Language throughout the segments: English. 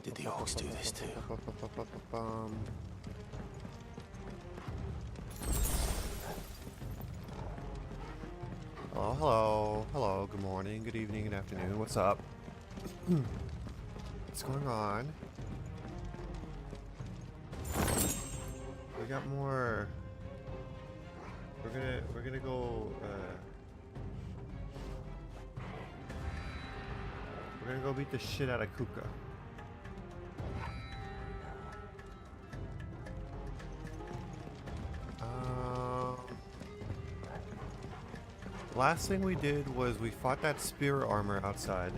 Did the orcs do this too? Hello, hello, hello, good morning, good evening, good afternoon, what's up? What's going on? We got more. We're gonna go we're gonna go beat the shit out of Kuka. Last thing we did was we fought that spear armor outside.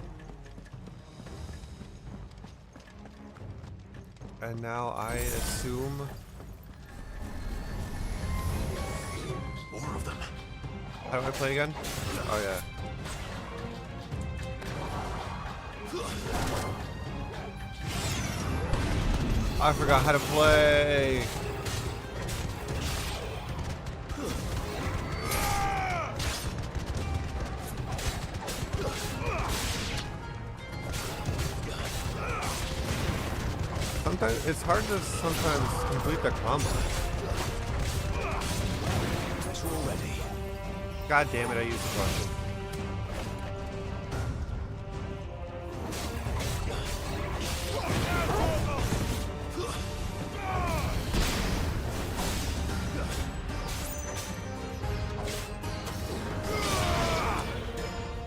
And now I assume... More of them. How do I play again? Oh yeah. I forgot how to play! Sometimes it's hard to sometimes complete the combo. God damn it, I used the question.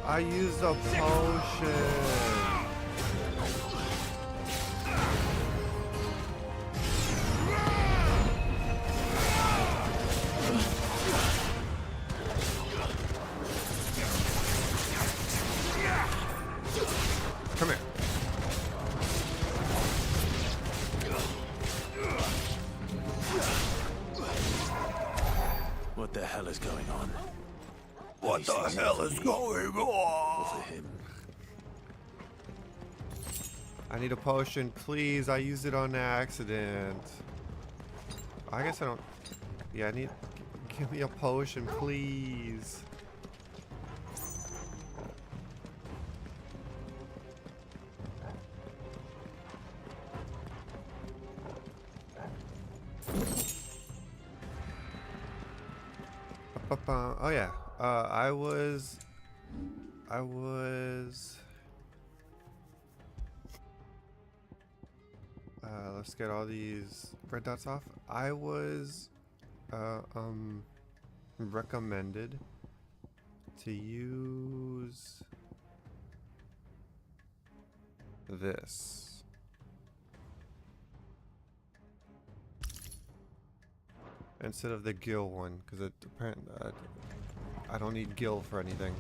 I used a potion. Come here. What the hell is going on? What the hell is going on? For him. I need a potion, please. I used it on accident. I guess I don't. Yeah, I need. Give me a potion, please. Oh yeah, I was. Let's get all these red dots off. I was, recommended to use this. Instead of the gill one, because it apparently I don't need gill for anything,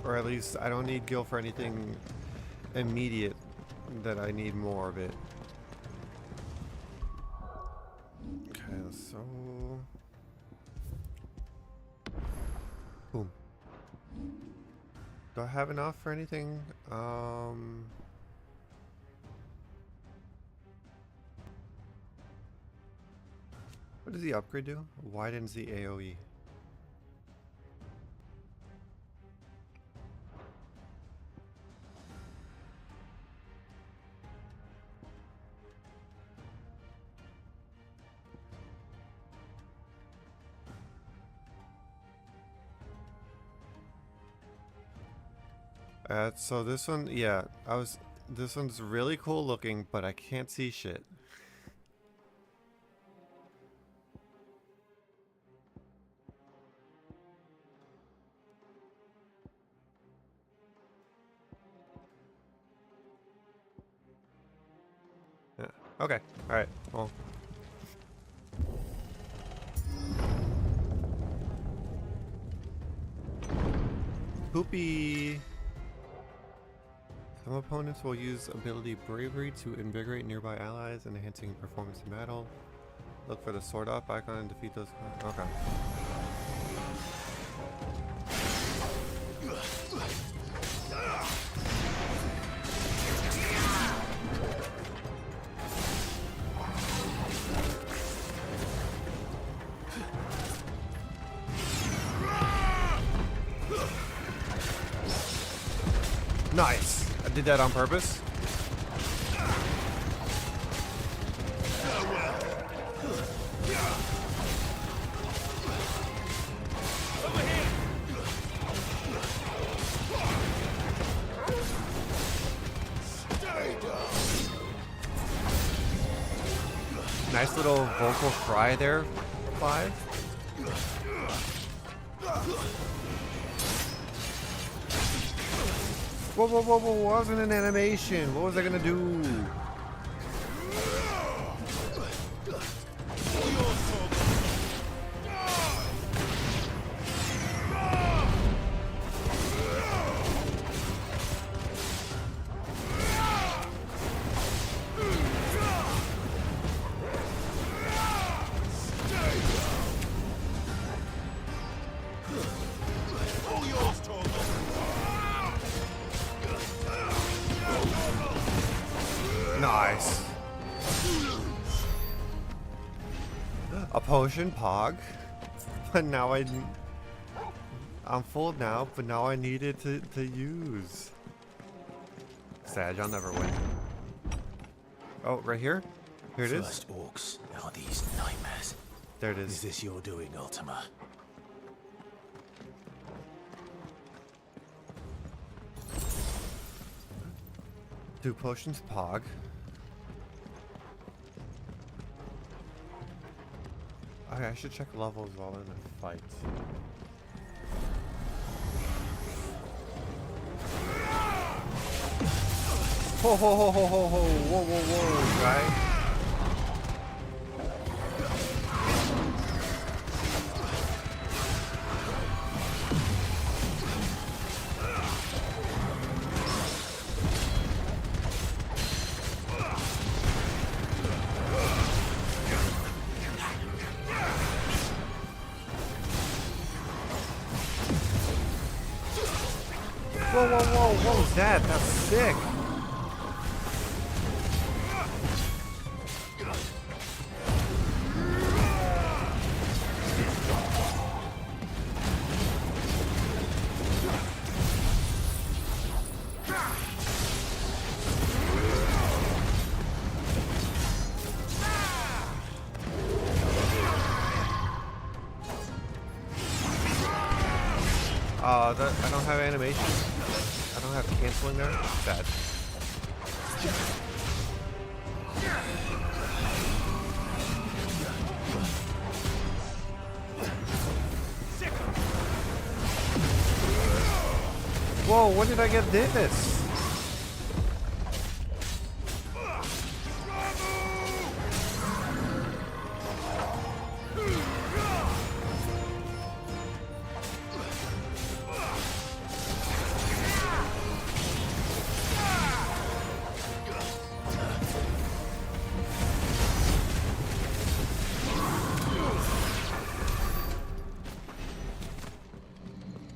or at least I don't need gill for anything immediate that I need more of it. Okay, so boom. Do I have enough for anything? What does the upgrade do? Widens the AoE. So this one, yeah, this one's really cool looking, but I can't see shit. Yeah. Okay. All right. Well. Poopy. Some opponents will use ability Bravery to invigorate nearby allies, enhancing performance in battle. Look for the sword up icon and defeat those. Okay. Nice. I did that on purpose. Nice little vocal fry there, 5. Whoa, whoa, whoa, whoa, wasn't an animation. What was I gonna do? Nice. A potion, Pog. But now I'm full now, but now I need it to use. Sad, I'll never win. Oh, right here? Here it is. First orcs are these nightmares. There it Is is. this your doing, Ultima? Do potions, Pog. Okay, I should check levels while in a fight. Ho ho ho ho ho ho! Whoa whoa whoa, guy! Whoa whoa whoa! What was that? That's sick! I don't have animation. I don't have canceling there. Sad. Whoa, when did I get this?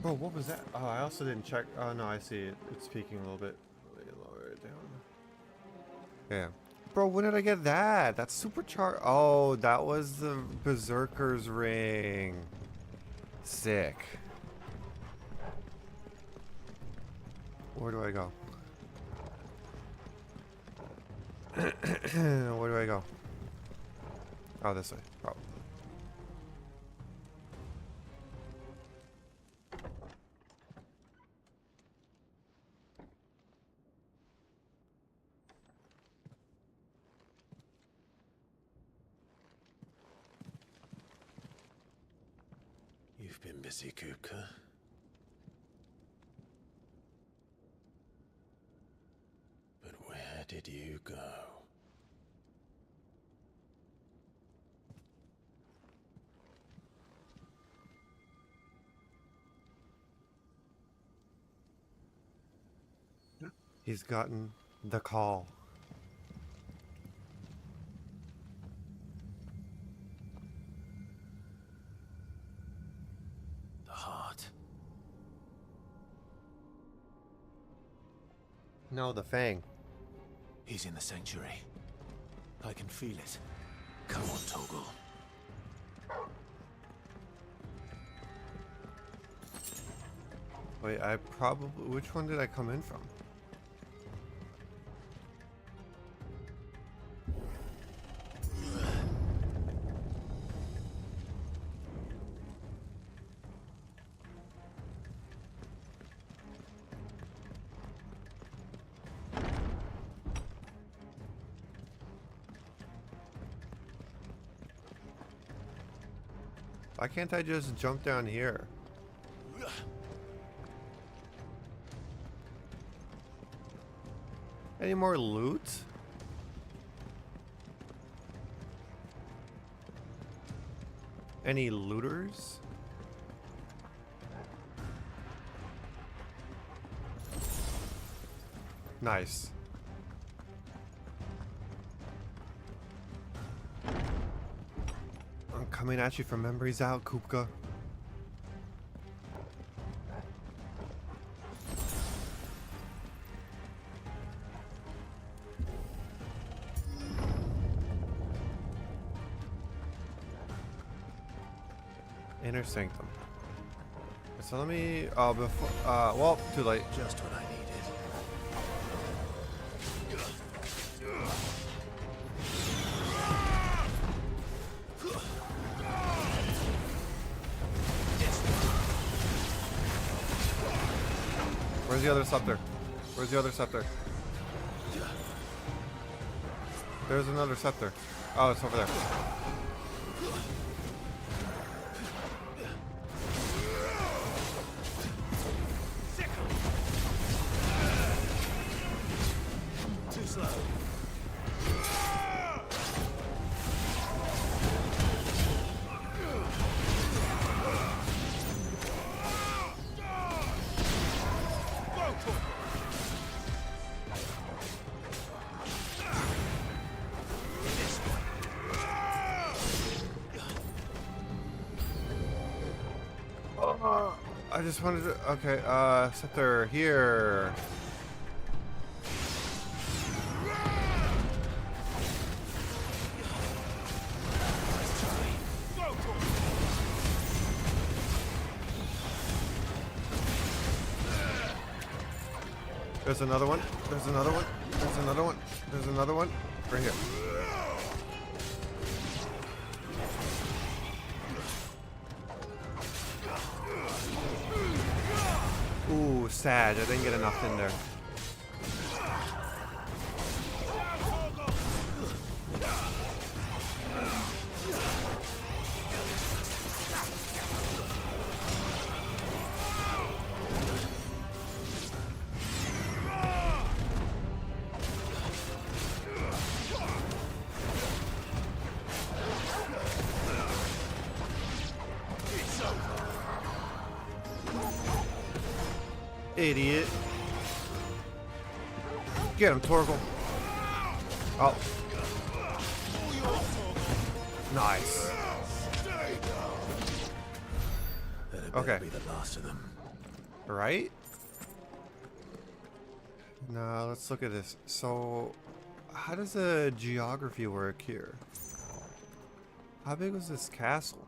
Bro, what was that? Oh, I also didn't check. Oh, no, I see it. It's peaking a little bit. Lower it down. Yeah. Bro, when did I get that? That's supercharged. Oh, that was the Berserker's ring. Sick. Where do I go? Where do I go? Oh, this way. Probably. You've been busy, Kupka. But where did you go? He's gotten the call. The heart. No, the Fang. He's in the sanctuary. I can feel it. Come on, Toggle. Wait, I probably... Which one did I come in from? Why can't I just jump down here? Any more loot? Any looters? Nice. I'm coming at you from memories out, Kupka. Inner Sanctum. So let me, before, well, too late. Just what I needed. Where's the other scepter? Where's the other scepter? There's another scepter. Oh, it's over there. Too slow. I just wanted to, okay, scepter here. There's another one. There's another one. There's another one. There's another one. Right here. Ooh, sad. I didn't get enough in there. Idiot. Get him, Torgal. Oh. Nice. Okay. Be the last of them. Right? Now, let's look at this. So, how does the geography work here? How big was this castle?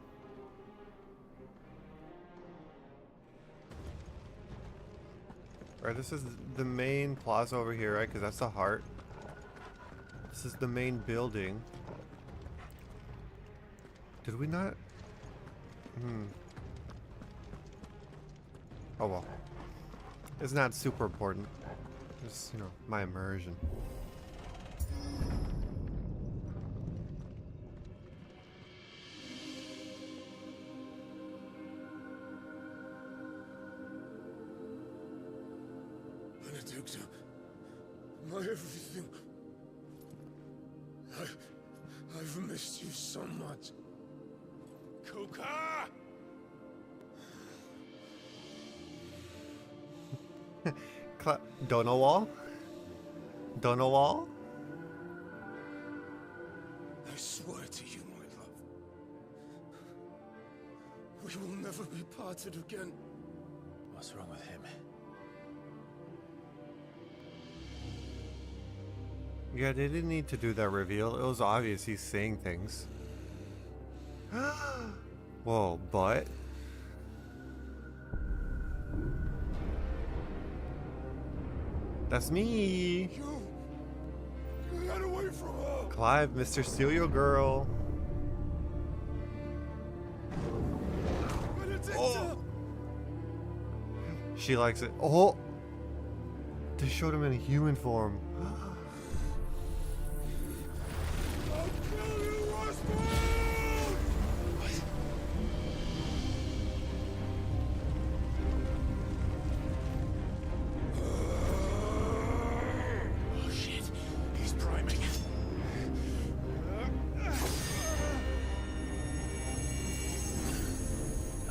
Right, this is the main plaza over here, right? Because that's the heart. This is the main building. Did we not? Oh well. It's not super important. Just, you know, my immersion. My everything. I've missed you so much. Kuka! Donowall? Donowall? I swear to you, my love. We will never be parted again. What's wrong with him? Yeah, they didn't need to do that reveal. It was obvious he's saying things. Whoa, but... That's me! You got away from her! Clive, Mr. Steal Your Girl. Oh. She likes it. Oh! They showed him in a human form.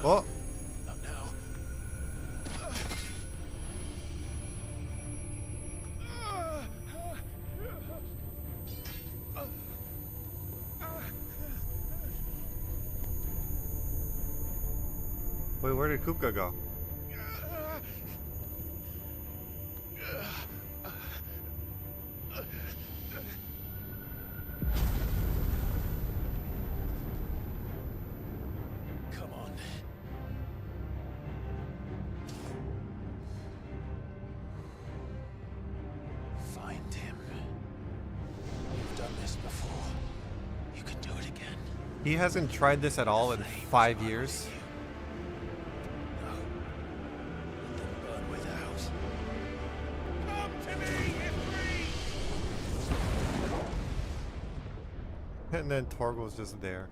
Oh. Not now. Wait, where did Kupka go? Come on. Find him. You've done this before. You can do it again. He hasn't tried this at all in 5 years. No. Let them burn without. Come to me, Ifrit! And then Torgal's just there.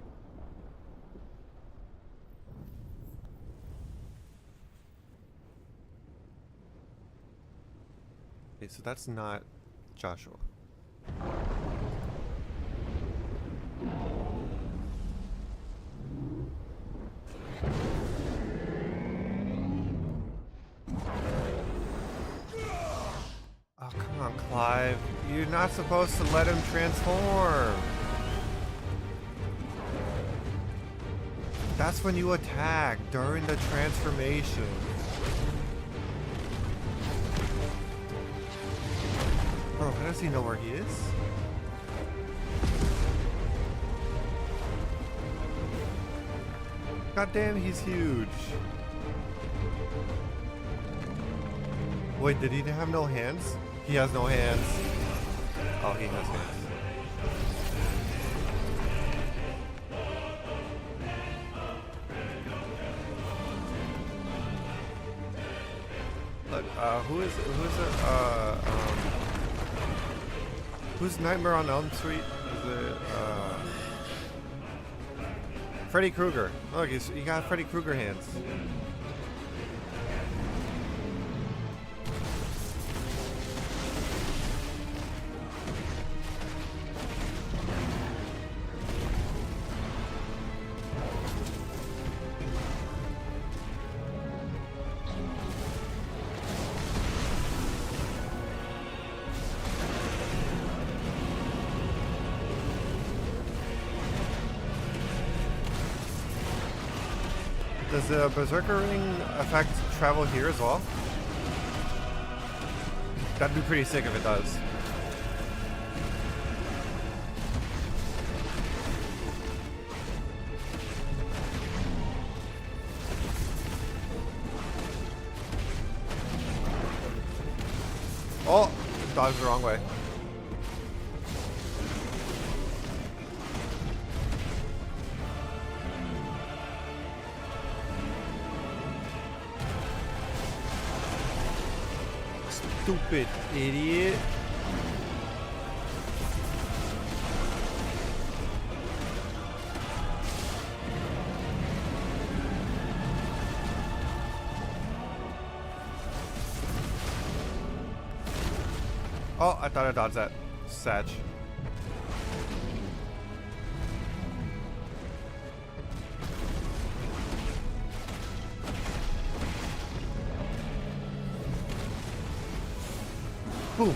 Okay, so that's not Joshua. Oh, come on, Clive. You're not supposed to let him transform. That's when you attack, during the transformation. Bro, how does he know where he is? God damn, he's huge. Wait, did he have no hands? He has no hands. Oh, he has hands. Look, who's Nightmare on Elm Street? Is it, Freddy Krueger. Look, he got Freddy Krueger hands. Does the Berserker Ring affect travel here as well? That'd be pretty sick if it does. Oh! Dodged the wrong way. Stupid idiot. Oh, I thought I dodged that. Sag. Boom.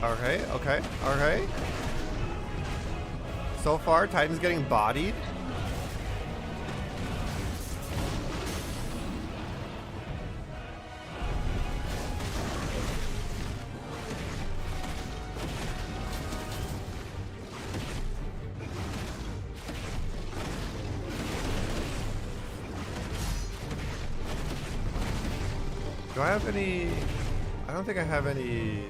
Okay, okay, okay. So far, Titan's getting bodied. Do I have any... I don't think I have any...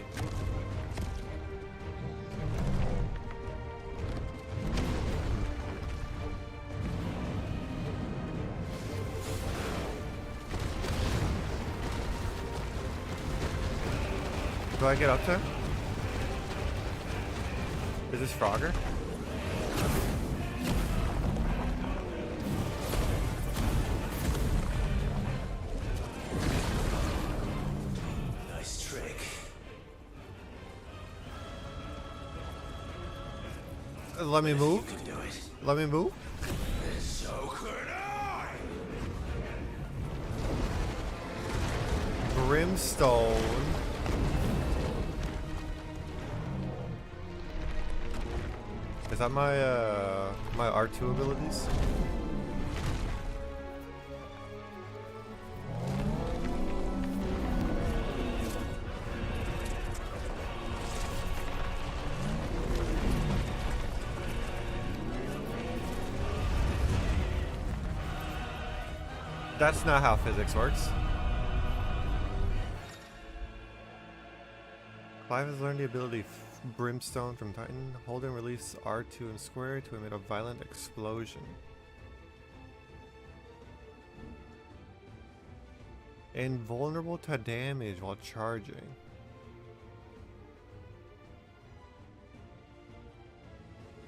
Do I get up to him? Is this Frogger? let me move. You can do it. Let me move. So could I. Brimstone. Is that my my R2 abilities? That's not how physics works. Clive has learned the ability Brimstone from Titan. Hold and release R2 and square to emit a violent explosion. Invulnerable to damage while charging.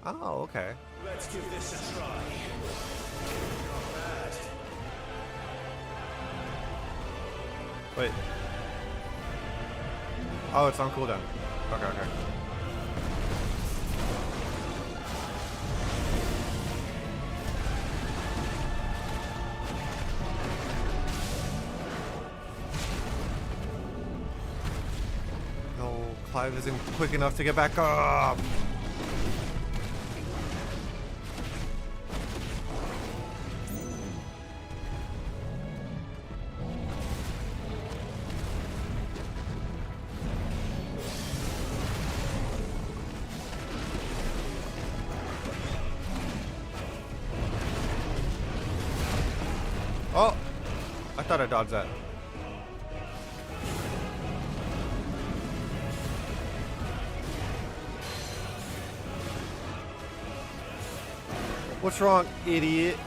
Oh, okay. Let's give this a try. Not bad. Wait. Oh, it's on cooldown. Okay, okay. No, Clive isn't quick enough to get back up. Oh! I thought I dodged that. What's wrong, idiot?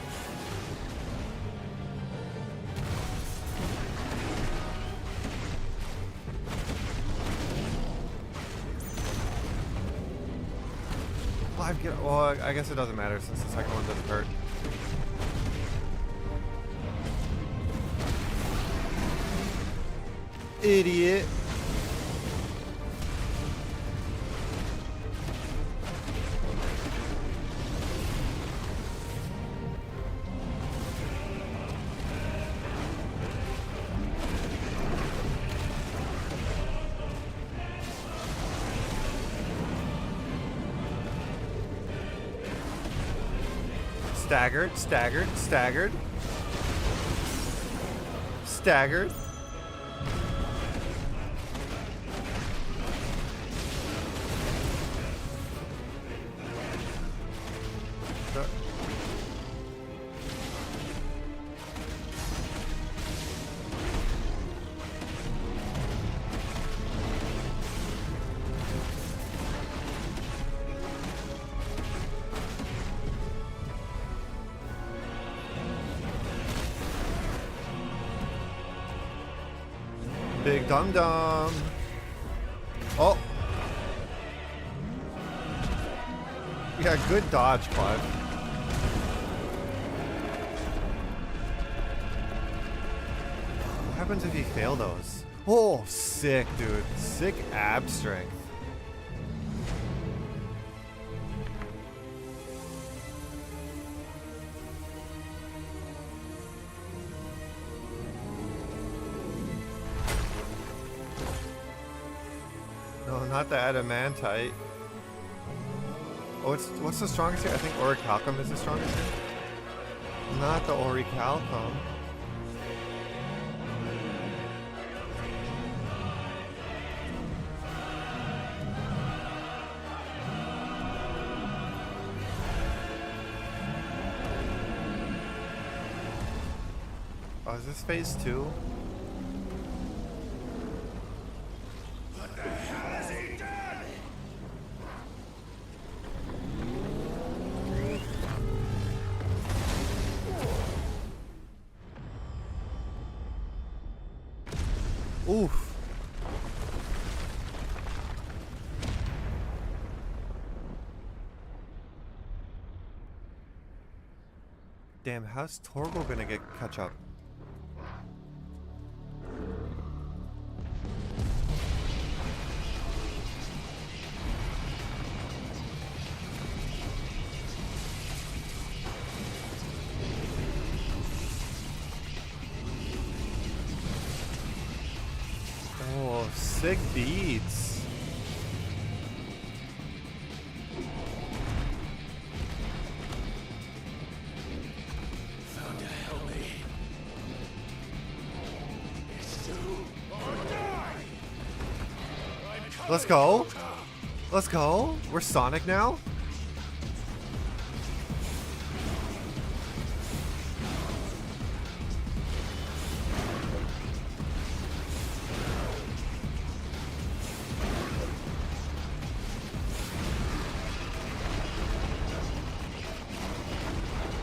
Well, I guess it doesn't matter since the second one doesn't hurt. Idiot. Staggered, staggered, staggered. Staggered. Big dum dum. Oh. Yeah, good dodge, Clive. What happens if you fail those? Oh, sick, dude. Sick ab strength. No, not the adamantite. Oh, what's the strongest here? I think orichalcum is the strongest here. Not the orichalcum. Oh, is this phase 2? Oof. Damn, how's Torgo gonna catch up? sick beats. Found to help me. It's do or die. Let's go. Let's go. We're Sonic now.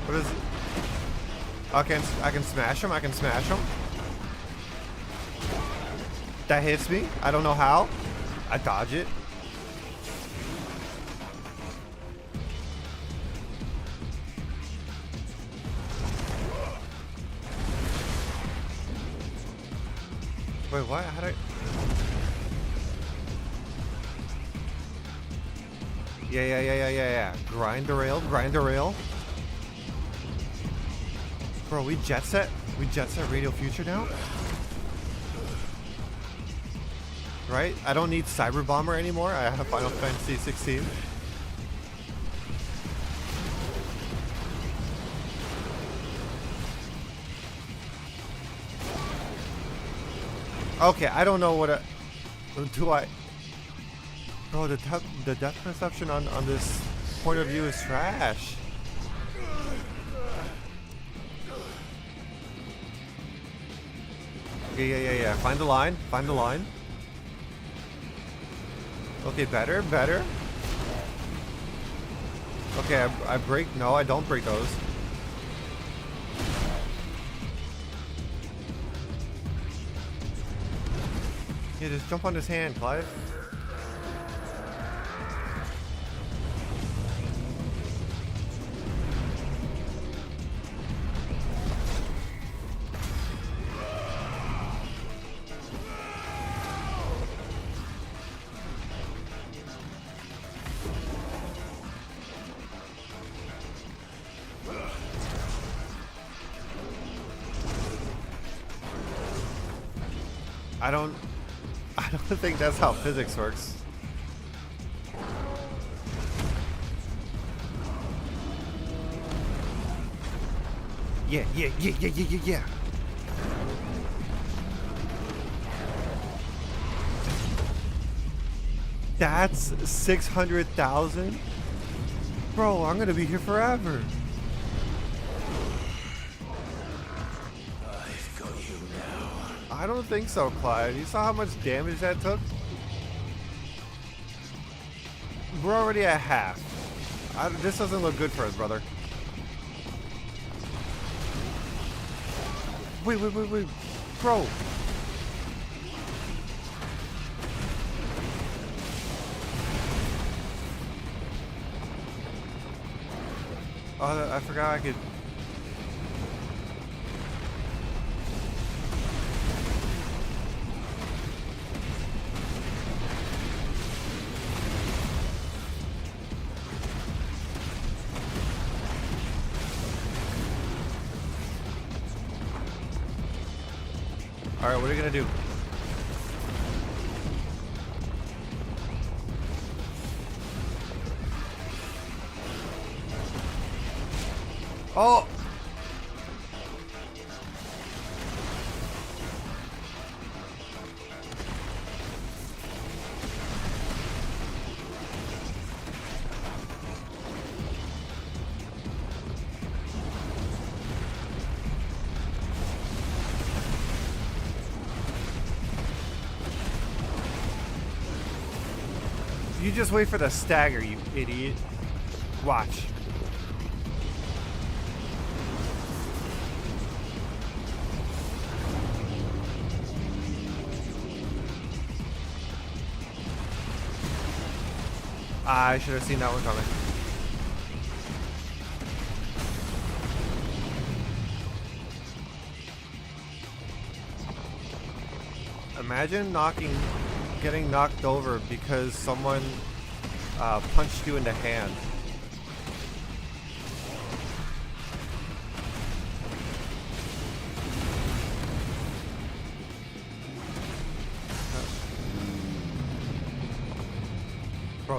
What is it? I can smash him. I can smash him. That hits me. I don't know how. I dodge it. Wait, what? How did I... Yeah. Grind the rail, grind the rail. Bro, we jet set Radio Future now? Right? I don't need Cyber Bomber anymore. I have Final Fantasy XVI. Okay, I don't know what do I... Bro, the depth perception on this point of view is trash. Okay, yeah. Find the line. Find the line. Okay, better. Okay, I break... No, I don't break those. Yeah, just jump on his hand, Clive. I don't think that's how physics works. Yeah. That's 600,000? Bro, I'm gonna be here forever. I've got you now. I don't think so, Clyde. You saw how much damage that took? We're already at half. This doesn't look good for us, brother. Wait. Bro. Oh, I forgot I could... Alright, what are you gonna do? Oh! You just wait for the stagger, you idiot. Watch. I should have seen that one coming. Imagine getting knocked over because someone punched you in the hand.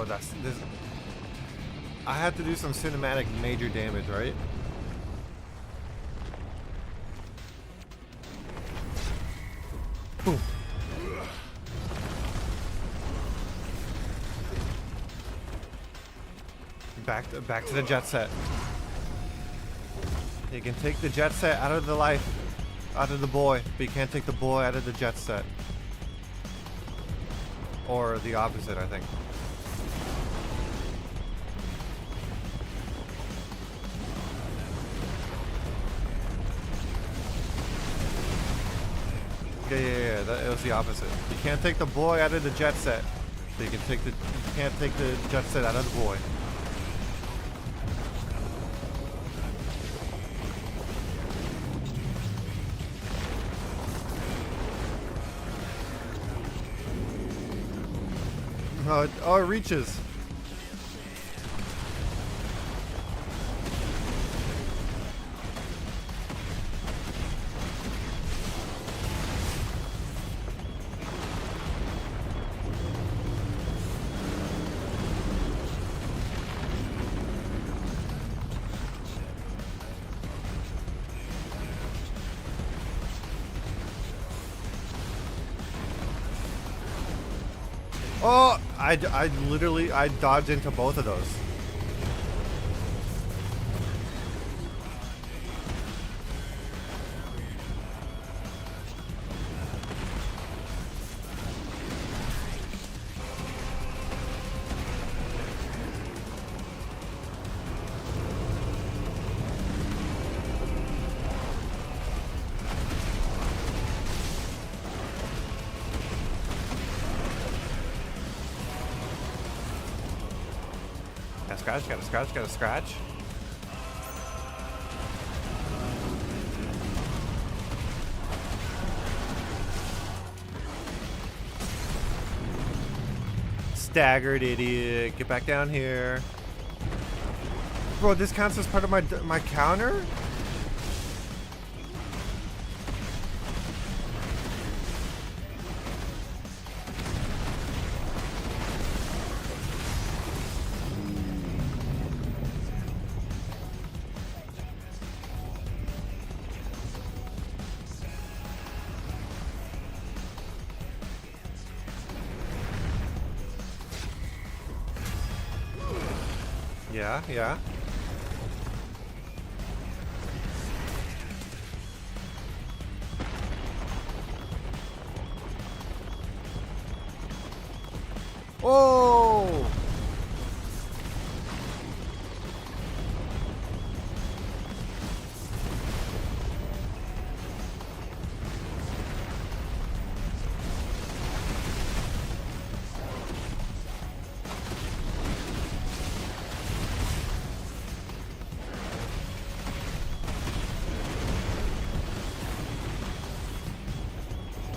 Oh, that's this. I have to do some cinematic major damage, right? Boom. Back to the jet set. You can take the jet set out of the life, out of the boy, but you can't take the boy out of the jet set. Or the opposite, I think. Yeah. It was the opposite. You can't take the boy out of the jet set, but you can't take the jet set out of the boy. Oh, it reaches. Oh, I literally dodged into both of those. Gotta scratch. Staggered idiot. Get back down here. Bro, this counts as part of my counter? Yeah. Oh!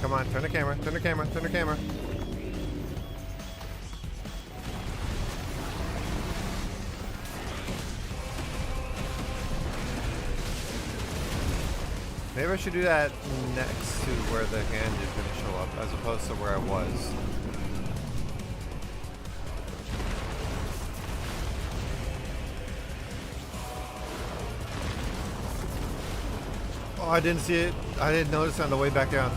Come on, turn the camera. Maybe I should do that next to where the hand is going to show up, as opposed to where I was. Oh, I didn't see it. I didn't notice it on the way back down.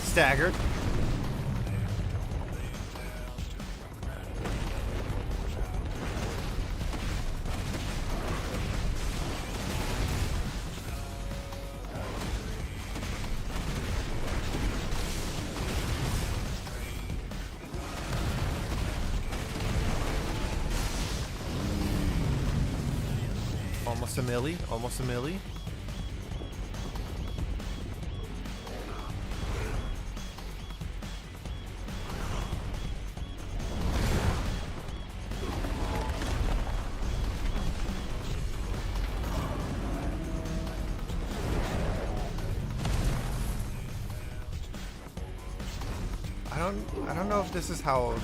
Staggered. Almost a milli. I don't know if this is how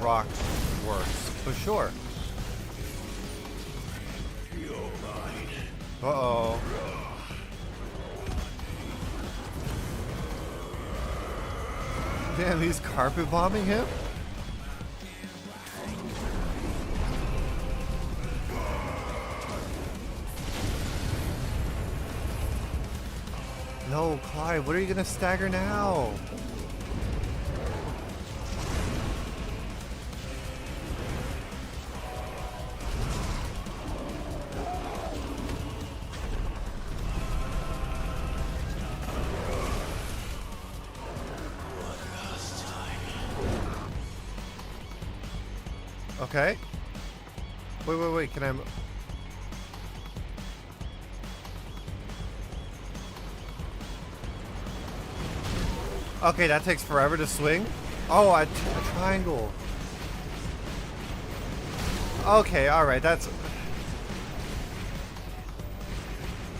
rock works, but sure. Uh-oh. Damn, he's carpet bombing him? No, Clive, what are you gonna stagger now? Okay. Wait, can I... Okay, that takes forever to swing. Oh, a triangle. Okay, alright, that's...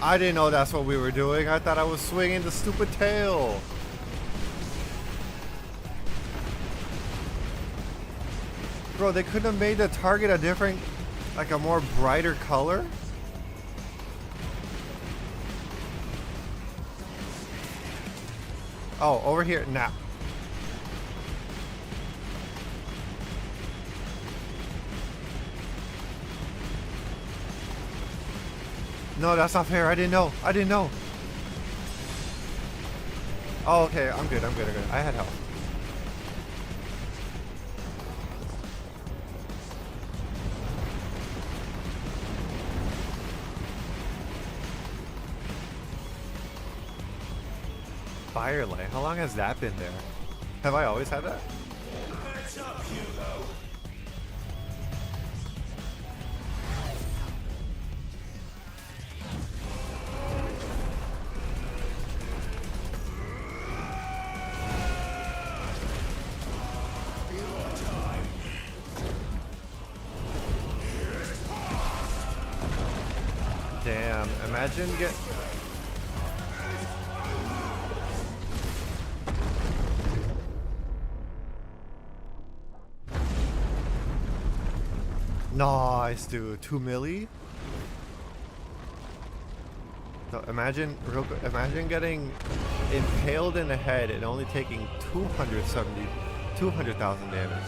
I didn't know that's what we were doing. I thought I was swinging the stupid tail. Bro, they couldn't have made the target a different, like a more brighter color? Oh, over here. Nah. No, that's not fair. I didn't know. I didn't know. Oh, okay. I'm good. I had help. Firelight? How long has that been there? Have I always had that? Heads up, Hugo. Damn, imagine get... Nice, dude. 2 milli? So imagine getting impaled in the head and only taking 200,000 damage.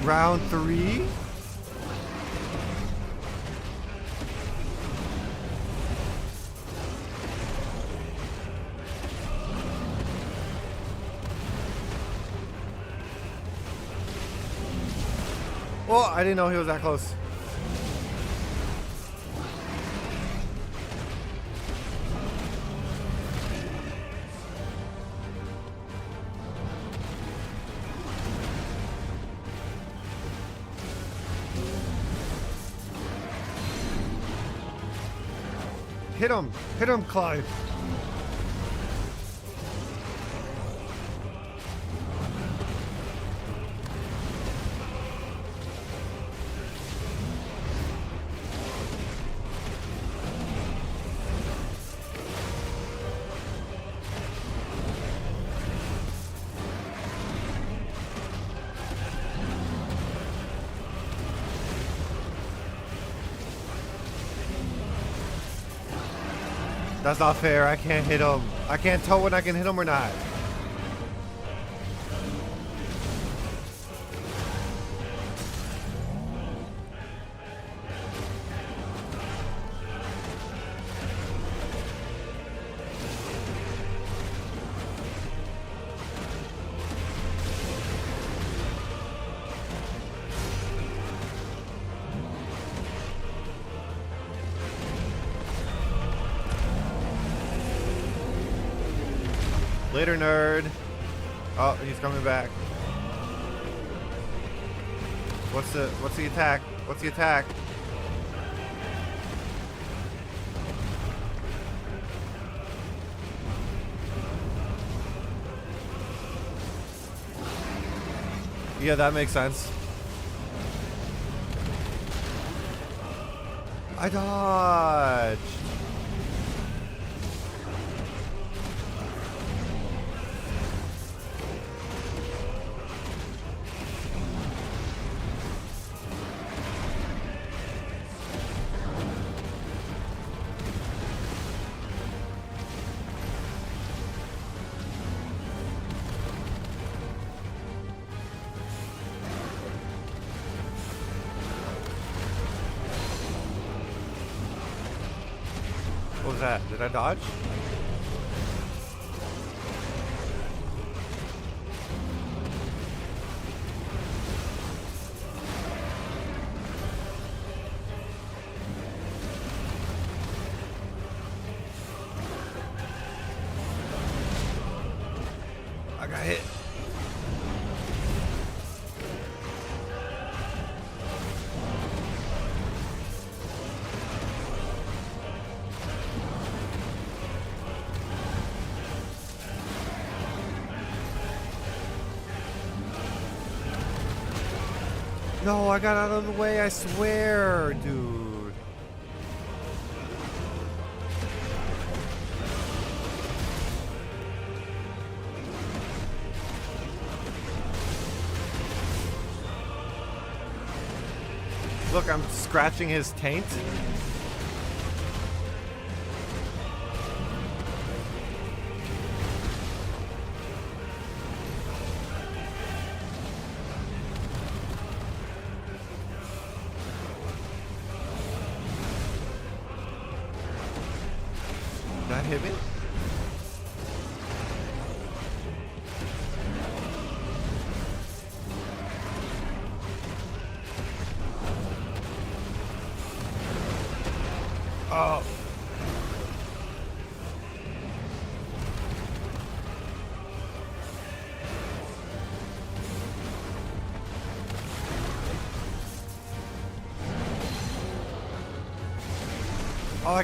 Round 3? Oh, I didn't know he was that close. Hit him, Clive. That's not fair. I can't hit him. I can't tell when I can hit him or not. Later, nerd. Oh, he's coming back. What's the attack? What's the attack? Yeah, that makes sense. I dodged. was that? Did I dodge? I got hit. No, I got out of the way, I swear, dude. Look, I'm scratching his taint. That hit me? Oh. Oh, I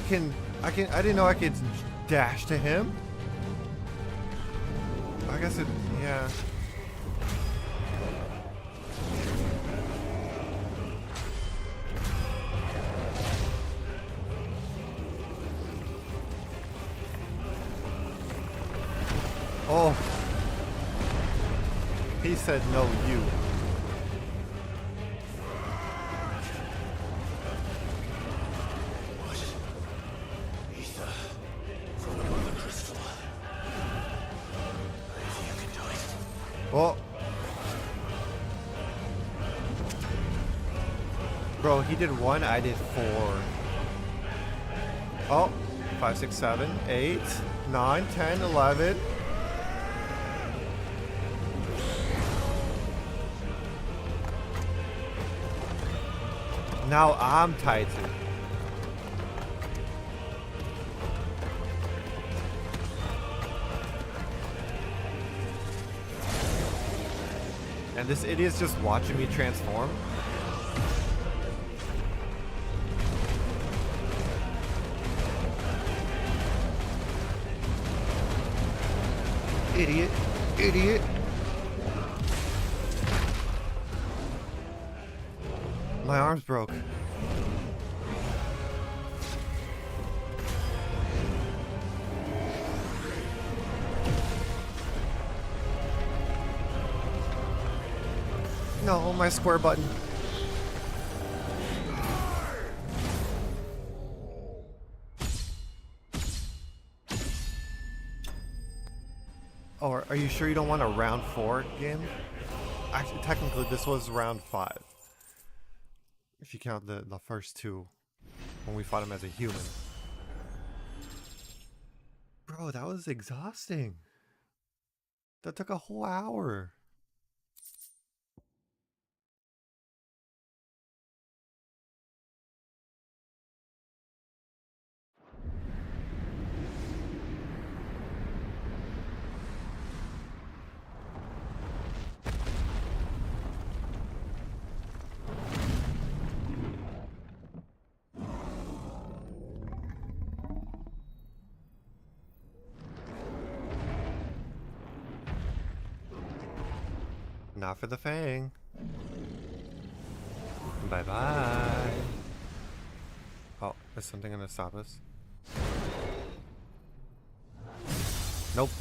didn't know I could dash to him. I guess it, yeah. Oh. He said no, you. Oh. Bro, he did 1, I did 4. Oh, 5, 6, 7, 8, 9, 10, 11. Now I'm tied to. And this idiot's just watching me transform. Idiot. Idiot. My arm's broke. No, my square button. Oh, are you sure you don't want a round 4 game? Actually, technically, this was round 5. If you count the first 2, when we fought him as a human. Bro, that was exhausting. That took a whole hour. Not for the Fang. Bye bye. Oh, is something gonna stop us? Nope.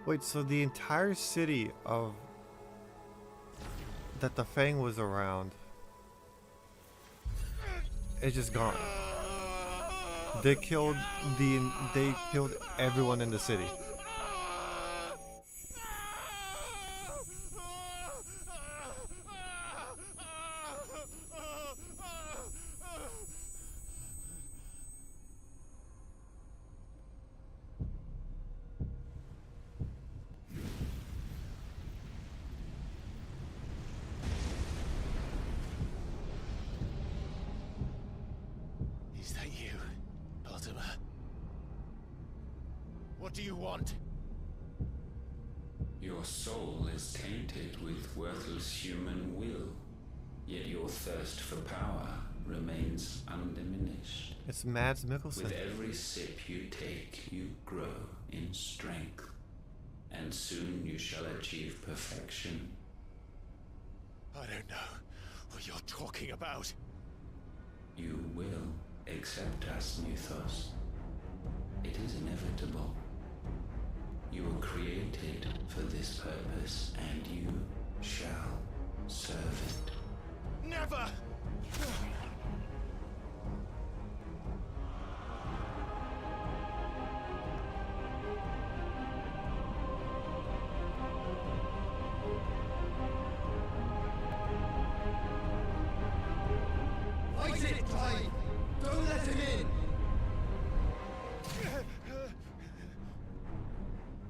Wait, so the entire city of that the Fang was around it's just gone. They killed everyone in the city. Is that you, Ultima? What do you want? Your soul is tainted with worthless human will, yet your thirst for power remains undiminished. It's Mads Mikkelsen. With every sip you take, you grow in strength, and soon you shall achieve perfection. I don't know what you're talking about. You will accept us, Mythos. It is inevitable. You were created for this purpose, and you shall serve it. Never! Fight it, Clyde! Don't let him in!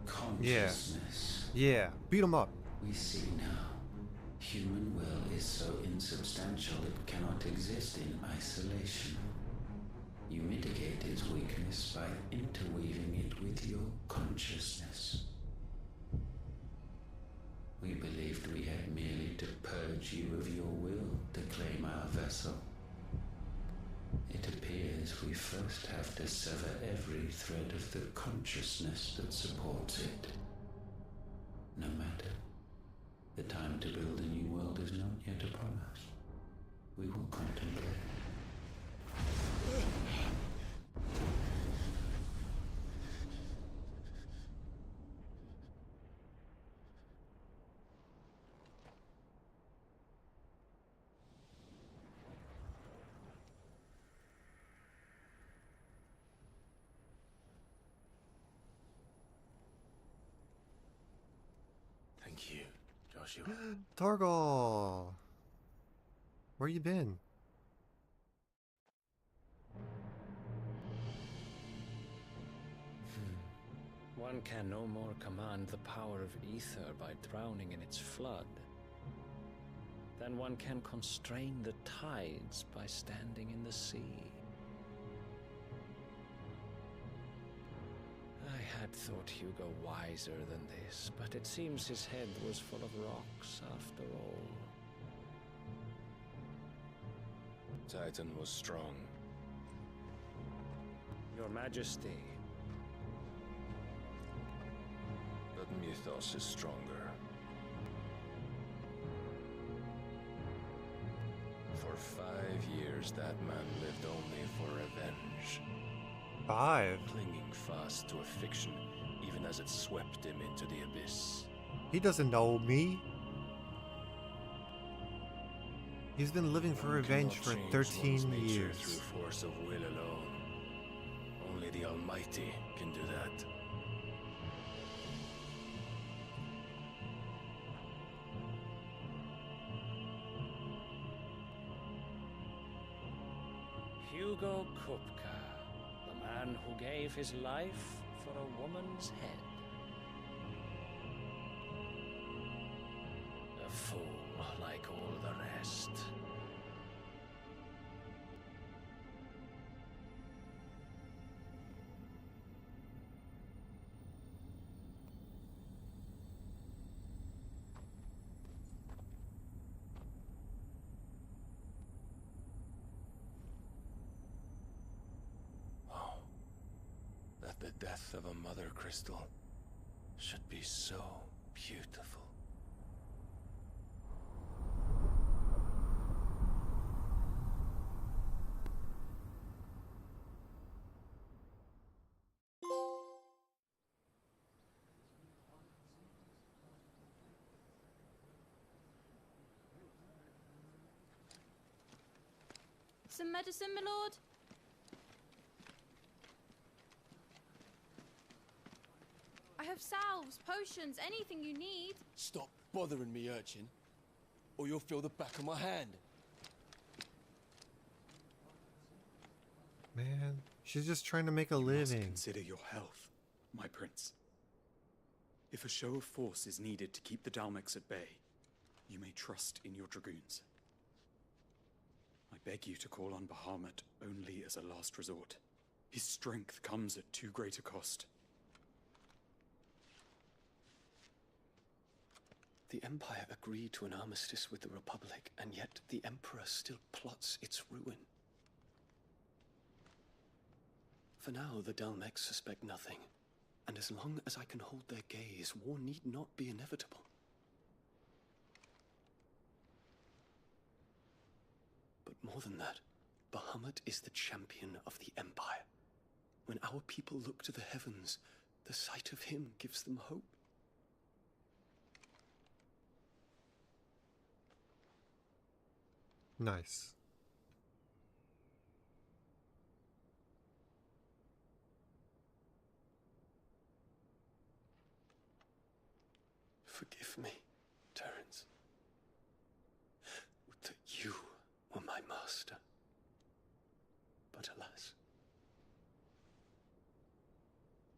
Consciousness. Yeah, beat him up. We see now. Human will is so insubstantial it cannot exist in isolation. You mitigate its weakness by interweaving it with your consciousness. We believed we had merely to purge you of your will to claim our vessel. It appears we first have to sever every thread of the consciousness that supports it. No matter. The time to build a new world is not yet upon us. We will contemplate. Thank you, Joshua. Torgal! Where you been? One can no more command the power of ether by drowning in its flood than one can constrain the tides by standing in the sea. I had thought Hugo wiser than this, but it seems his head was full of rocks after all. Titan was strong. Your Majesty, But Mythos is stronger. For 5 years, that man lived only for revenge, 5. clinging fast to a fiction, even as it swept him into the abyss. He doesn't know me. He's been living for One revenge cannot for change one's 13 nature years. through force of will alone. Only the Almighty can do that. Hugo Kupka, the man who gave his life for a woman's head. A fool like all the rest. Oh, that the death of a mother crystal should be so beautiful. some medicine, my lord? I have salves, potions, anything you need. Stop bothering me, urchin, or you'll feel the back of my hand. Man, she's just trying to make a You must living. consider your health, my prince. If a show of force is needed to keep the Dalmex at bay, you may trust in your dragoons. I beg you to call on Bahamut only as a last resort. His strength comes at too great a cost. The Empire agreed to an armistice with the Republic, and yet the Emperor still plots its ruin. For now, the Dalmex suspect nothing, and as long as I can hold their gaze, war need not be inevitable. But more than that, Bahamut is the champion of the Empire. When our people look to the heavens, the sight of him gives them hope. Nice. Forgive me, Terence. Would that you were my master. But alas.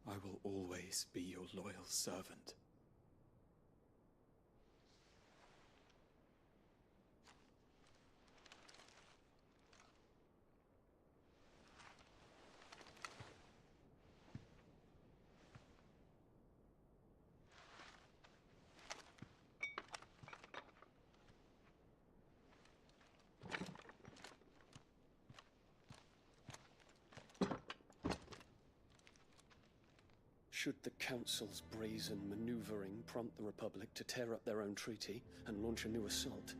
I will always be your loyal servant. Should the Council's brazen maneuvering prompt the Republic to tear up their own treaty and launch a new assault,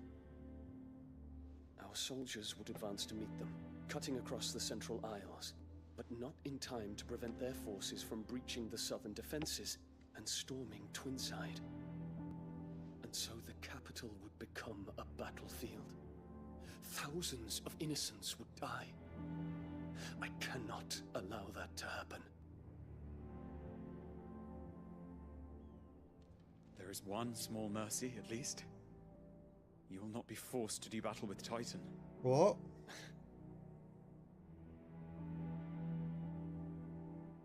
our soldiers would advance to meet them, cutting across the Central Isles, but not in time to prevent their forces from breaching the southern defenses and storming Twinside. And so the capital would become a battlefield. Thousands of innocents would die. I cannot allow that to happen. There is one small mercy, at least. You will not be forced to do battle with Titan. What?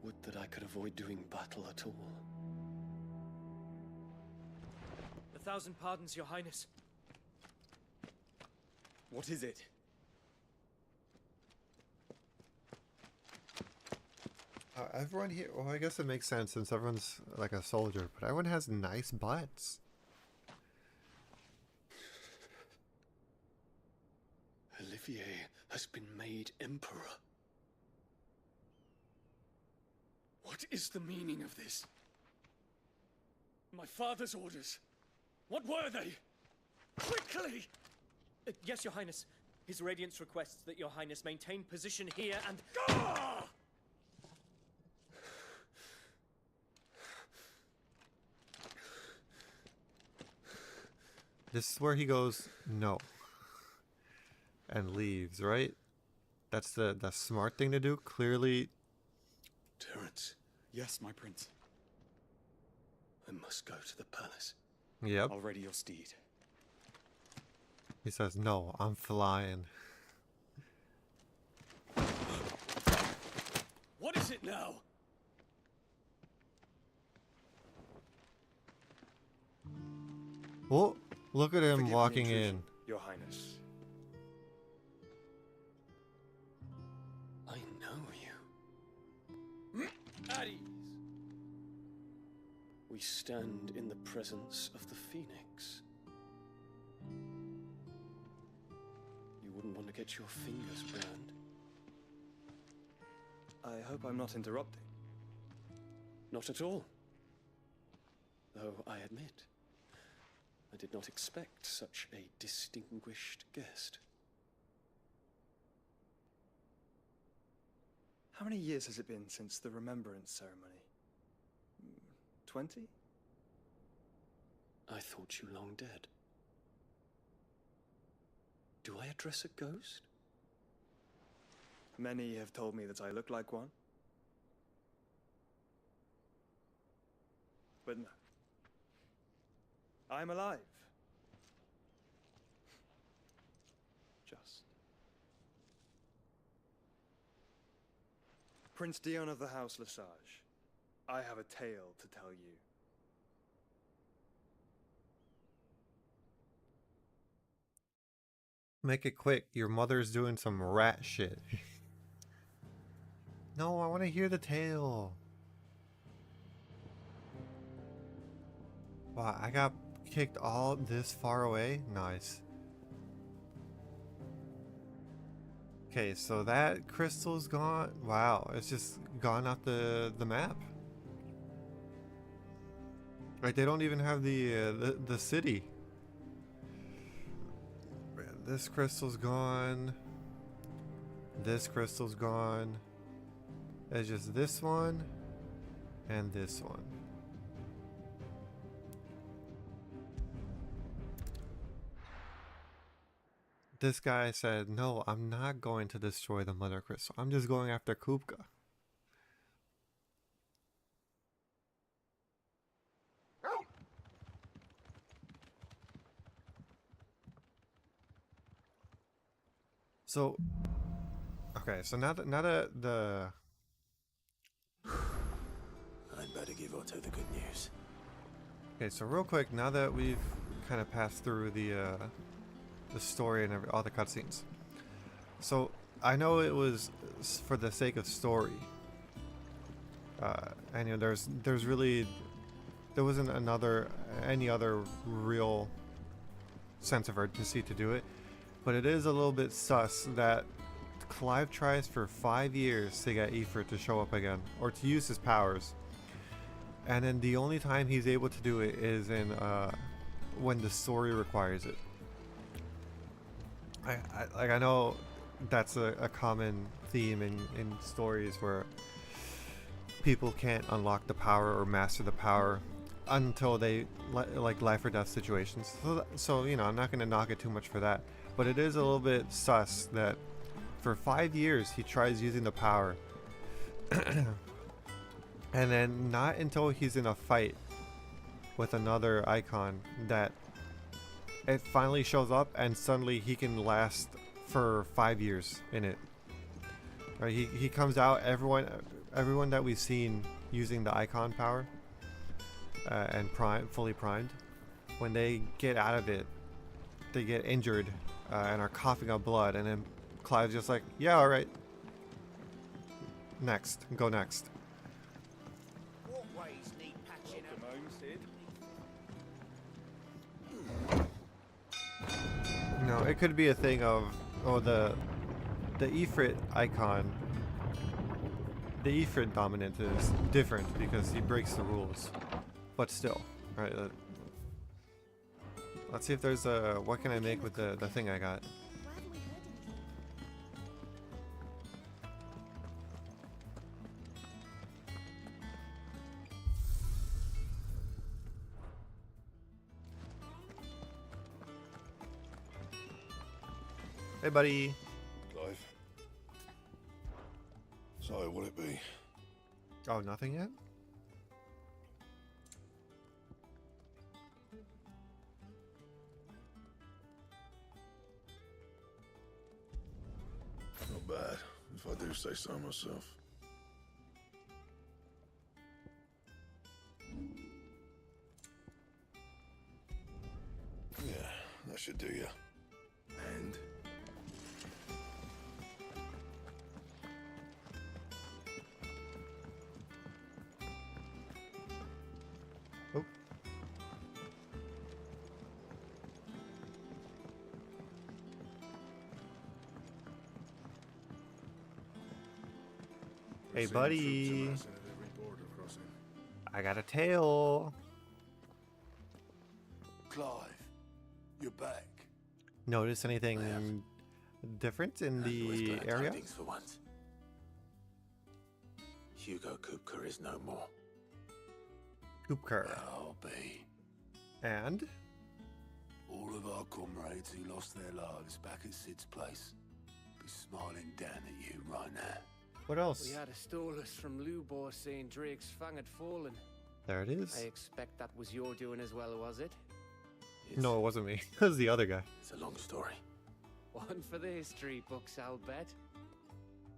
Would that I could avoid doing battle at all. 1,000 pardons, Your Highness. What is it? Everyone here, well, I guess it makes sense since everyone's like a soldier, but everyone has nice butts. Olivier has been made Emperor. What is the meaning of this? My father's orders. What were they? Quickly! Yes, Your Highness. His Radiance requests that Your Highness maintain position here and... Ah! This is where he goes, no. And leaves, right? That's the smart thing to do. Clearly. Terence, Yes, my prince. I must go to the palace. Yep. I'll ready your steed. He says, no, I'm flying. What is it now? Oh, look at him Forgive walking the intrusion, in. Your Highness. I know you. At ease. We stand in the presence of the Phoenix. You wouldn't want to get your fingers burned. I hope I'm not interrupting. Not at all. Though I admit, I did not expect such a distinguished guest. How many years has it been since the Remembrance ceremony? 20? I thought you long dead. Do I address a ghost? Many have told me that I look like one. But no. I'm alive. Just. Prince Dion of the House Lesage, I have a tale to tell you. Make it quick. Your mother's doing some rat shit. No, I want to hear the tale. Wow, I got kicked all this far away? Nice. Okay, so that crystal's gone. Wow, it's just gone off the map. Like, they don't even have the city. This crystal's gone. This crystal's gone. It's just this one and this one. This guy said, no, I'm not going to destroy the mother crystal. I'm just going after Kupka. So, okay, so now that the... I'd better give Otto the good news. Okay, so real quick, now that we've kind of passed through the story and all the cutscenes. So, I know it was for the sake of story. And you know, there wasn't any other real sense of urgency to do it. But it is a little bit sus that Clive tries for 5 years to get Ifrit to show up again, or to use his powers. And then the only time he's able to do it is in when the story requires it. I know that's a common theme in stories where people can't unlock the power or master the power until they like life or death situations. So you know, I'm not going to knock it too much for that. But it is a little bit sus that for 5 years he tries using the power. And then not until he's in a fight with another icon that it finally shows up, and suddenly he can last for 5 years in it. Right, he comes out, everyone that we've seen using the icon power and fully primed, when they get out of it, they get injured and are coughing up blood, and then Clive's just like, yeah, alright. Next. Go next. Walkways need patching up. No, it could be a thing of, oh, the Ifrit icon, the Ifrit dominant is different because he breaks the rules, but still, right? Let's see if there's a, what can I make with the thing I got? Hey, buddy. Clive. So, what'll it be? Oh, nothing yet? Not bad, if I do say so myself. Yeah, that should do you. And? Oh. Hey, buddy. I got a tail. Clive, you're back. Notice anything different in the area? For once. Hugo Kupka is no more. Kupka. I'll be. And? All of our comrades who lost their lives back at Sid's place be smiling down at you right What else? We had a stolus from Lubor saying Drake's fang had fallen. There it is. I expect that was your doing as well, was it? No, it wasn't me. It was the other guy. It's a long story. One for the history books, I'll bet.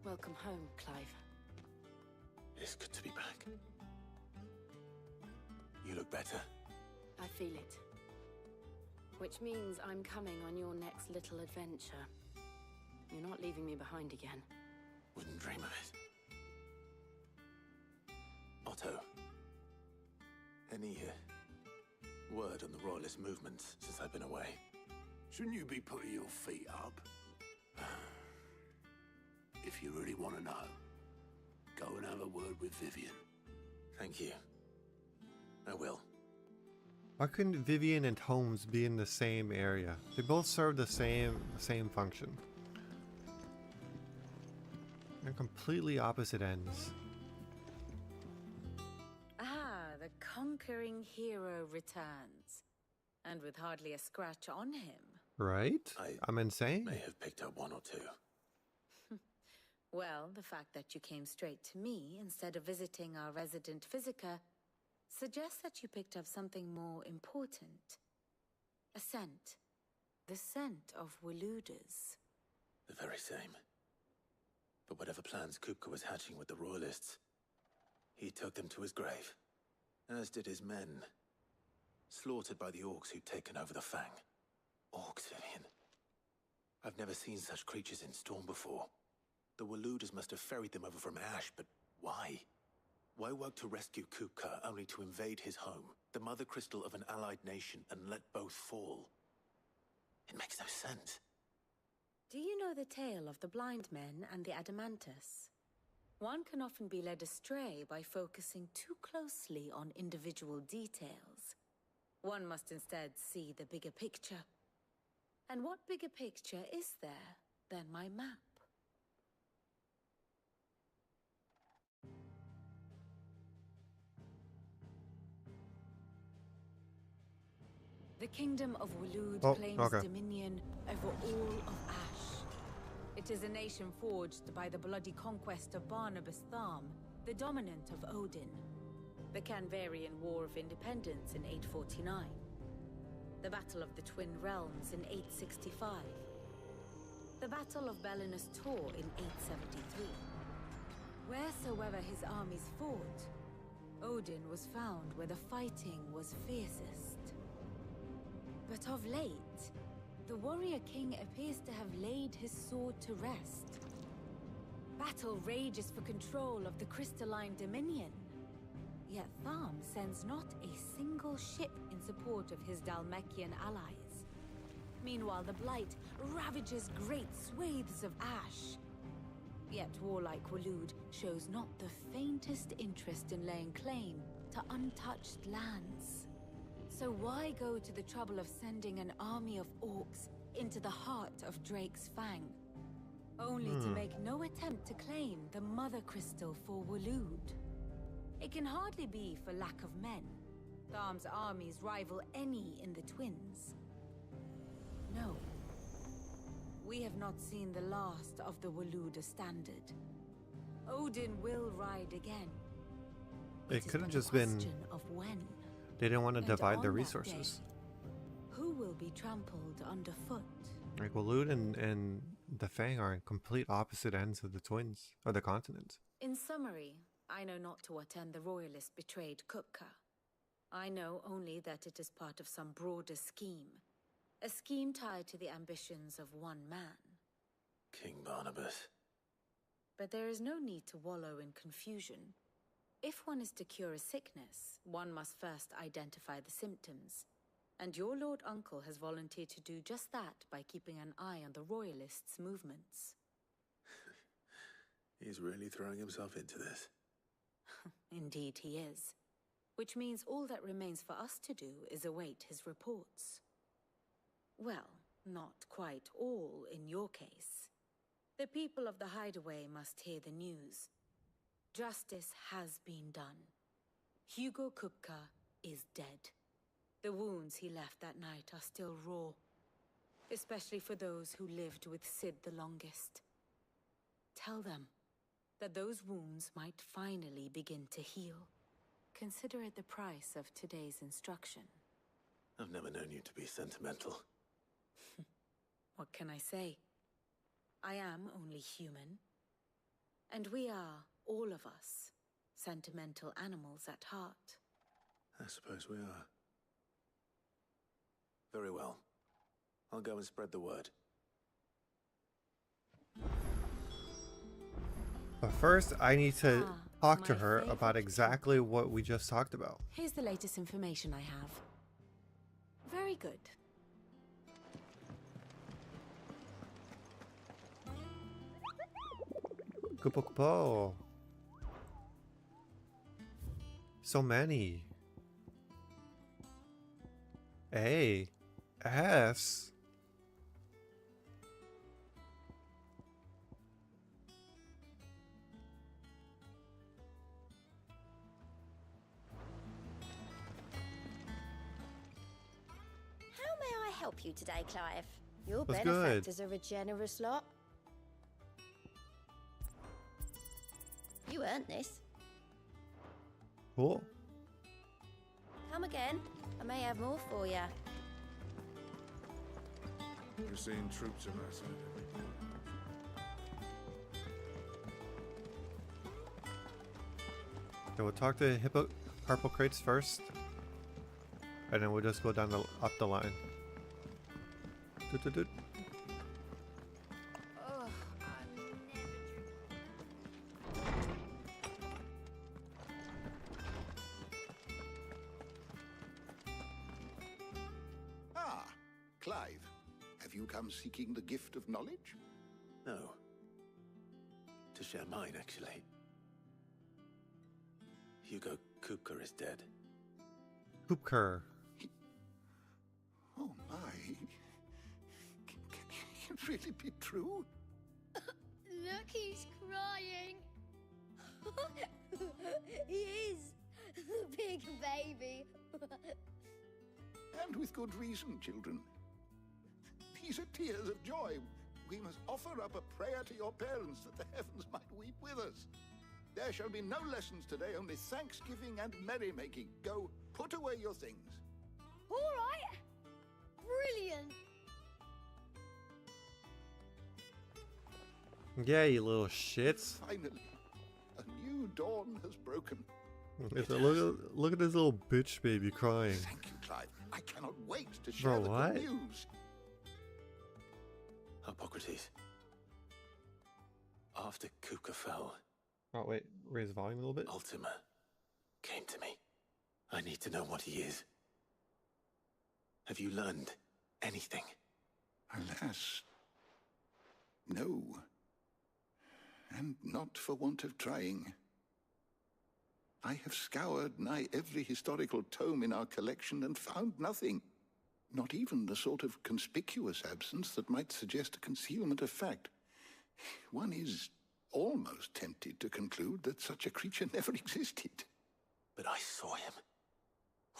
Welcome home, Clive. It's good to be back. You look better. I feel it. Which means I'm coming on your next little adventure. You're not leaving me behind again. Wouldn't dream of it. Otto, any word on the Royalist movement since I've been away? Shouldn't you be putting your feet up? If you really want to know, go and have a word with Vivian. Thank you. I will. Why couldn't Vivian and Holmes be in the same area? They both serve the same function. They're completely opposite ends. Ah, the conquering hero returns. And with hardly a scratch on him. Right? I'm insane. May have picked up one or two. Well, the fact that you came straight to me instead of visiting our resident physiker suggests that you picked up something more important. A scent. The scent of Waludas. The very same. But whatever plans Kupka was hatching with the Royalists, he took them to his grave. As did his men. Slaughtered by the orcs who'd taken over the Fang. Orcs, Vivian. I've never seen such creatures in Storm before. The Waludas must have ferried them over from Ash, but why? Why work to rescue Kupka only to invade his home, the mother crystal of an allied nation, and let both fall? It makes no sense. Do you know the tale of the blind men and the Adamantus? One can often be led astray by focusing too closely on individual details. One must instead see the bigger picture. And what bigger picture is there than my map? The kingdom of Walud claims dominion over all of Ash. It is a nation forged by the bloody conquest of Barnabas Tharm, the dominant of Odin. The Canvarian War of Independence in 849. The Battle of the Twin Realms in 865. The Battle of Belinus Tor in 873. Wheresoever his armies fought, Odin was found where the fighting was fiercest. But of late, the warrior king appears to have laid his sword to rest. Battle rages for control of the crystalline dominion. Yet Tharm sends not a single ship in support of his Dhalmekian allies. Meanwhile, the Blight ravages great swathes of Ash. Yet warlike Walud shows not the faintest interest in laying claim to untouched lands. So why go to the trouble of sending an army of orcs into the heart of Drake's Fang? Only to make no attempt to claim the Mother Crystal for Walud. It can hardly be for lack of men. Tharm's armies rival any in the Twins. No. We have not seen the last of the Waluda standard. Odin will ride again. It could have just been... of when. They didn't want to divide their on that resources. day, who will be trampled underfoot? Like Walud and the Fang are in complete opposite ends of the Twins, or the continent. In summary, I know not to what end the Royalists betrayed Kupka. I know only that it is part of some broader scheme. A scheme tied to the ambitions of one man. King Barnabas. But there is no need to wallow in confusion. If one is to cure a sickness, one must first identify the symptoms. And your Lord Uncle has volunteered to do just that by keeping an eye on the Royalists' movements. He's really throwing himself into this. Indeed he is. Which means all that remains for us to do is await his reports. Well, not quite all in your case. The people of the Hideaway must hear the news. Justice has been done. Hugo Kupka is dead. The wounds he left that night are still raw. Especially for those who lived with Sid the longest. Tell them, that those wounds might finally begin to heal. Consider it the price of today's instruction. I've never known you to be sentimental. What can I say? I am only human. And we are, all of us, sentimental animals at heart. I suppose we are. Very well. I'll go and spread the word. But first, I need to talk to her about exactly what we just talked about. Here's the latest information I have. Very good. Kupo kupo. So many. A. S. Help you today, Clive. Your That's benefactors are a generous lot. You earned this. Cool. Come again. I may have more for you. We're seeing troops on our side. Okay, we'll talk to Hippocrates first, and then we'll just go down up the line. Doot. Ah, Clive, have you come seeking the gift of knowledge? No. To share mine, actually. Hugo Kupka is dead. Kupker. Oh my. Can it really be true? Look, he's crying. He is. The big baby. And with good reason, children. These are tears of joy. We must offer up a prayer to your parents that the heavens might weep with us. There shall be no lessons today, only thanksgiving and merrymaking. Go, put away your things. All right. Brilliant. Yeah, you little shits. Finally, a new dawn has broken. Look at this little bitch baby crying. Thank you, Clive. I cannot wait to share Bro, the what? good news. Hippocrates. After Kupka fell, Oh wait, raise the volume a little bit. Ultima came to me. I need to know what he is. Have you learned anything? Alas, no. And not for want of trying. I have scoured nigh every historical tome in our collection and found nothing. Not even the sort of conspicuous absence that might suggest a concealment of fact. One is almost tempted to conclude that such a creature never existed. But I saw him.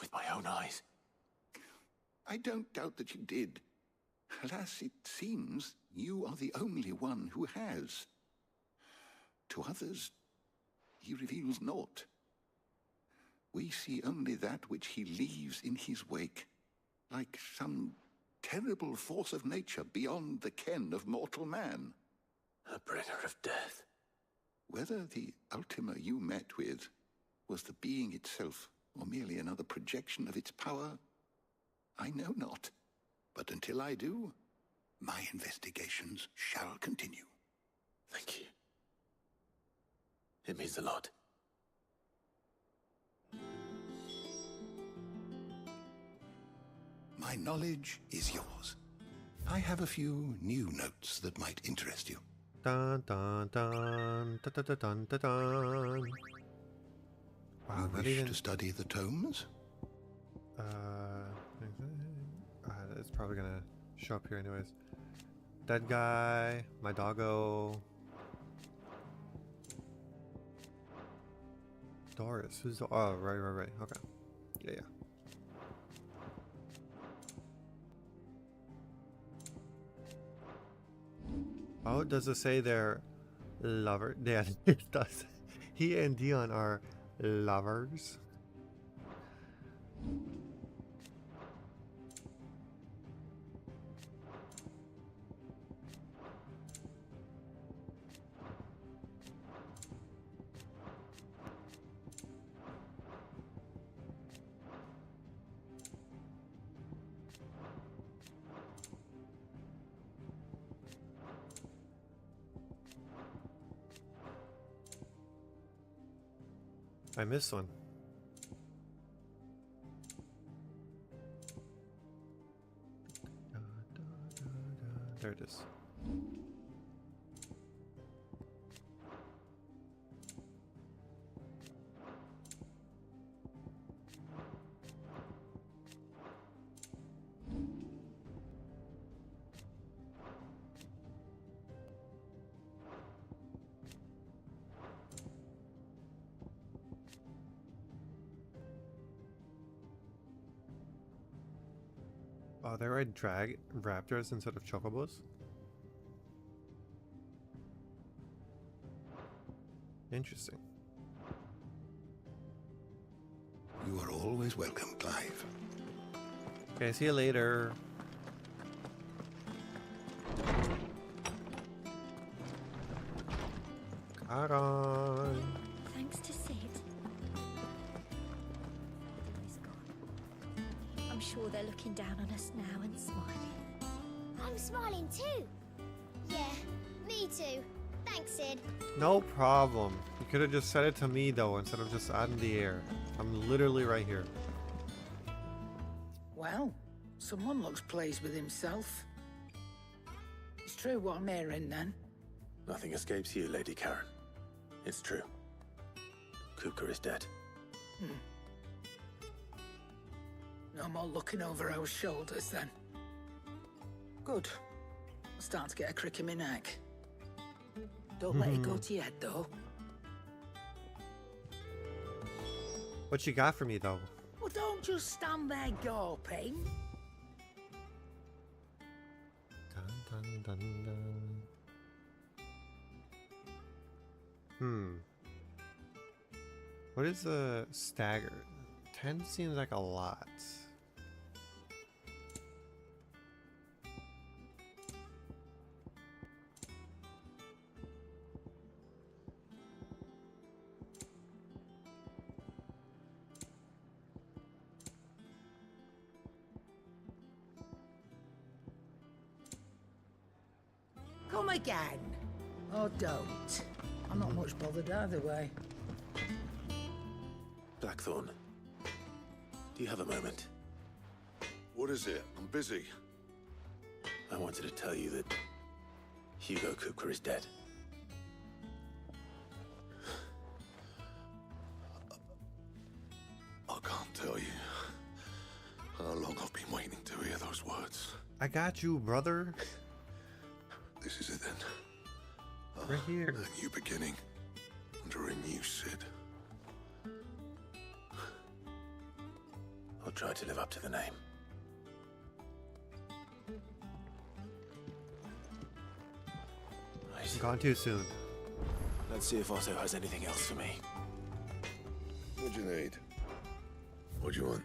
With my own eyes. I don't doubt that you did. Alas, it seems you are the only one who has. To others, he reveals naught. We see only that which he leaves in his wake, like some terrible force of nature beyond the ken of mortal man. A bringer of death. Whether the Ultima you met with was the being itself, or merely another projection of its power, I know not. But until I do, my investigations shall continue. Thank you. It means a lot. My knowledge is yours. I have a few new notes that might interest you. Dun dun dun dun dun dun dun dun. Wow, You wish to study the tomes? It's probably gonna show up here anyways. Dead guy, my doggo. Doris, who's the? Oh, right. Okay, yeah. Oh, does it say there? lover. Yeah, it does. He and Dion are lovers. I missed one. There it is. Oh, they ride raptors instead of chocobos? Interesting. You are always welcome, Clive. Okay, see you later. Caron. Thanks to Sid. I'm sure they're looking down on us now and smiling. I'm smiling too. Yeah, me too. Thanks, Sid. No problem. You could have just said it to me though, instead of just out in the air. I'm literally right here. Well, someone looks pleased with himself. It's true what I'm hearing then. Nothing escapes you, Lady Karen. It's true. Kupka is dead. No more looking over our shoulders then. Good. I'm starting to get a crick in my neck. Don't let it go to your head though. What you got for me though? Well, don't just stand there gawping. Dun, dun, dun, dun. What is a stagger? 10 seems like a lot. Come again. Or don't. I'm not much bothered either way. Blackthorn, do you have a moment? What is it? I'm busy. I wanted to tell you that Hugo Kupka is dead. I can't tell you how long I've been waiting to hear those words. I got you, brother. This is it then. Right here. A new beginning under a new Sid. I'll try to live up to the name. Right. Gone too soon. Let's see if Otto has anything else for me. What do you need? What do you want?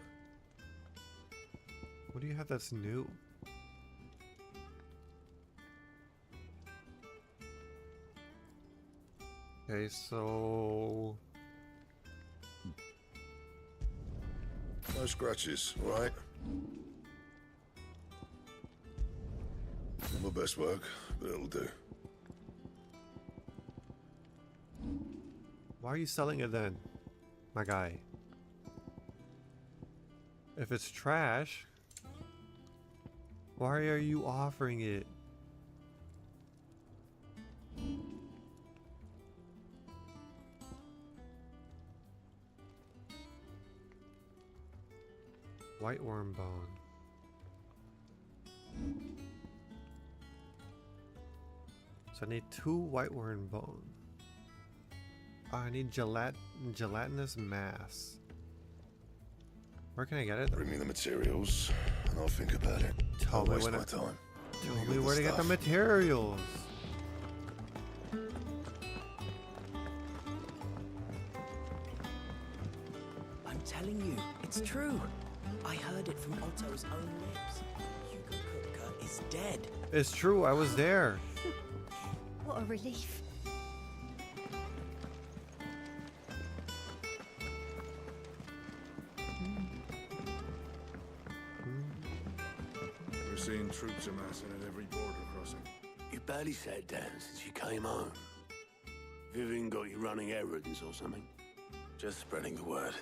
What do you have that's new? Okay, so... No scratches, all right? Not my best work, but it'll do. Why are you selling it then, my guy? If it's trash, why are you offering it? White worm bone. So I need 2 white worm bone. Oh, I need gelatinous mass. Where can I get it? Bring me the materials, and I'll think about it. Tell me waste when my time. Tell me where to get the materials. telling you, it's true. I heard it from Otto's own lips. Hugo Kupka is dead. It's true, I was there. What a relief. We're seeing troops amassing at every border crossing. You barely sat down since you came home. Vivian got you running errands or something? Just spreading the word.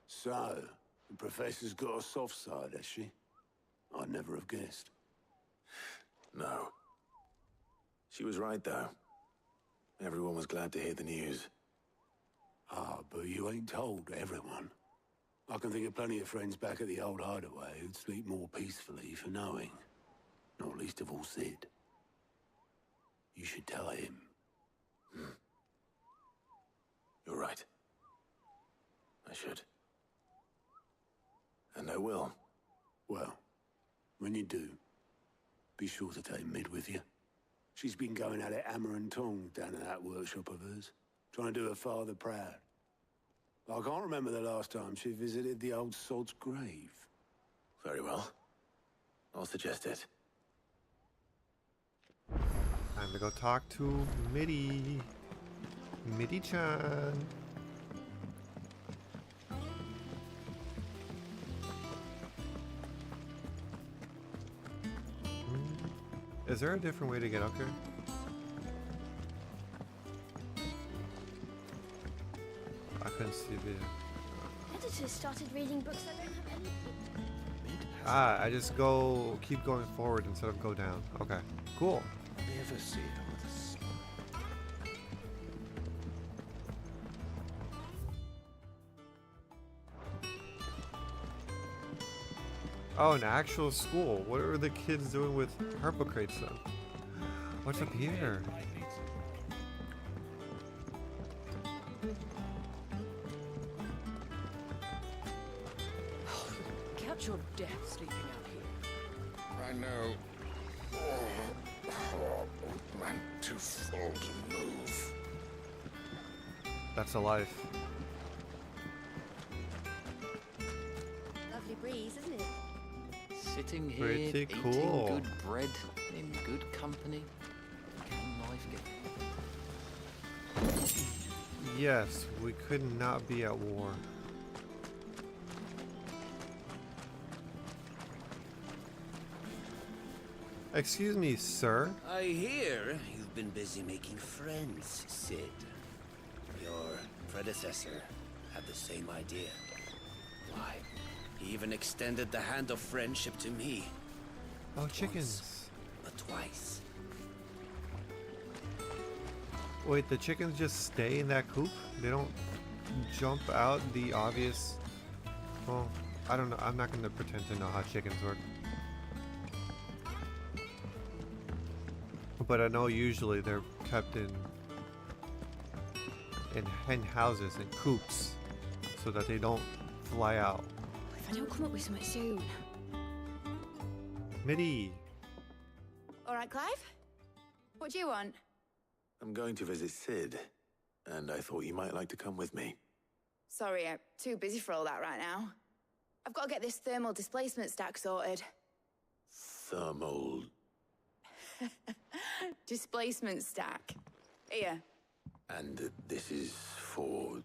So, the professor's got a soft side, has she? I'd never have guessed. No. She was right, though. Everyone was glad to hear the news. Ah, but you ain't told everyone. I can think of plenty of friends back at the old hideaway who'd sleep more peacefully for knowing. Not least of all Sid. You should tell him. You're right. I should. And I will. Well, when you do, be sure to take Mid with you. She's been going at it hammer and tongs down at that workshop of hers, trying to do her father proud. I can't remember the last time she visited the old sod's grave. Very well. I'll suggest it. Time to go talk to Mitty. Mitty-chan. Is there a different way to get up here? I couldn't see the... Editors started reading books that don't have any... Ah, I just keep going forward instead of go down. Okay, cool. Never see her with a smile. Oh, an actual school. What are the kids doing with Harpocrates then? What's up here? Catch your death sleeping out here. I know. I'm too full to move. That's a life. Lovely breeze, isn't it? Sitting here, Pretty eating cool. good bread in good company. Can life get... Yes, we could not be at war. Excuse me, sir. I hear you've been busy making friends, Sid. Your predecessor had the same idea. Why, he even extended the hand of friendship to me. Oh, chickens. But twice. Wait, the chickens just stay in that coop? They don't jump out the obvious... Well, I don't know. I'm not going to pretend to know how chickens work. But I know usually they're kept in hen houses and coops so that they don't fly out. If I don't come up with something soon. Mitty. All right, Clive? What do you want? I'm going to visit Sid, and I thought you might like to come with me. Sorry, I'm too busy for all that right now. I've got to get this thermal displacement stack sorted. Thermal... Displacement stack. Here. And this is for...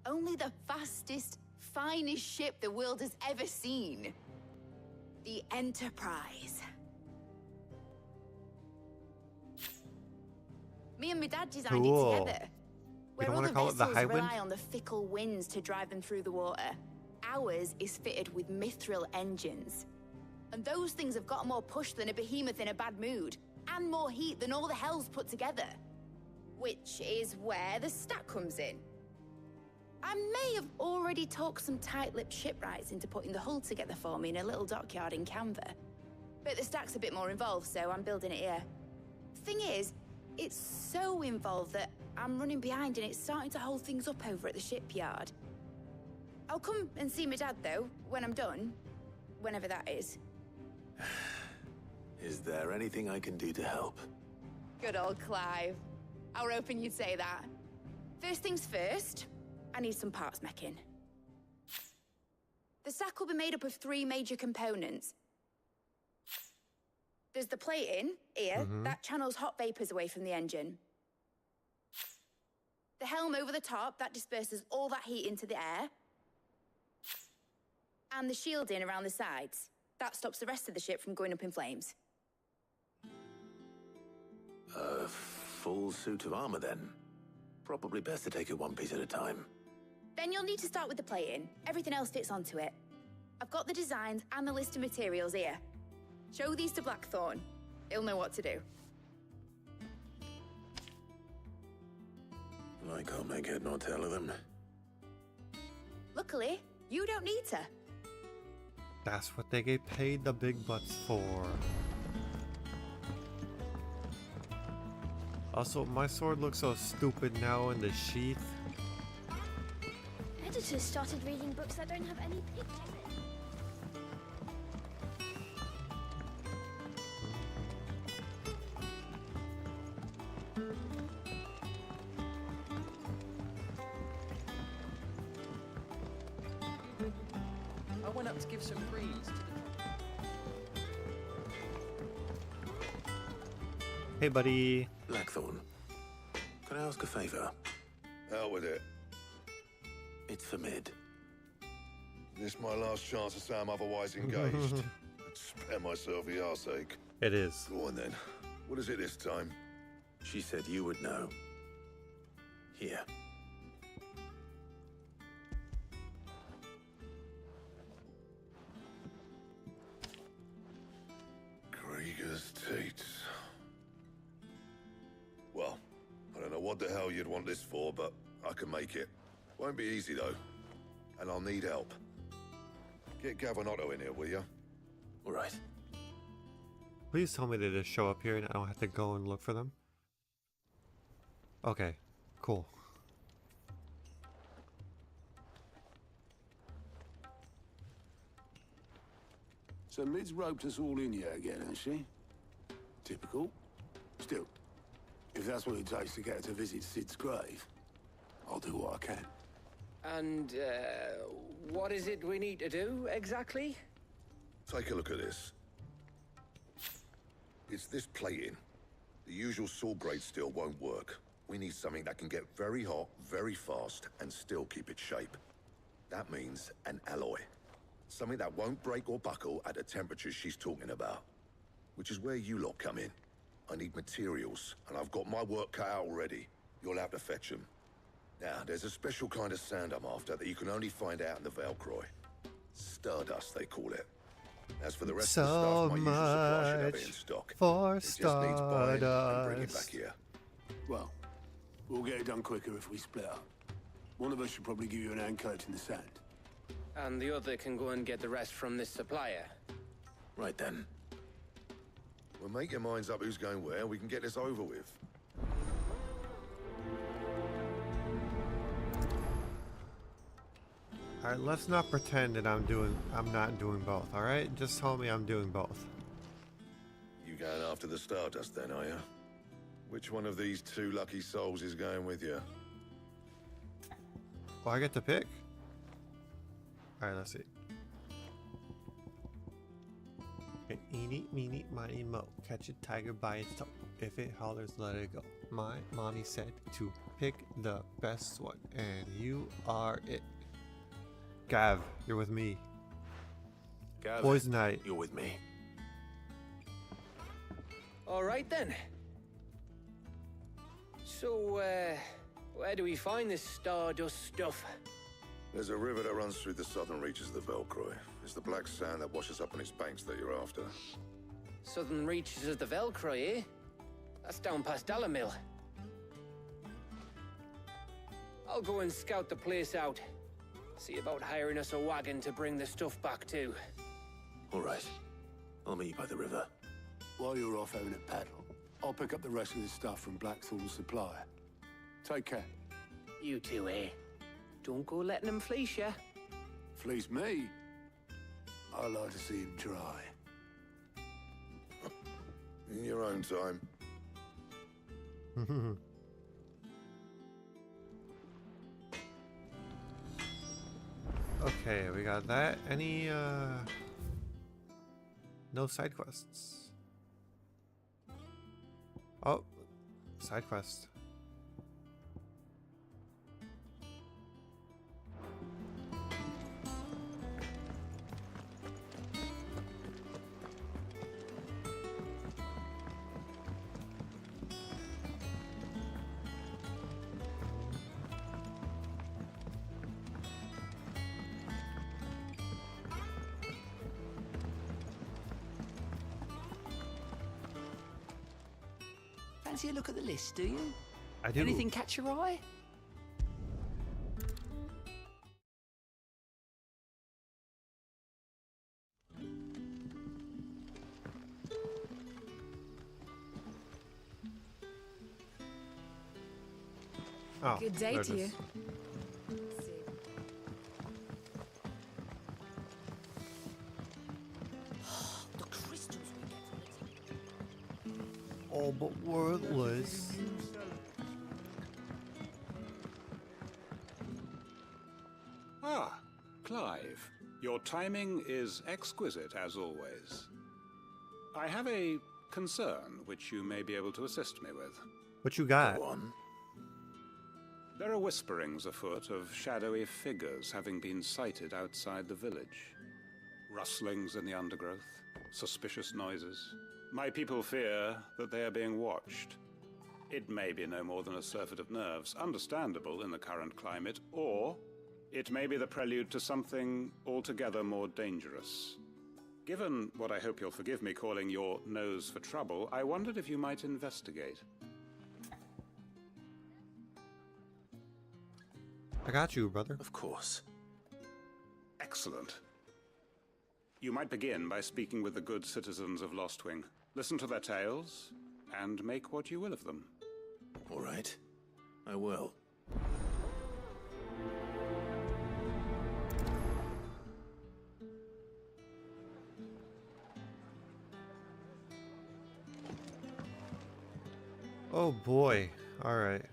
Only the fastest, finest ship the world has ever seen. The Enterprise. Me and my dad designed it together. Where other vessels rely on the fickle winds to drive them through the water, ours is fitted with mithril engines. And those things have got more push than a behemoth in a bad mood, and more heat than all the hells put together. Which is where the stack comes in. I may have already talked some tight-lipped shipwrights into putting the hull together for me in a little dockyard in Canva. But the stack's a bit more involved, so I'm building it here. Thing is, it's so involved that I'm running behind and it's starting to hold things up over at the shipyard. I'll come and see my dad, though, when I'm done. Whenever that is. Is there anything I can do to help? Good old Clive. I were hoping you'd say that. First things first, I need some parts mecking. The sack will be made up of 3 major components. There's the plating, here, that channels hot vapors away from the engine. The helm over the top, that disperses all that heat into the air. And the shielding around the sides. That stops the rest of the ship from going up in flames. A full suit of armor, then? Probably best to take it one piece at a time. Then you'll need to start with the plating. Everything else fits onto it. I've got the designs and the list of materials here. Show these to Blackthorn. He'll know what to do. I can't make head nor tail of them. Luckily, you don't need to. That's what they get paid the big bucks for. Also, my sword looks so stupid now in the sheath. Editors started reading books that don't have any pictures in. I went up to give some greens to the... Hey, buddy. Blackthorn, can I ask a favor? Out with it. It's for Mid. This my last chance to say I'm otherwise engaged. I'd spare myself the arseache. It is. Go on then. What is it this time? She said you would know. Here. Krieger's teats. Well, I don't know what the hell you'd want this for, but I can make it. Won't be easy though, and I'll need help. Get Gav and Otto in here, will you? All right. Please tell me they just show up here and I don't have to go and look for them. Okay, cool. So Mid's roped us all in here again, hasn't she? Typical. Still, if that's what it takes to get her to visit Sid's grave, I'll do what I can. And, what is it we need to do, exactly? Take a look at this. It's this plating. The usual sword grade steel won't work. We need something that can get very hot, very fast, and still keep its shape. That means an alloy. Something that won't break or buckle at the temperatures she's talking about. Which is where you lot come in. I need materials, and I've got my work cut out already. You'll have to fetch them. Now, there's a special kind of sand I'm after that you can only find out in the Velcroy. Stardust, they call it. As for the rest of the stuff, my usual supply should have it in stock. For it just needs buying and bringing back Stardust. here. Well, we'll get it done quicker if we split up. One of us should probably give you an hand coat in the sand. And the other can go and get the rest from this supplier. Right then. Well, make your minds up who's going where, we can get this over with. Alright, let's not pretend that I'm not doing both, alright? Just tell me I'm doing both. You going after the Stardust then, are you? Which one of these 2 lucky souls is going with you? Well, I get to pick? Alright, let's see. Eeny, meeny, miny, mo. Catch a tiger by its toe. If it hollers, let it go. My mommy said to pick the best one, and you are it. Gav, you're with me. Gav, Boys night. You're with me. All right then. So, where do we find this Stardust stuff? There's a river that runs through the southern reaches of the Velcroy. It's the black sand that washes up on its banks that you're after. Southern reaches of the Velcroy, eh? That's down past Dalamil. I'll go and scout the place out. See about hiring us a wagon to bring the stuff back to. All right. I'll meet you by the river. While you're off having a paddle, I'll pick up the rest of the stuff from Blackthorn's supplier. Take care. You two, eh? Don't go letting them fleece ya. Fleece me? I like to see him try. In your own time. Okay, we got that. Any, no side quests. Oh, side quest. Fancy a look at the list, do you? I do. Anything catch your eye? Oh, good day to you. Oh, but worthless. Ah, Clive. Your timing is exquisite, as always. I have a concern which you may be able to assist me with. What you got? Go on. There are whisperings afoot of shadowy figures having been sighted outside the village. Rustlings in the undergrowth, suspicious noises. My people fear that they are being watched. It may be no more than a surfeit of nerves, understandable in the current climate, or it may be the prelude to something altogether more dangerous. Given what I hope you'll forgive me calling your nose for trouble, I wondered if you might investigate. I got you, brother. Of course. Excellent. You might begin by speaking with the good citizens of Lostwing. Listen to their tales, and make what you will of them. All right. I will. Oh boy. Alright.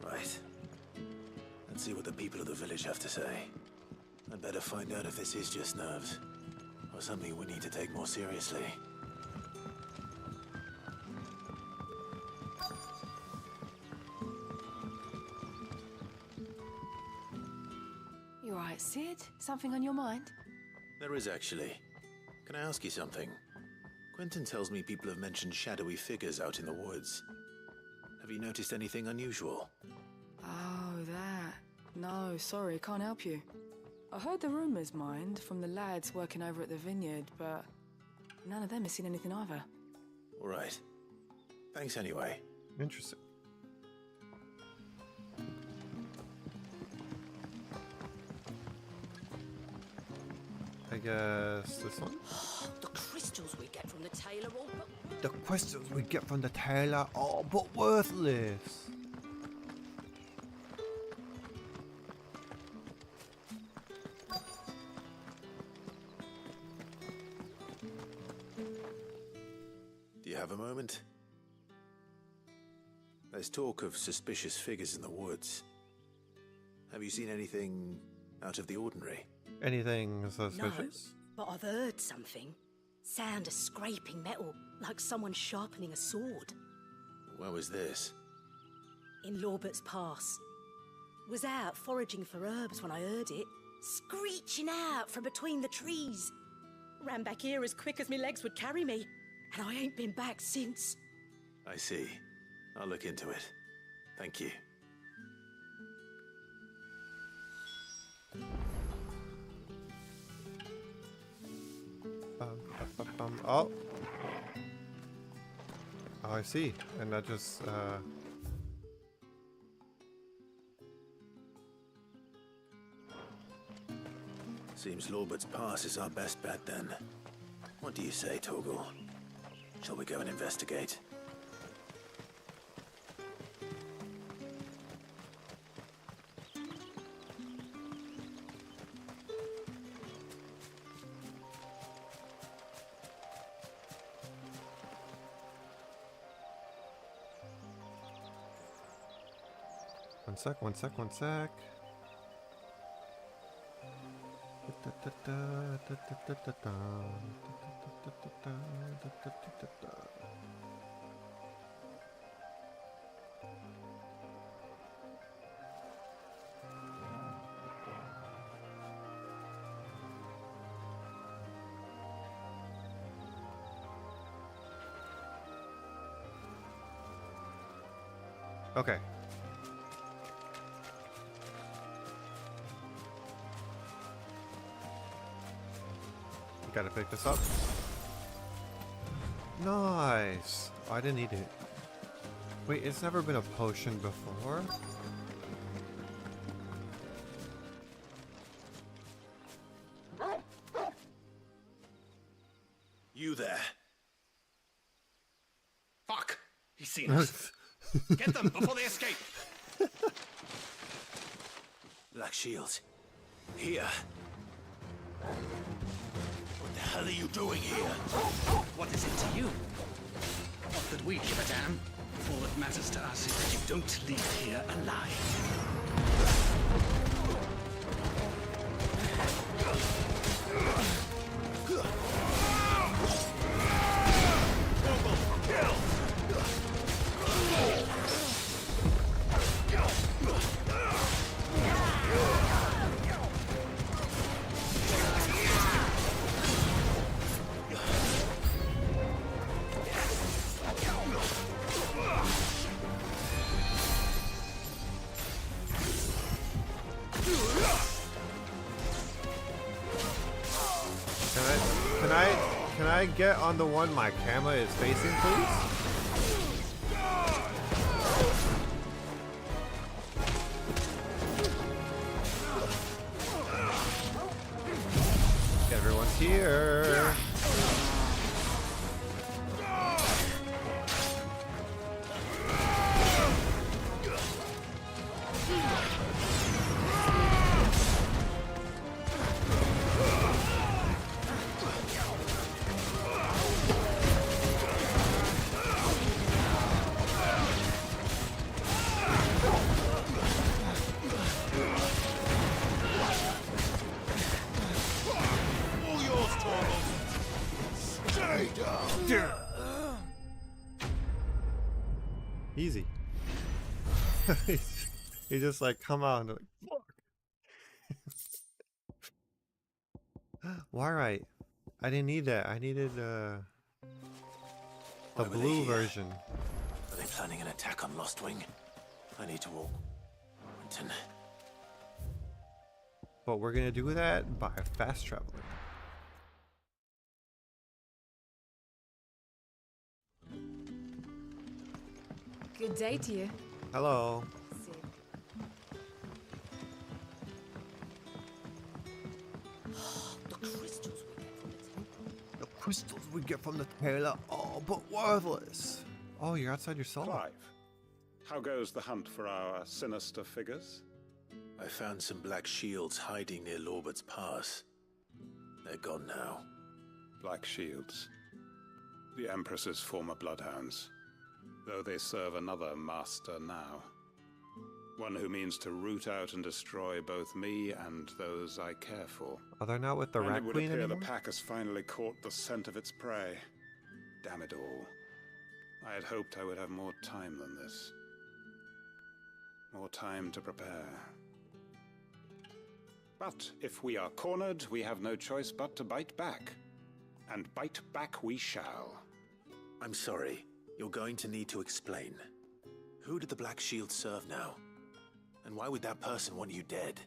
Right. Let's see what the people of the village have to say. I'd better find out if this is just nerves, or something we need to take more seriously. You alright, Sid? Something on your mind? There is actually. Can I ask you something? Quentin tells me people have mentioned shadowy figures out in the woods. Have you noticed anything unusual? Oh, that. No, sorry, can't help you. I heard the rumours, mind, from the lads working over at the vineyard, but none of them has seen anything either. All right. Thanks anyway. Interesting. I guess this one? The crystals we get from the tailor all but... The crystals we get from the tailor all but worthless. Do you have a moment? There's talk of suspicious figures in the woods. Have you seen anything out of the ordinary? Anything suspicious? No, but I've heard something. Sound of scraping metal, like someone sharpening a sword. Where was this? In Lorbert's Pass. Was out foraging for herbs when I heard it, screeching out from between the trees. Ran back here as quick as my legs would carry me, and I ain't been back since. I see. I'll look into it. Thank you. Oh. Oh, I see. And that just, Seems Lorbert's Pass is our best bet then. What do you say, Torgal? Shall we go and investigate? One sec. Okay. Gotta pick this up. Nice. Oh, I didn't need it. Wait, it's never been a potion before? You there. Fuck! He's seen us. Get them before they escape! Black shields. Here. What the hell are you doing here? What is it to you? Not that we give a damn. All that matters to us is that you don't leave here alive. Can I get on the one my camera is facing, please? Everyone's here. Easy. He just like come out and like fuck. Why right? I didn't need that. I needed the blue version. Are they planning an attack on Lostwing? I need to walk. Winton. But we're gonna do that by fast traveling. Good day to you. Hello. The crystals we get from the tailor, all but worthless. Oh, you're outside your cell. Clive, how goes the hunt for our sinister figures? I found some black shields hiding near Lorbert's Pass. They're gone now. Black shields. The Empress's former bloodhounds. Though they serve another master now. One who means to root out and destroy both me and those I care for. Are they not with the Rat Queen Queen anymore? anymore? The pack has finally caught the scent of its prey. Damn it all. I had hoped I would have more time than this. More time to prepare. But if we are cornered, we have no choice but to bite back. And bite back we shall. I'm sorry. You're going to need to explain. Who did the Black Shield serve now? And why would that person want you dead?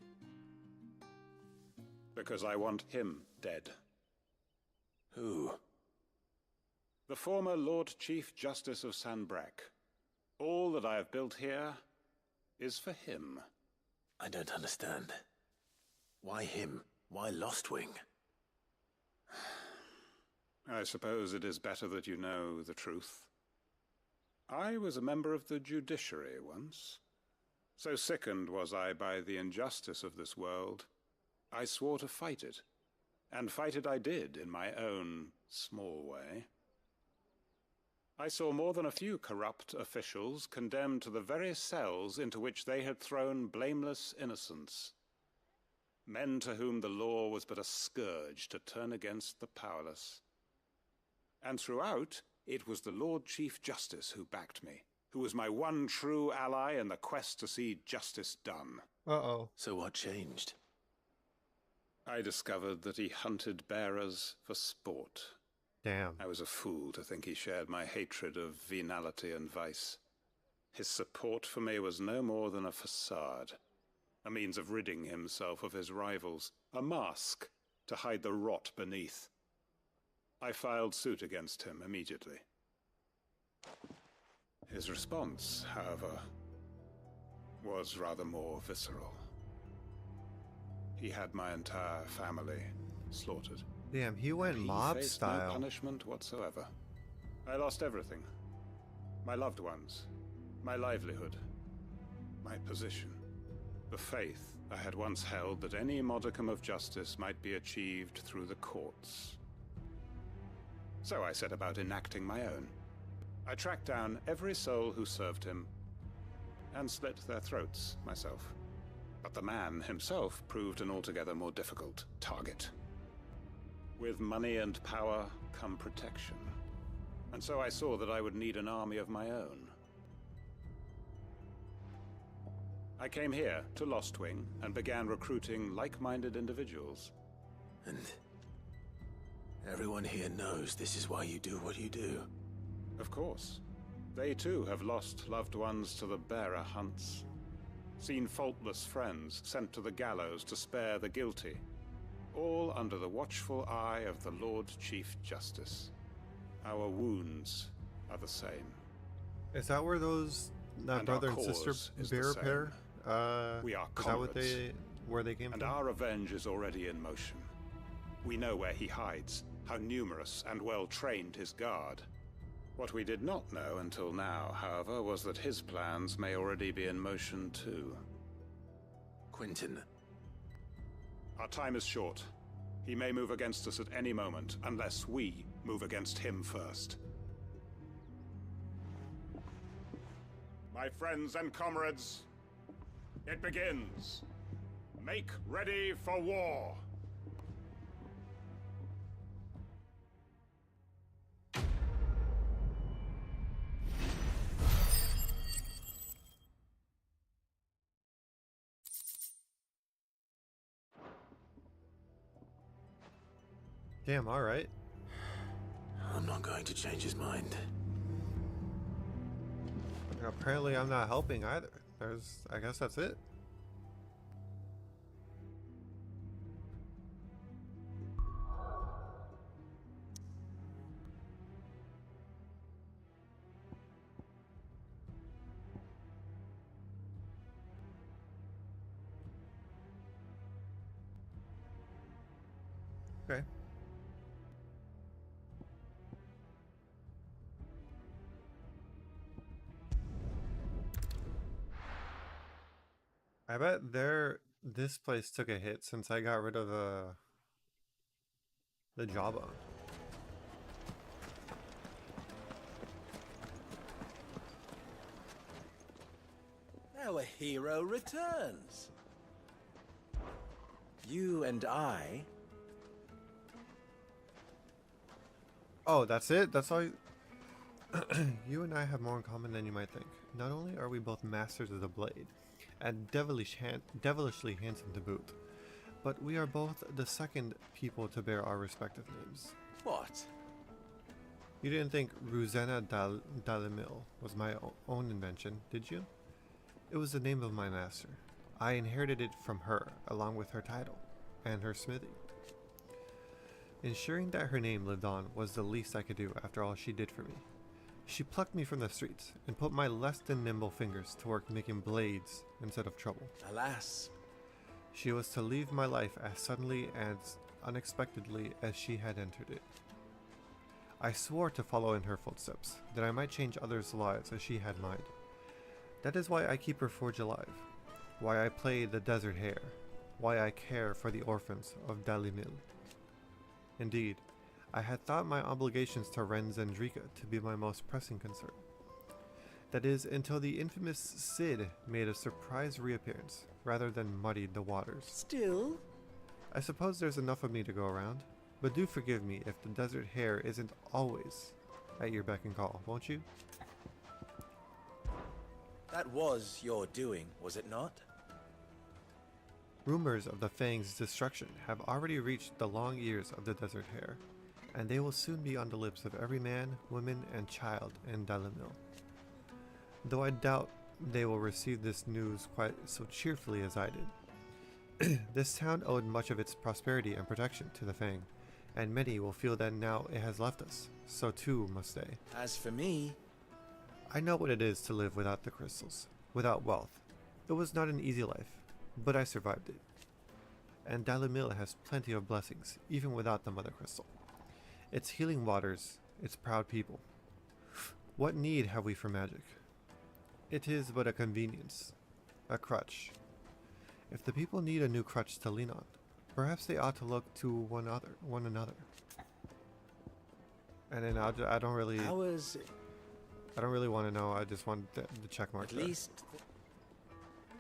Because I want him dead. Who? The former Lord Chief Justice of Sanbreque. All that I have built here is for him. I don't understand. Why him? Why Lostwing? I suppose it is better that you know the truth. I was a member of the judiciary once. So sickened was I by the injustice of this world, I swore to fight it. And fight it I did in my own small way. I saw more than a few corrupt officials condemned to the very cells into which they had thrown blameless innocents. Men to whom the law was but a scourge to turn against the powerless. And throughout, it was the Lord Chief Justice who backed me, who was my one true ally in the quest to see justice done. Uh-oh. So what changed? I discovered that he hunted bearers for sport. Damn. I was a fool to think he shared my hatred of venality and vice. His support for me was no more than a facade, a means of ridding himself of his rivals, a mask to hide the rot beneath. I filed suit against him immediately. His response, however, was rather more visceral. He had my entire family slaughtered. Damn, he went mob faced style. No punishment whatsoever. I lost everything. My loved ones, my livelihood, my position, the faith I had once held that any modicum of justice might be achieved through the courts. So I set about enacting my own. I tracked down every soul who served him and slit their throats myself. But the man himself proved an altogether more difficult target. With money and power come protection. And so I saw that I would need an army of my own. I came here to Lostwing and began recruiting like-minded individuals. And everyone here knows this is why you do what you do. Of course. They too have lost loved ones to the bearer hunts. Seen faultless friends sent to the gallows to spare the guilty. All under the watchful eye of the Lord Chief Justice. Our wounds are the same. Is that where those brother and sister bear pair? We are is that comrades, where they came and from? our revenge is already in motion. We know where he hides, how numerous and well trained his guard. What we did not know until now, however, was that his plans may already be in motion too. Quentin. Our time is short. He may move against us at any moment, unless we move against him first. My friends and comrades, it begins. Make ready for war. Damn, alright. I'm not going to change his mind. Apparently I'm not helping either. I guess that's it. Okay. I bet this place took a hit since I got rid of the jawbone. Our hero returns. You and I. Oh, that's it? That's all you and I have more in common than you might think. Not only are we both masters of the blade, and devilishly handsome to boot, but we are both the second people to bear our respective names. What? You didn't think Ruzena Dalimil was my own invention, did you? It was the name of my master. I inherited it from her, along with her title, and her smithy. Ensuring that her name lived on was the least I could do after all she did for me. She plucked me from the streets and put my less than nimble fingers to work making blades instead of trouble. Alas. She was to leave my life as suddenly and unexpectedly as she had entered it. I swore to follow in her footsteps, that I might change others' lives as she had mine. That is why I keep her forge alive, why I play the desert hare, why I care for the orphans of Dalimil. Indeed, I had thought my obligations to Ren Zendrika to be my most pressing concern. That is, until the infamous Cid made a surprise reappearance, rather than muddied the waters. Still? I suppose there's enough of me to go around, but do forgive me if the desert hare isn't always at your beck and call, won't you? That was your doing, was it not? Rumors of the Fang's destruction have already reached the long ears of the desert hare, and they will soon be on the lips of every man, woman, and child in Dalimil. Though I doubt they will receive this news quite so cheerfully as I did. This town owed much of its prosperity and protection to the Fang, and many will feel that now it has left us, so too must they. As for me, I know what it is to live without the crystals, without wealth. It was not an easy life, but I survived it. And Dalimil has plenty of blessings, even without the Mother Crystal. Its healing waters, its proud people. What need have we for magic? It is but a convenience, a crutch. If the people need a new crutch to lean on, perhaps they ought to look to one another. And then I don't really want to know. I just want the check mark. At least.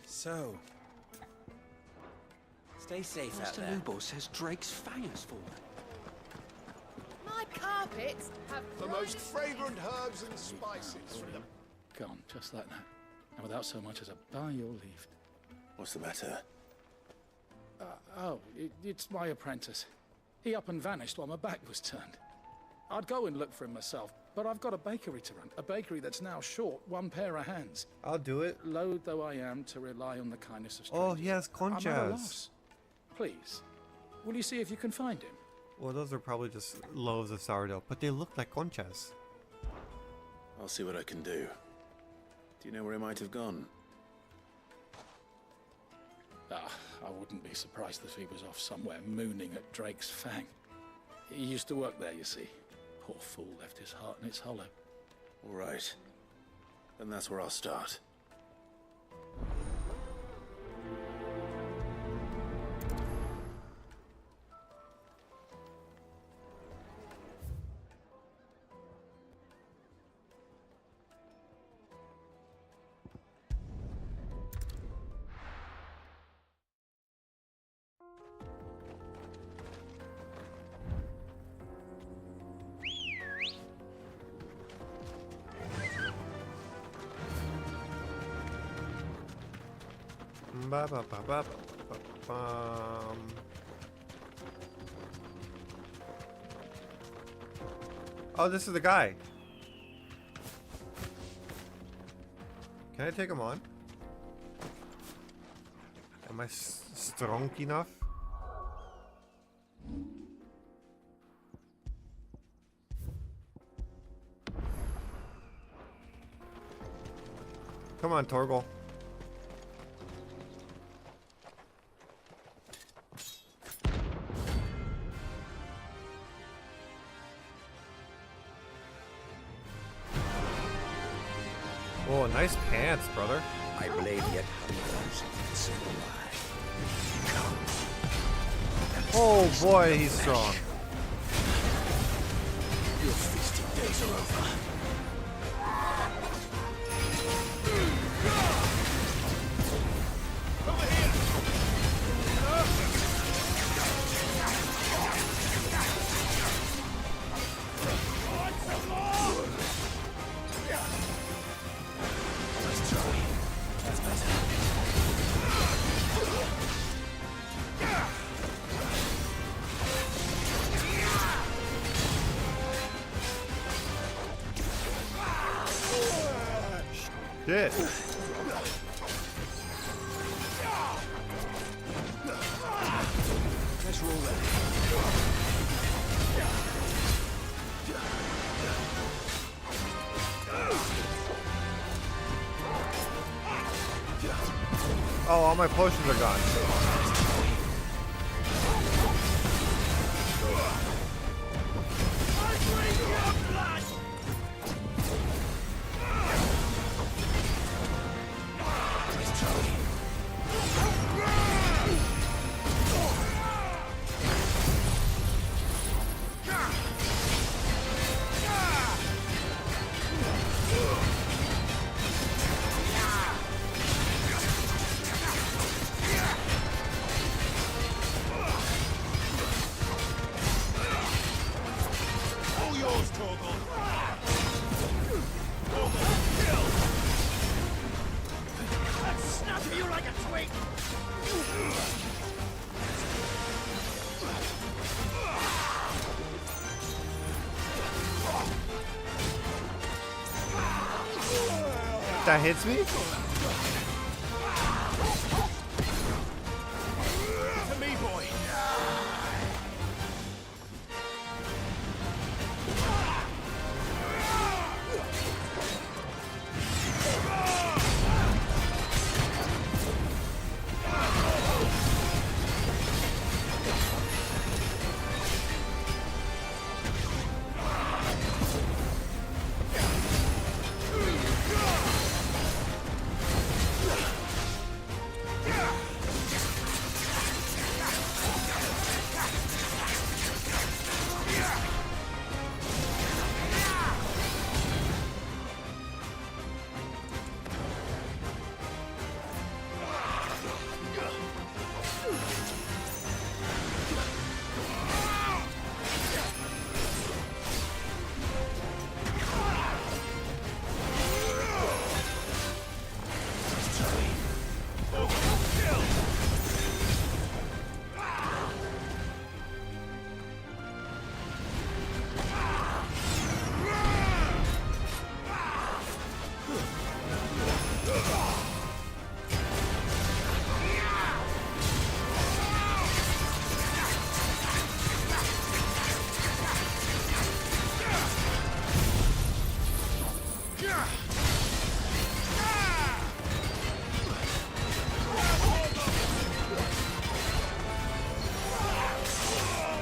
So. Stay safe out there. Mr. Lubo says Drake's Fang has fallen. My carpets have the most fragrant herbs and spices from the... Gone, just like that. And without so much as a by your leave. What's the matter? It's my apprentice. He up and vanished while my back was turned. I'd go and look for him myself, but I've got a bakery to run. A bakery that's now short one pair of hands. I'll do it. Loath though I am to rely on the kindness of strangers. Oh, he has I'm at a conchas. loss. Please, will you see if you can find him? Well, those are probably just loaves of sourdough, but they look like conchas. I'll see what I can do. Do you know where he might have gone? I wouldn't be surprised if he was off somewhere mooning at Drake's Fang. He used to work there, you see. Poor fool left his heart in its hollow. All right. Then that's where I'll start. Oh, this is the guy. Can I take him on? Am I strong enough? Come on, Torgal. Oh, nice pants, brother. My blade yet hungers. Oh boy, he's strong. Your feasting days are over. Shit. Let's roll that. Oh, all my potions are gone. that hits me? To me, boy.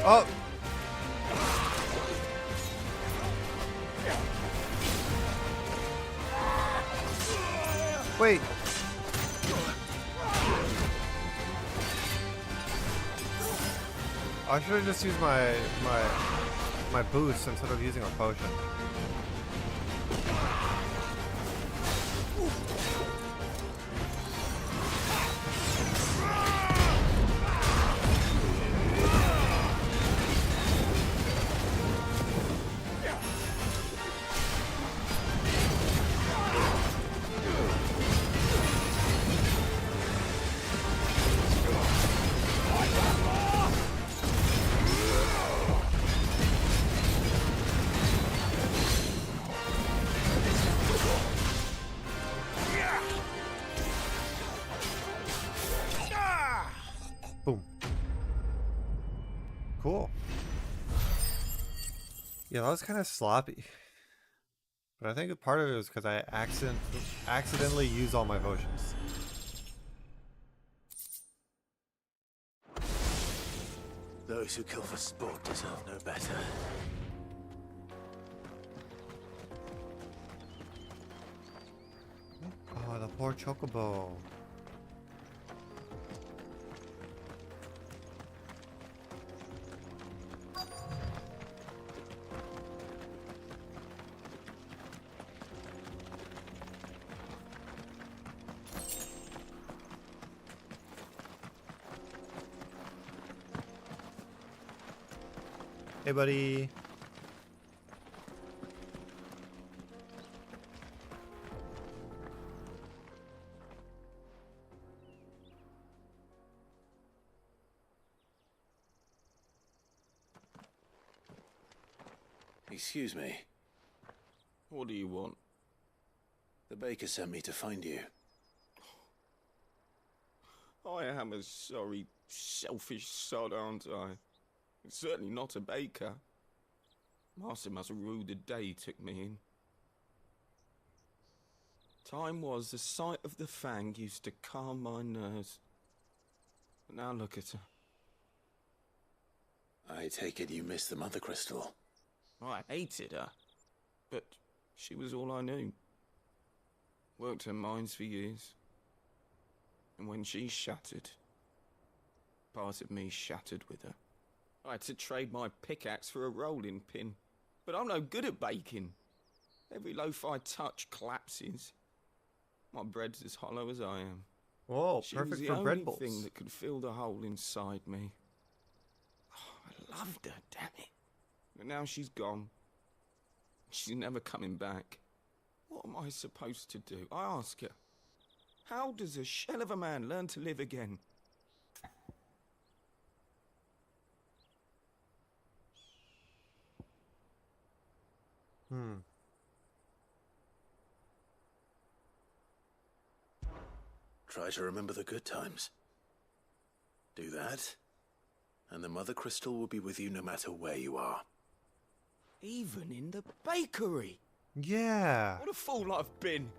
Oh! Wait! I should have just used my boost instead of using a potion. Boom. Cool. Yeah, that was kind of sloppy. But I think part of it was because I accidentally used all my potions. Those who kill for sport deserve no better. Oh, the poor chocobo. Hey, buddy. Excuse me. What do you want? The baker sent me to find you. I am a sorry, selfish sod, aren't I? Certainly not a baker. Master must rue the day he took me in. Time was the sight of the fang used to calm my nerves. But now look at her. I take it you missed the Mother Crystal. I hated her, but she was all I knew. Worked her mines for years. And when she shattered, part of me shattered with her. I had to trade my pickaxe for a rolling pin. But I'm no good at baking. Every loaf I touch collapses. My bread's as hollow as I am. Whoa, She perfect was the for bread only bowls. thing that could fill the hole inside me. Oh, I loved her, damn it. But now she's gone. She's never coming back. What am I supposed to do? I ask her. How does a shell of a man learn to live again? Try to remember the good times. Do that, and the Mother Crystal will be with you no matter where you are. Even in the bakery. Yeah. What a fool I've been.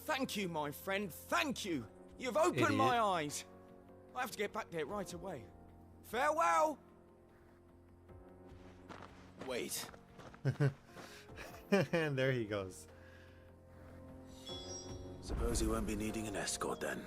Thank you, my friend. Thank you. You've opened Idiot. my eyes. I have to get back there right away. Farewell. Wait. And there he goes. Suppose you won't be needing an escort then.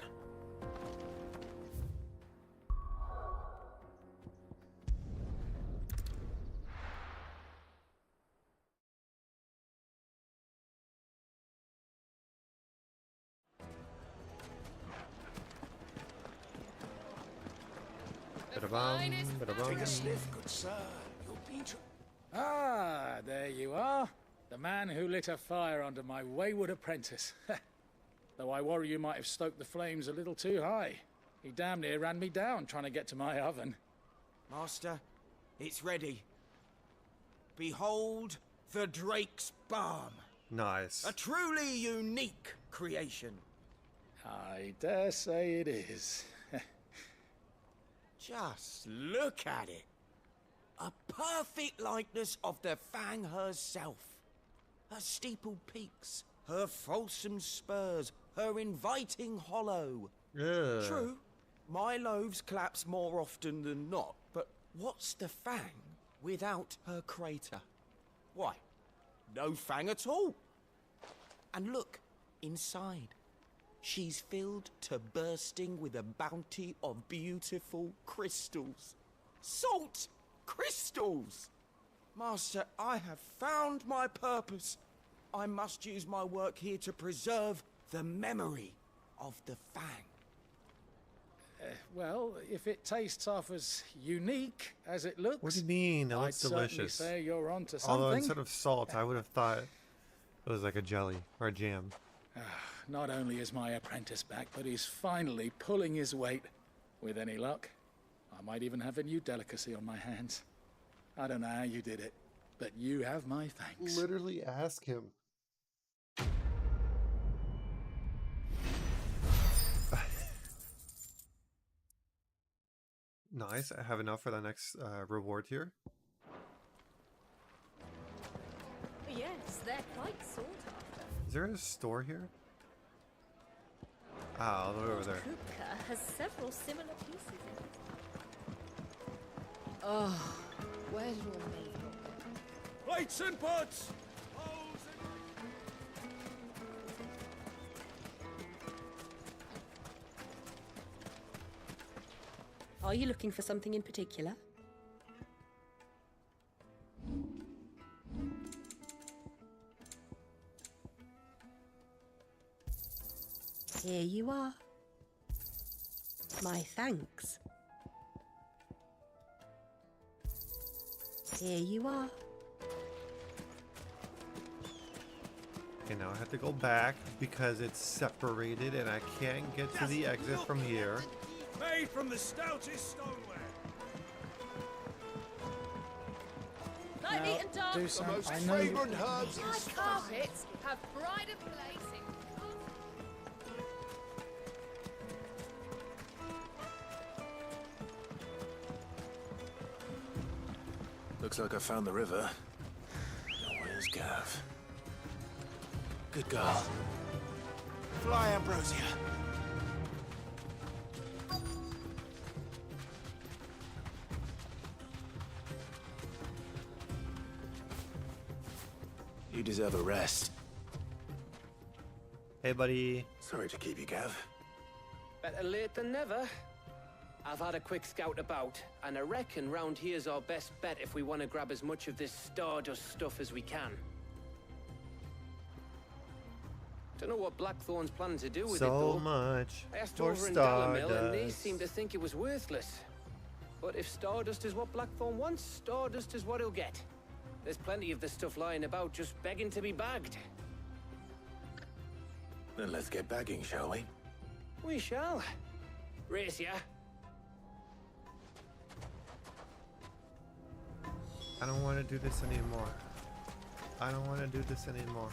Take a sniff, good sir. You'll be... Ah, there you are. The man who lit a fire under my wayward apprentice. Though I worry you might have stoked the flames a little too high. He damn near ran me down trying to get to my oven. Master, it's ready. Behold the Drake's Balm. Nice. A truly unique creation. I dare say it is. Just look at it. A perfect likeness of the Fang herself. Her steepled peaks, her fulsome spurs, her inviting hollow. Yeah. True, my loaves collapse more often than not, but what's the Fang without her crater? Why, no Fang at all. And look, inside. She's filled to bursting with a bounty of beautiful crystals. Salt crystals! Master, I have found my purpose. I must use my work here to preserve the memory of the Fang. Well, if it tastes half as unique as it looks... What do you mean? It I'd looks certainly delicious. say you're onto something. Although instead of salt, I would have thought it was like a jelly or a jam. Not only is my apprentice back, but he's finally pulling his weight. With any luck, I might even have a new delicacy on my hands. I don't know how you did it, but you have my thanks. Literally ask him. Nice. I have enough for the next reward here. Yes, they're quite sought after. Is there a store here? Ah, all the way over there. Kupka has several similar pieces in it. Oh, where did all Maeve go? Plates and pots! Are you looking for something in particular? Here you are. My thanks. Here you are. Okay, now I have to go back because it's separated and I can't get to the exit from here. Made from the stoutest stoneware. Lightly and dark. Do The some, most I know you- fragrant herbs and My spices. carpets have pride of place in... Looks like I found the river. Now where's Gav? Good girl. Fly, Ambrosia. You deserve a rest. Hey, buddy. Sorry to keep you, Gav. Better late than never. I've had a quick scout about, and I reckon round here's our best bet if we want to grab as much of this Stardust stuff as we can. Don't know what Blackthorn's planning to do with it, though. So much I asked for over in Dalamil, and they Stardust. seemed to think it was worthless. But if Stardust is what Blackthorn wants, Stardust is what he'll get. There's plenty of this stuff lying about, just begging to be bagged. Then let's get bagging, shall we? We shall. Race ya. I don't want to do this anymore. I don't want to do this anymore.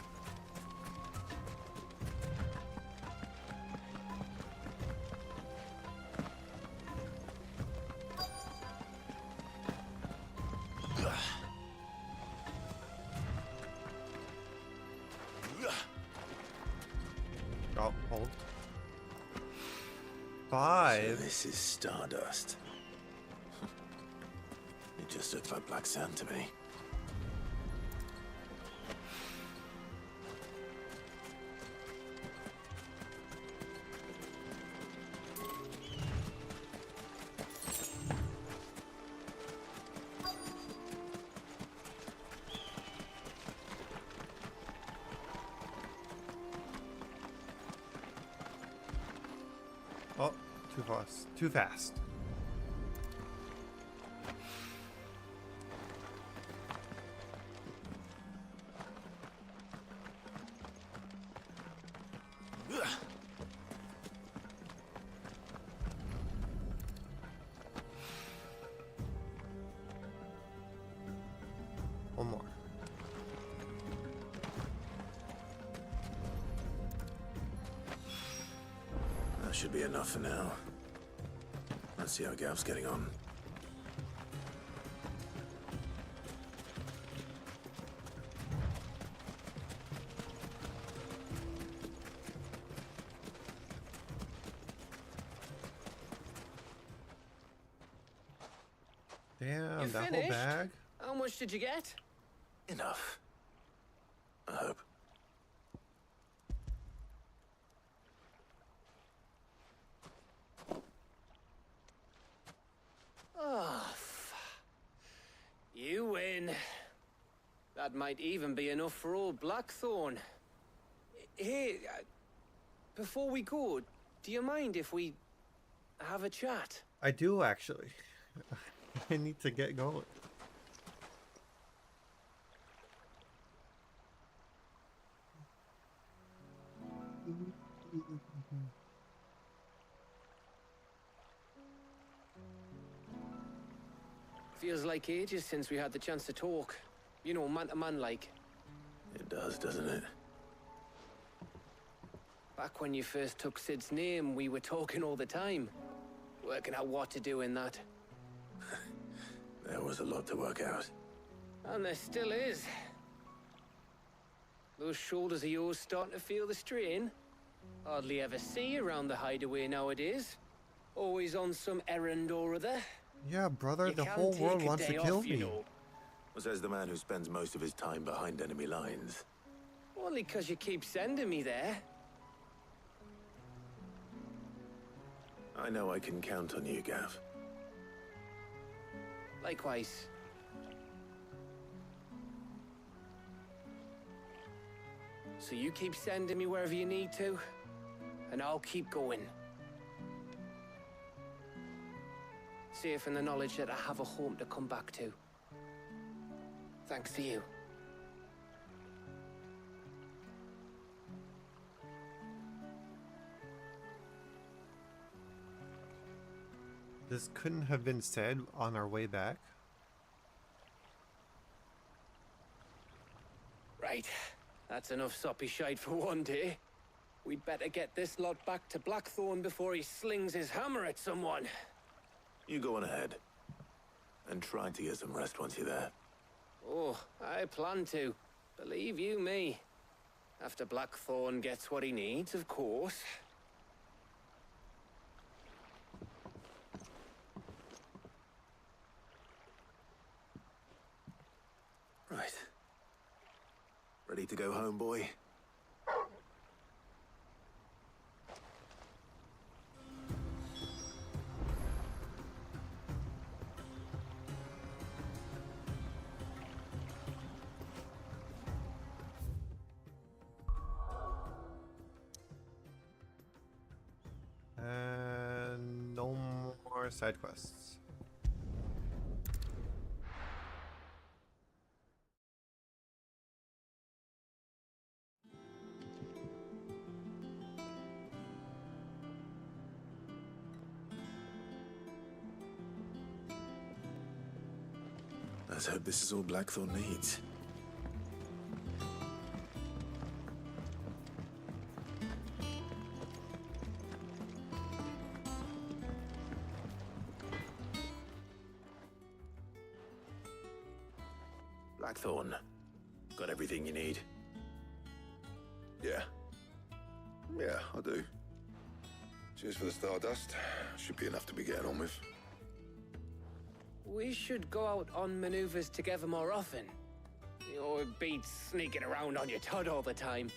survive. So this is stardust. It just looks like black sand to me. Oh, too fast. Too fast. One more. That should be enough for now. Let's see how Gav's getting on. Damn, You that whole finished? bag? How much did you get? Enough. I hope. Oh, you win. That might even be enough for old Blackthorn. Hey, before we go, do you mind if we have a chat? I do actually. I need to get going. Feels like ages since we had the chance to talk. You know, man to man like. It does, doesn't it? Back when you first took Sid's name, we were talking all the time. Working out what to do in that. There was a lot to work out. And there still is. Those shoulders of yours starting to feel the strain. Hardly ever see you around the hideaway nowadays. Always on some errand or other. Yeah, brother, You the can whole take world a wants to day kill off, you me. know. Says the man who spends most of his time behind enemy lines. Only 'cause you keep sending me there. I know I can count on you, Gav. Likewise. So you keep sending me wherever you need to, and I'll keep going. Safe in the knowledge that I have a home to come back to. Thanks to you. This couldn't have been said on our way back. Right. That's enough soppy shite for one day. We'd better get this lot back to Blackthorn before he slings his hammer at someone. You go on ahead. And try to get some rest once you're there. Oh, I plan to. Believe you me. After Blackthorn gets what he needs, of course. Right. Ready to go home, boy? And no more side quests. Let's hope this is all Blackthorn needs. Blackthorn, got everything you need? Yeah. Yeah, I do. Cheers for the stardust. Should be enough to be getting on with. We should go out on maneuvers together more often. Or be sneaking around on your Todd all the time.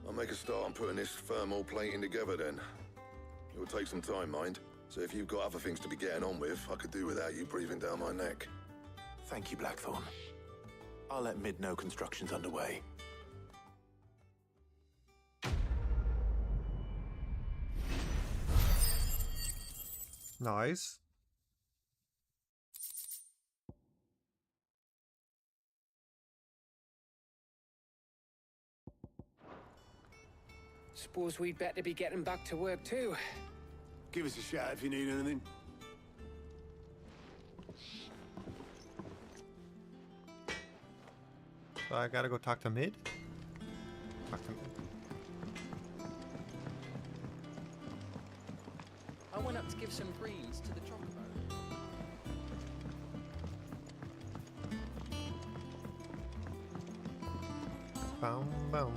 I'll make a start on putting this thermal plating together then. It will take some time, mind. So if you've got other things to be getting on with, I could do without you breathing down my neck. Thank you, Blackthorn. I'll let Mid know construction's underway. Nice. Suppose we'd better be getting back to work too. Give us a shout if you need anything. So I gotta go talk to Mid? Talk to Mid. I went up to give some greens to the chocobo. Boom, boom.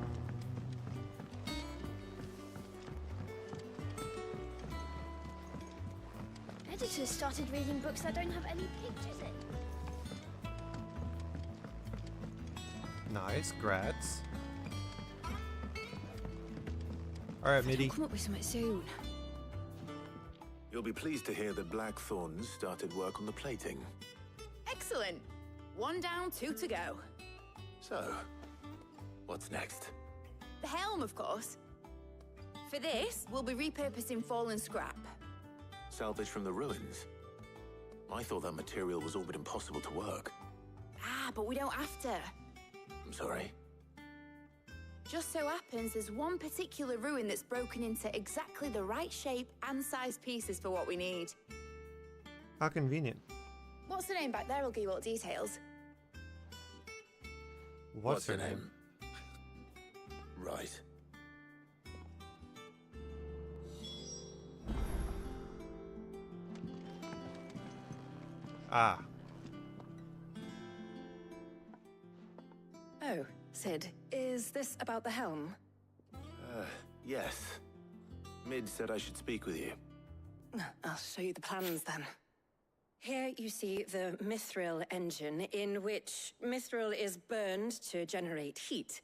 Editors started reading books that don't have any pictures in. Nice, grats. Alright, Midi. Come up with something soon. You'll be pleased to hear that Blackthorn's started work on the plating. Excellent. 1 down, 2 to go. So, what's next? The helm, of course. For this, we'll be repurposing fallen scrap. Salvage from the ruins? I thought that material was all but impossible to work. Ah, but we don't have to. I'm sorry. Just so happens there's one particular ruin that's broken into exactly the right shape and size pieces for what we need. How convenient. What's the name back there? I'll give you all the details. What's her name? Right. Ah. Oh, Sid, is this about the helm? Yes. Mid said I should speak with you. I'll show you the plans then. Here you see the mithril engine, in which mithril is burned to generate heat.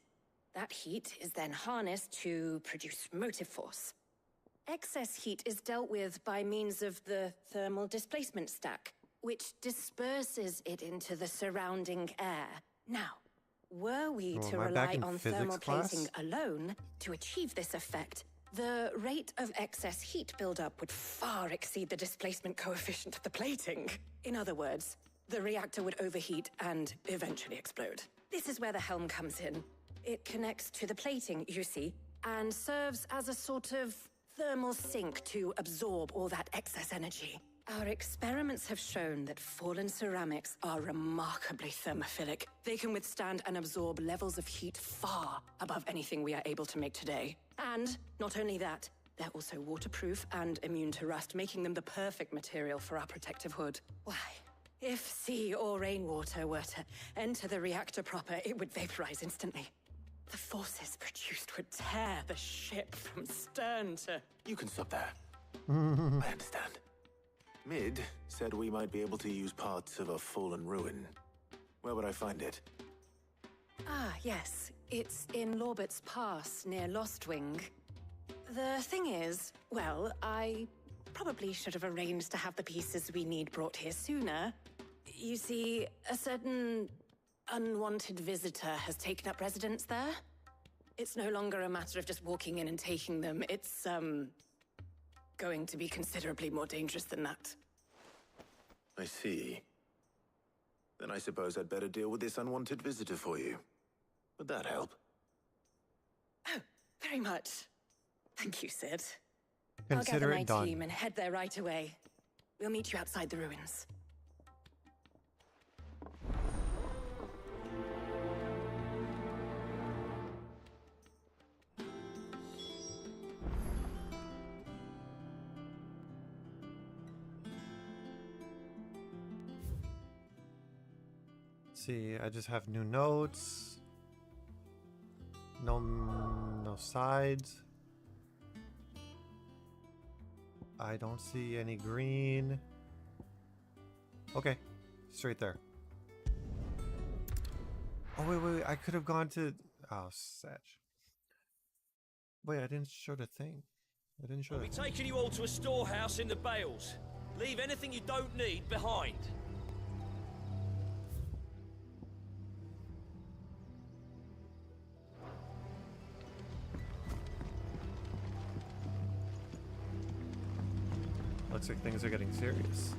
That heat is then harnessed to produce motive force. Excess heat is dealt with by means of the thermal displacement stack, which disperses it into the surrounding air. Now, were we to rely on thermal plating alone to achieve this effect, the rate of excess heat buildup would far exceed the displacement coefficient of the plating. In other words, the reactor would overheat and eventually explode. This is where the helm comes in. It connects to the plating, you see, and serves as a sort of thermal sink to absorb all that excess energy. Our experiments have shown that fallen ceramics are remarkably thermophilic. They can withstand and absorb levels of heat far above anything we are able to make today. And not only that, they're also waterproof and immune to rust, making them the perfect material for our protective hood. Why, if sea or rainwater were to enter the reactor proper, it would vaporize instantly. The forces produced would tear the ship from stern to... You can stop there. I understand. Mid said we might be able to use parts of a fallen ruin. Where would I find it? Ah, yes. It's in Lorbert's Pass, near Lostwing. The thing is, well, I probably should have arranged to have the pieces we need brought here sooner. You see, a certain unwanted visitor has taken up residence there. It's no longer a matter of just walking in and taking them. It's, going to be considerably more dangerous than that. I see. Then I suppose I'd better deal with this unwanted visitor for you. Would that help? Oh, very much. Thank you, Sid. Consider I'll it gather my done. team and head there right away. We'll meet you outside the ruins. See, I just have new notes. No sides. I don't see any green. Okay, straight there. Oh, wait. I could have gone to... Oh, Satch. Wait, I didn't show the thing. I didn't show I'll be taking you all to a storehouse in the Bales. Leave anything you don't need behind. Looks like things are getting serious.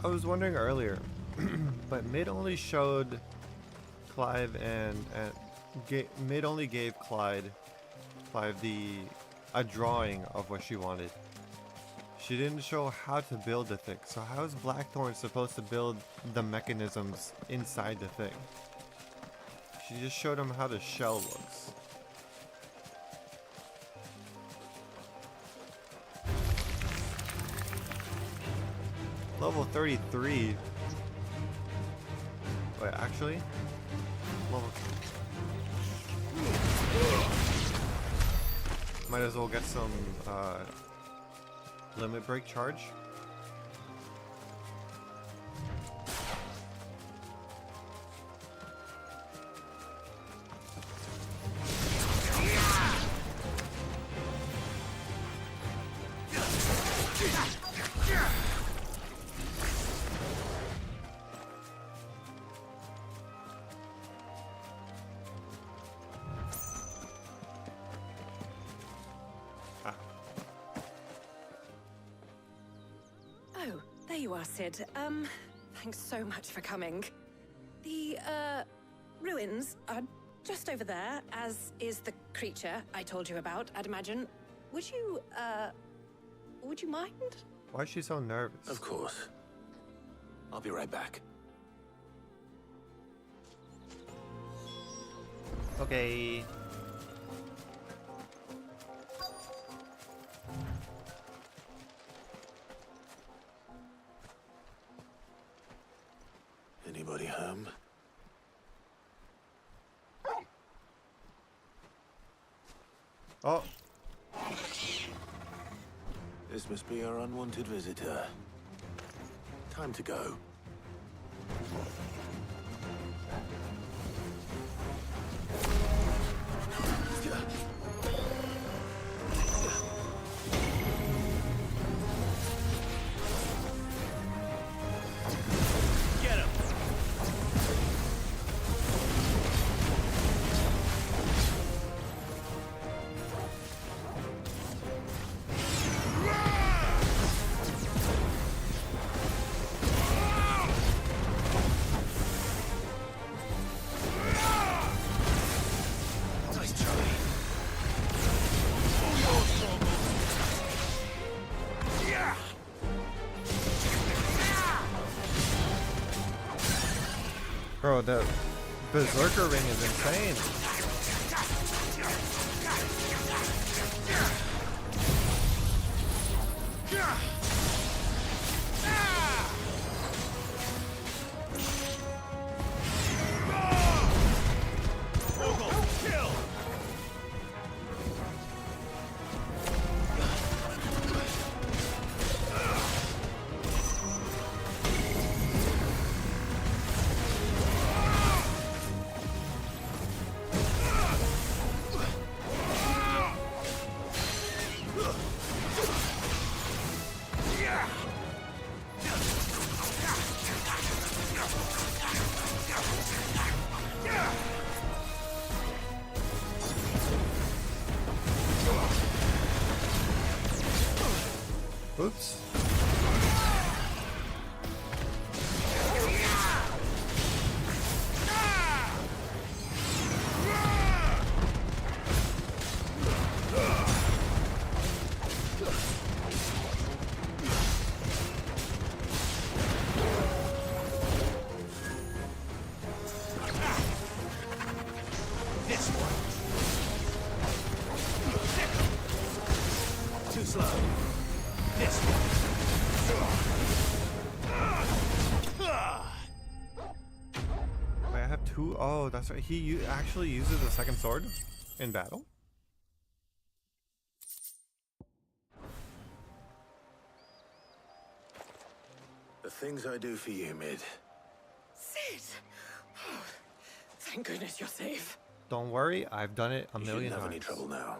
I was wondering earlier, but Mid only showed Clive and Mid only gave Clive a drawing of what she wanted. She didn't show how to build the thing. So how is Blackthorn supposed to build the mechanisms inside the thing? She just showed him how the shell looks. Level 33. Wait, actually? Level... Might as well get some limit break charge. There you are, Sid. Thanks so much for coming. The, ruins are just over there, as is the creature I told you about, I'd imagine. Would you mind? Why is she so nervous? Of course. I'll be right back. Okay. Anybody home? Oh. This must be our unwanted visitor. Time to go. Bro, the Berserker ring is insane. Oops. two. Oh, that's right. He actually uses a second sword in battle. The things I do for you, Mid. Sid! Oh, thank goodness you're safe. Don't worry, I've done it a million times. You shouldn't have any trouble now.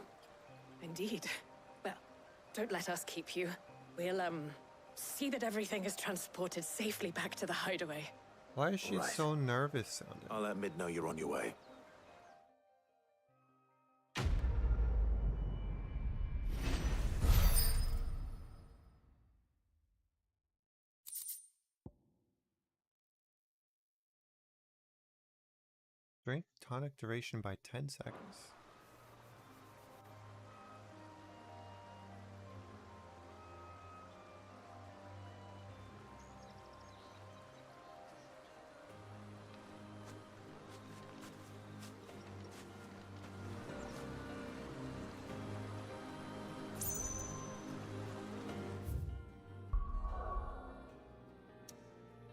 Indeed. Well, don't let us keep you. We'll, see that everything is transported safely back to the hideaway. Why is she so nervous sounding? I'll let Mid know you're on your way. Drink tonic duration by 10 seconds.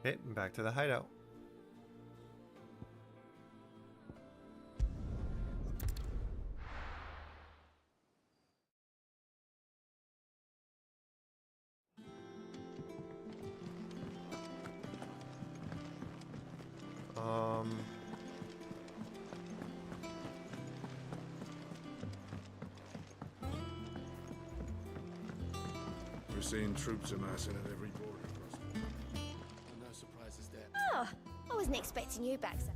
Okay, back to the hideout. We're seeing troops amassing at every border crossing. No surprises there. Oh, I wasn't expecting you back, sir.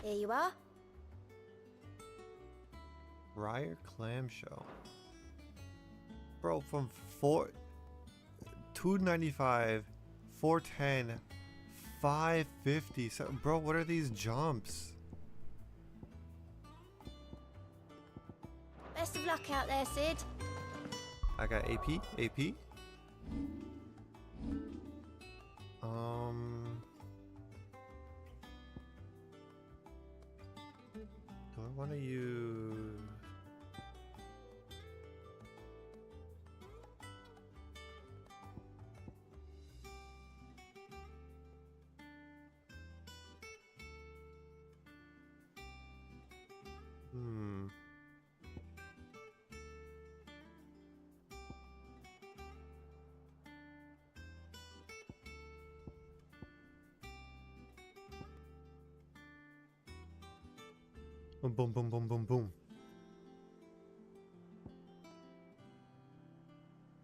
Here you are. Briar clamshell. Bro, from 295, 410, 550. So, bro, what are these jumps? Best of luck out there, Sid. I got AP. Do I want to use? Boom, boom, boom, boom, boom.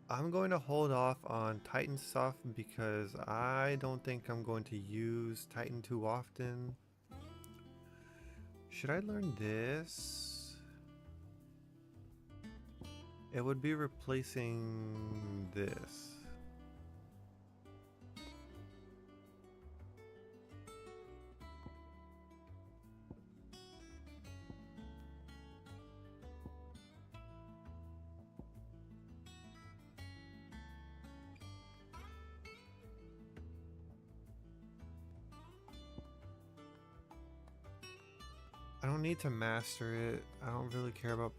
I'm going to hold off on Titan stuff because I don't think I'm going to use Titan too often. Should I learn this? It would be replacing this. I don't need to master it. I don't really care about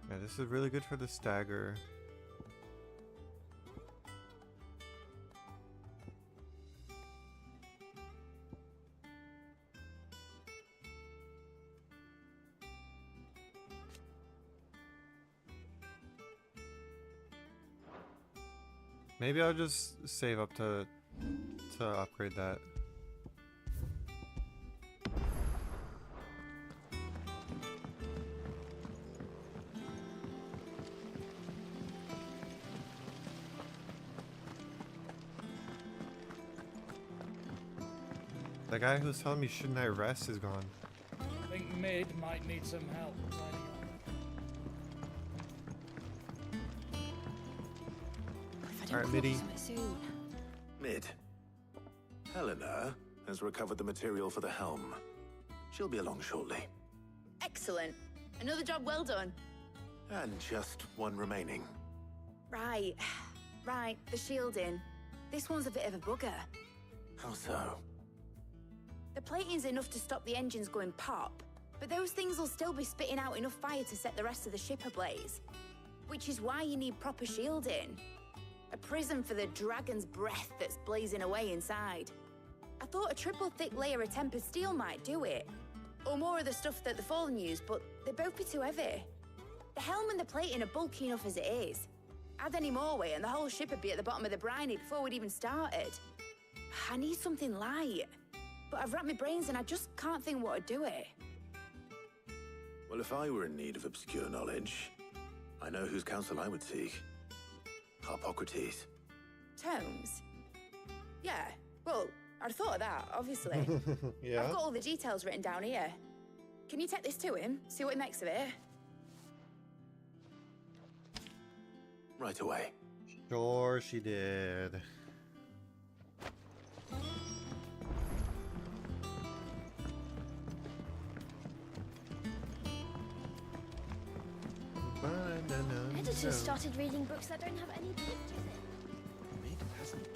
Yeah, this is really good for the stagger. Maybe I'll just save up to upgrade that. The guy who's telling me shouldn't I rest is gone. I think Mid might need some help lining up. Alright, Middy. Mid. Helena has recovered the material for the helm. She'll be along shortly. Excellent. Another job well done. And just one remaining. Right. Right, the shielding. This one's a bit of a bugger. How so? The plating's enough to stop the engines going pop, But those things will still be spitting out enough fire to set the rest of the ship ablaze. Which is why you need proper shielding. A prison for the dragon's breath that's blazing away inside. I thought a triple thick layer of tempered steel might do it. Or more of the stuff that the Fallen use, but they'd both be too heavy. The helm and the plating are bulky enough as it is. Add any more weight and the whole ship would be at the bottom of the briny before we'd even started. I need something light. But I've racked my brains and I just can't think what would do it. Well, if I were in need of obscure knowledge, I know whose counsel I would seek. Harpocrates. Tomes? Yeah, well, I'd thought of that, obviously. Yeah. I've got all the details written down here. Can you take this to him, see what he makes of it? Right away. Sure she did. Editors started reading books that don't have any pictures in. Maybe it hasn't been.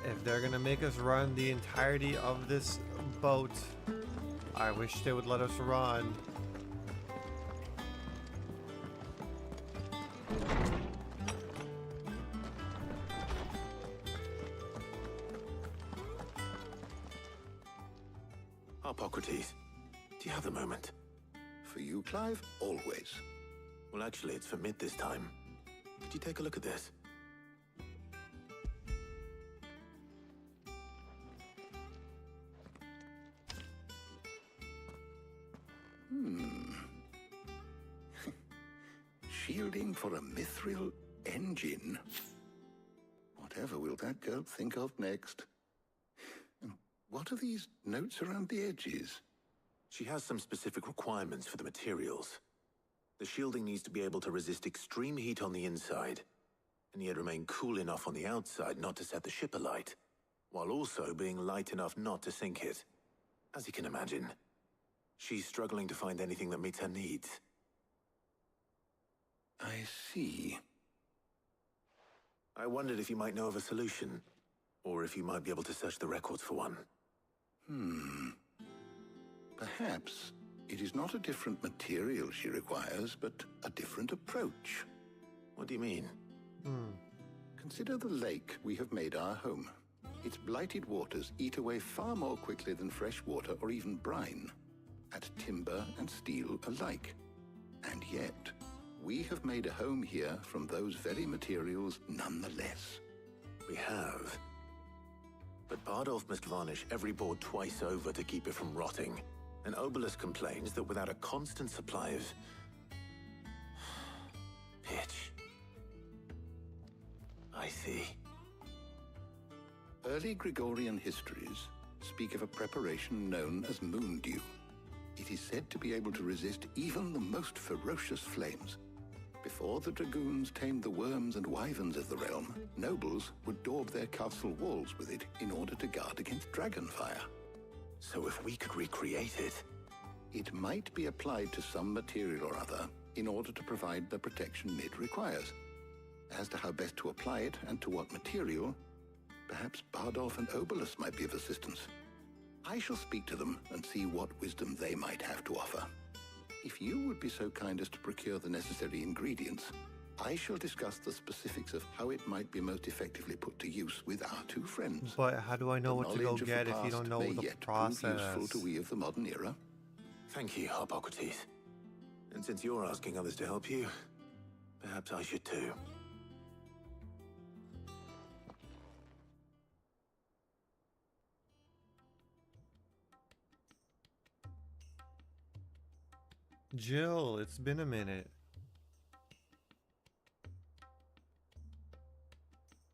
If they're gonna make us run the entirety of this boat, I wish they would let us run. Harpocrates, do you have a moment? For you, Clive, always. Well, actually, it's for mid this time. Could you take a look at this? Shielding for a mithril engine. Whatever will that girl think of next? What are these notes around the edges? She has some specific requirements for the materials. The shielding needs to be able to resist extreme heat on the inside, and yet remain cool enough on the outside not to set the ship alight, while also being light enough not to sink it. As you can imagine, she's struggling to find anything that meets her needs. I see. I wondered if you might know of a solution, or if you might be able to search the records for one. Perhaps it is not a different material she requires, but a different approach. What do you mean? Consider the lake we have made our home. Its blighted waters eat away far more quickly than fresh water or even brine, at timber and steel alike. And yet, we have made a home here from those very materials nonetheless. We have. But Bardolph must varnish every board twice over to keep it from rotting. And Obelisk complains that without a constant supply of pitch. I see. Early Gregorian histories speak of a preparation known as moon dew. It is said to be able to resist even the most ferocious flames. Before the dragoons tamed the worms and wyverns of the realm, nobles would daub their castle walls with it in order to guard against dragon fire. So if we could recreate it... It might be applied to some material or other in order to provide the protection Mid requires. As to how best to apply it and to what material, perhaps Bardolph and Obelisk might be of assistance. I shall speak to them and see what wisdom they might have to offer. If you would be so kind as to procure the necessary ingredients, I shall discuss the specifics of how it might be most effectively put to use with our two friends. But how do I know what to go get if you don't know the process? Useful to we of the modern era. Thank you, Harpocrates. And since you're asking others to help you, perhaps I should too. Jill, it's been a minute.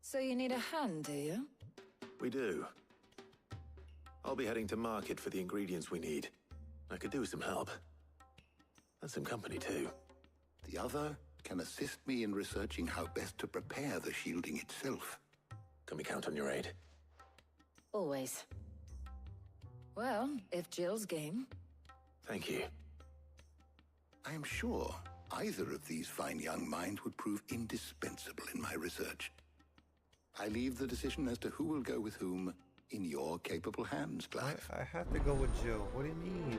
So you need a hand, do you? We do. I'll be heading to market for the ingredients we need. I could do with some help. And some company too. The other can assist me in researching how best to prepare the shielding itself. Can we count on your aid? Always. Well, if Jill's game. Thank you. I am sure either of these fine young minds would prove indispensable in my research. I leave the decision as to who will go with whom in your capable hands, Clive. I have to go with Jill. What do you mean?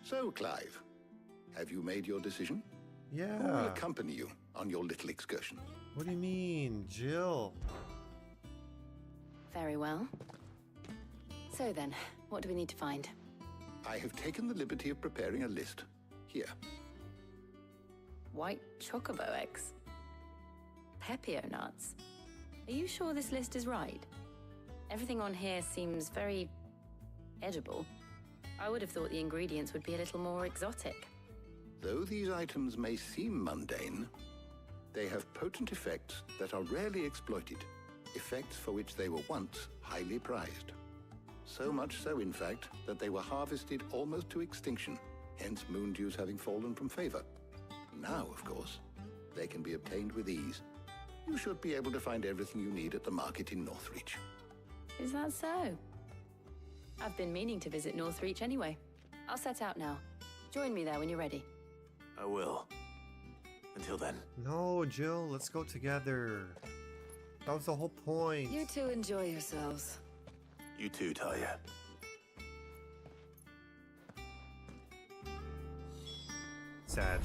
So, Clive, have you made your decision? Yeah. Who will accompany you on your little excursion? What do you mean, Jill? Very well. So then, what do we need to find? I have taken the liberty of preparing a list. Here. White chocobo eggs. Pepio nuts. Are you sure this list is right? Everything on here seems very edible. I would have thought the ingredients would be a little more exotic. Though these items may seem mundane, they have potent effects that are rarely exploited, effects for which they were once highly prized. So much so, in fact, that they were harvested almost to extinction, hence moon dews having fallen from favor. Now, of course, they can be obtained with ease. You should be able to find everything you need at the market in Northreach. Is that so? I've been meaning to visit Northreach anyway. I'll set out now. Join me there when you're ready. I will. Until then. No, Jill, let's go together. That was the whole point. You two enjoy yourselves. You too, Talia. Sag.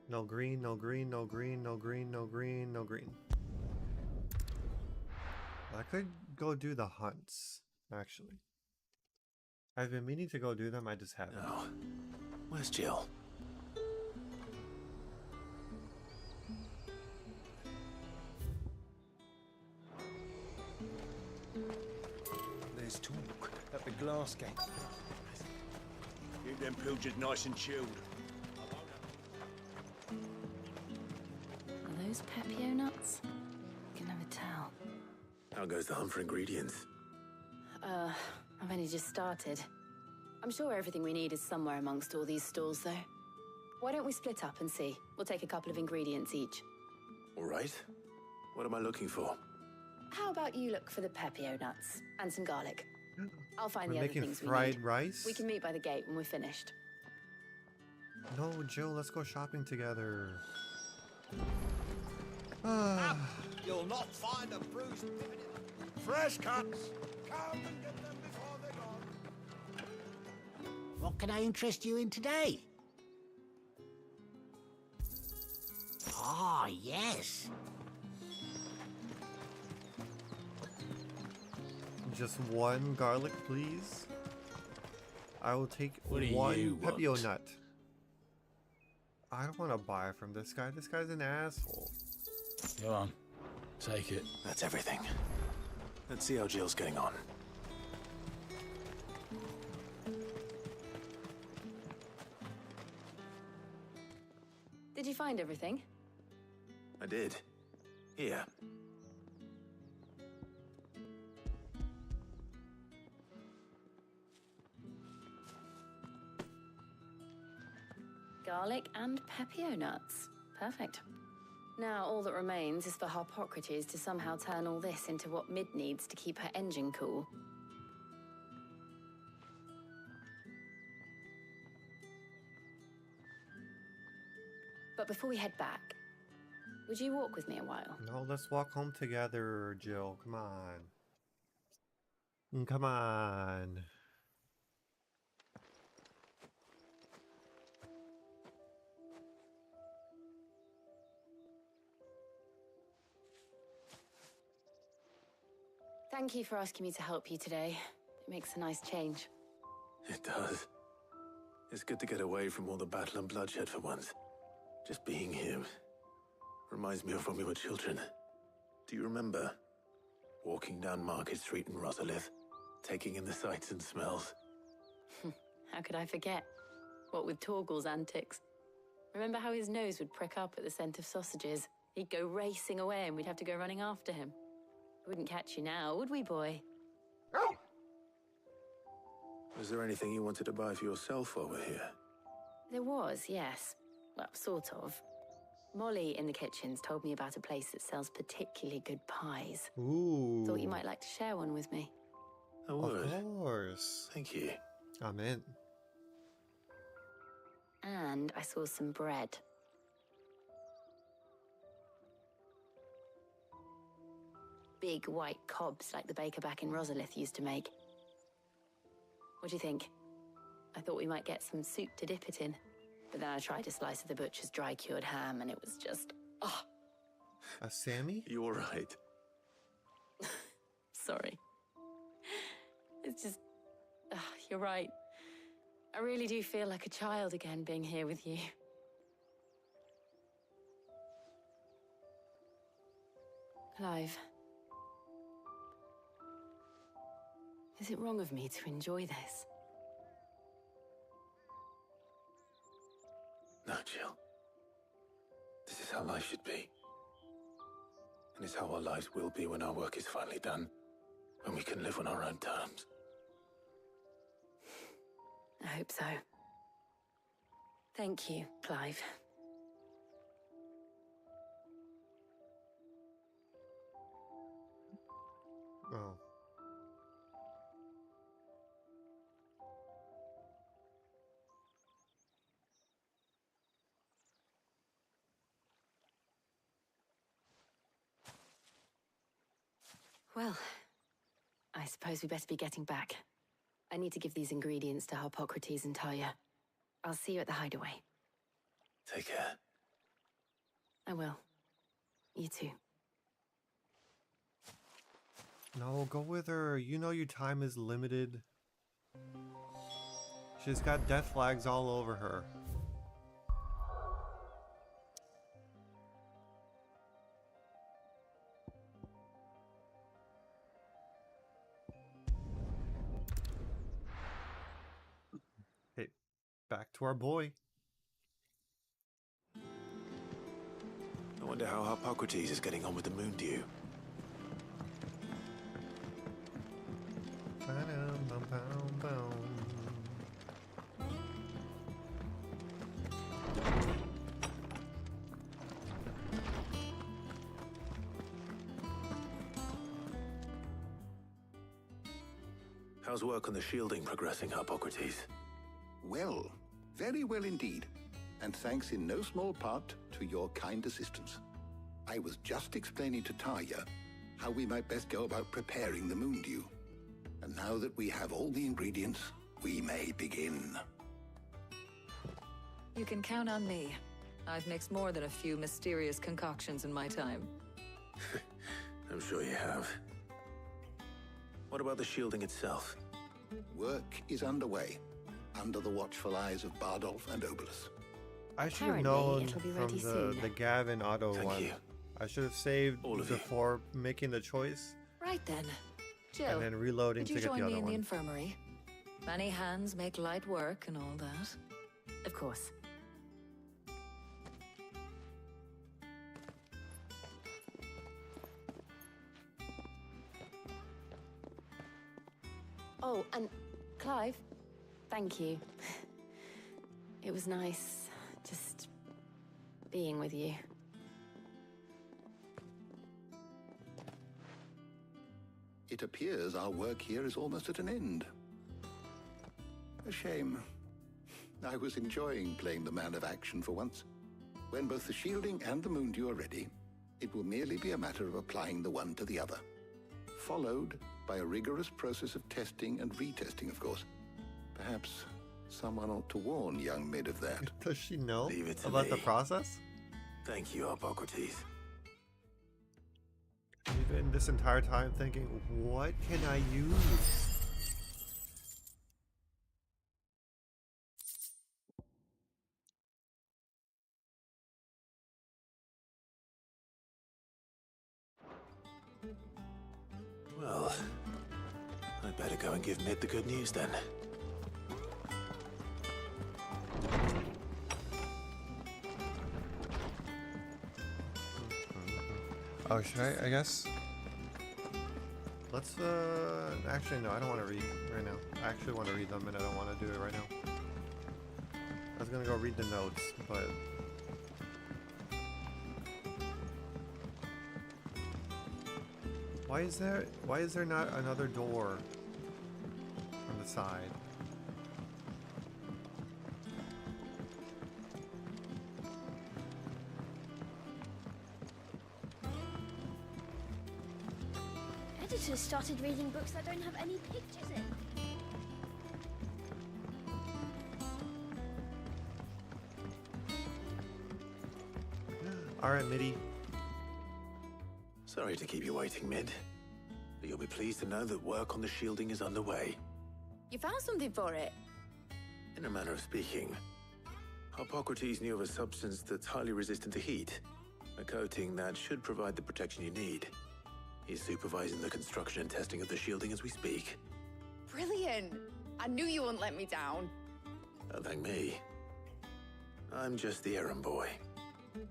No green, no green, no green, no green, no green, no green. I could go do the hunts, actually. I've been meaning to go do them, I just haven't. No. Where's Jill? There's talk at the glass gate. Keep them pilgers nice and chilled. Are those Pepio nuts? I can never tell. How goes the hunt for ingredients? I've only just started. I'm sure everything we need is somewhere amongst all these stalls, though. Why don't we split up and see? We'll take a couple of ingredients each. All right. What am I looking for? How about you look for the Pepio nuts and some garlic? I'll find We're the other making things we fried need. rice? We can meet by the gate when we're finished. No, Jill, let's go shopping together. You'll not find a bruised fresh cuts. Come and get them before they're gone. What can I interest you in today? Ah, yes. Just one garlic, please. I will take What do one you Pepio want? nut. I don't want to buy from this guy. This guy's an asshole. Go on. Take it. That's everything. Let's see how Jill's getting on. Did you find everything? I did. Here. Garlic and Pepio nuts. Perfect. Now all that remains is for Harpocrates to somehow turn all this into what Mid needs to keep her engine cool. But before we head back, would you walk with me a while? No, let's walk home together, Jill. Come on. Come on. Thank you for asking me to help you today. It makes a nice change. It does. It's good to get away from all the battle and bloodshed for once. Just being here reminds me of when we were children. Do you remember? Walking down Market Street in Rosalith, taking in the sights and smells. How could I forget? What with Torgal's antics. Remember how his nose would prick up at the scent of sausages? He'd go racing away and we'd have to go running after him. We wouldn't catch you now, would we, boy? Was there anything you wanted to buy for yourself while we're here? There was, yes. Well, sort of. Molly in the kitchens told me about a place that sells particularly good pies. Ooh. Thought you might like to share one with me. I would. Of course. Thank you. I'm in. And I saw some bread. Big white cobs like the baker back in Rosalith used to make. What do you think? I thought we might get some soup to dip it in. But then I tried a slice of the butcher's dry-cured ham, and it was just... oh. A Sammy? You all right? Sorry. It's just... you're right. I really do feel like a child again being here with you. Clive. Is it wrong of me to enjoy this? No, Jill. This is how life should be. And it's how our lives will be when our work is finally done. When we can live on our own terms. I hope so. Thank you, Clive. Oh. Well, I suppose we better be getting back. I need to give these ingredients to Harpocrates and Talia. I'll see you at the hideaway. Take care. I will. You too. No, go with her. You know your time is limited. She's got death flags all over her. Hey, back to our boy. I wonder how Harpocrates is getting on with the moon dew. How's work on the shielding progressing, Harpocrates? Well, very well indeed. And thanks in no small part to your kind assistance. I was just explaining to Talia how we might best go about preparing the moon dew. And now that we have all the ingredients, we may begin. You can count on me. I've mixed more than a few mysterious concoctions in my time. I'm sure you have. What about the shielding itself? Work is underway, under the watchful eyes of Bardolph and Obolus. I should have known from the Gavin auto one. I should have saved before making the choice. Right then. Jill, and then reloading to get the other one. Could you join me in the infirmary? Many hands make light work and all that. Of course. Oh, and Clive, thank you. It was nice just being with you. It appears our work here is almost at an end. A shame. I was enjoying playing the man of action for once. When both the shielding and the moon dew are ready, it will merely be a matter of applying the one to the other. Followed by a rigorous process of testing and retesting, of course. Perhaps someone ought to warn young Mid of that. Does she know about the process? Thank you, Harpocrates. Even this entire time thinking, what can I use? Well, I'd better go and give Mid the good news then. Oh, should I guess? Let's, actually, no, I don't want to read right now. I actually want to read them, and I don't want to do it right now. I was gonna go read the notes, but... Why is there not another door on the side? Editors started reading books that don't have any pictures in. Alright, Mitty. Sorry to keep you waiting, Mid. But you'll be pleased to know that work on the shielding is underway. You found something for it? In a manner of speaking, Hippocrates knew of a substance that's highly resistant to heat. A coating that should provide the protection you need. He's supervising the construction and testing of the shielding as we speak. Brilliant! I knew you wouldn't let me down. Don't thank me. I'm just the errand boy.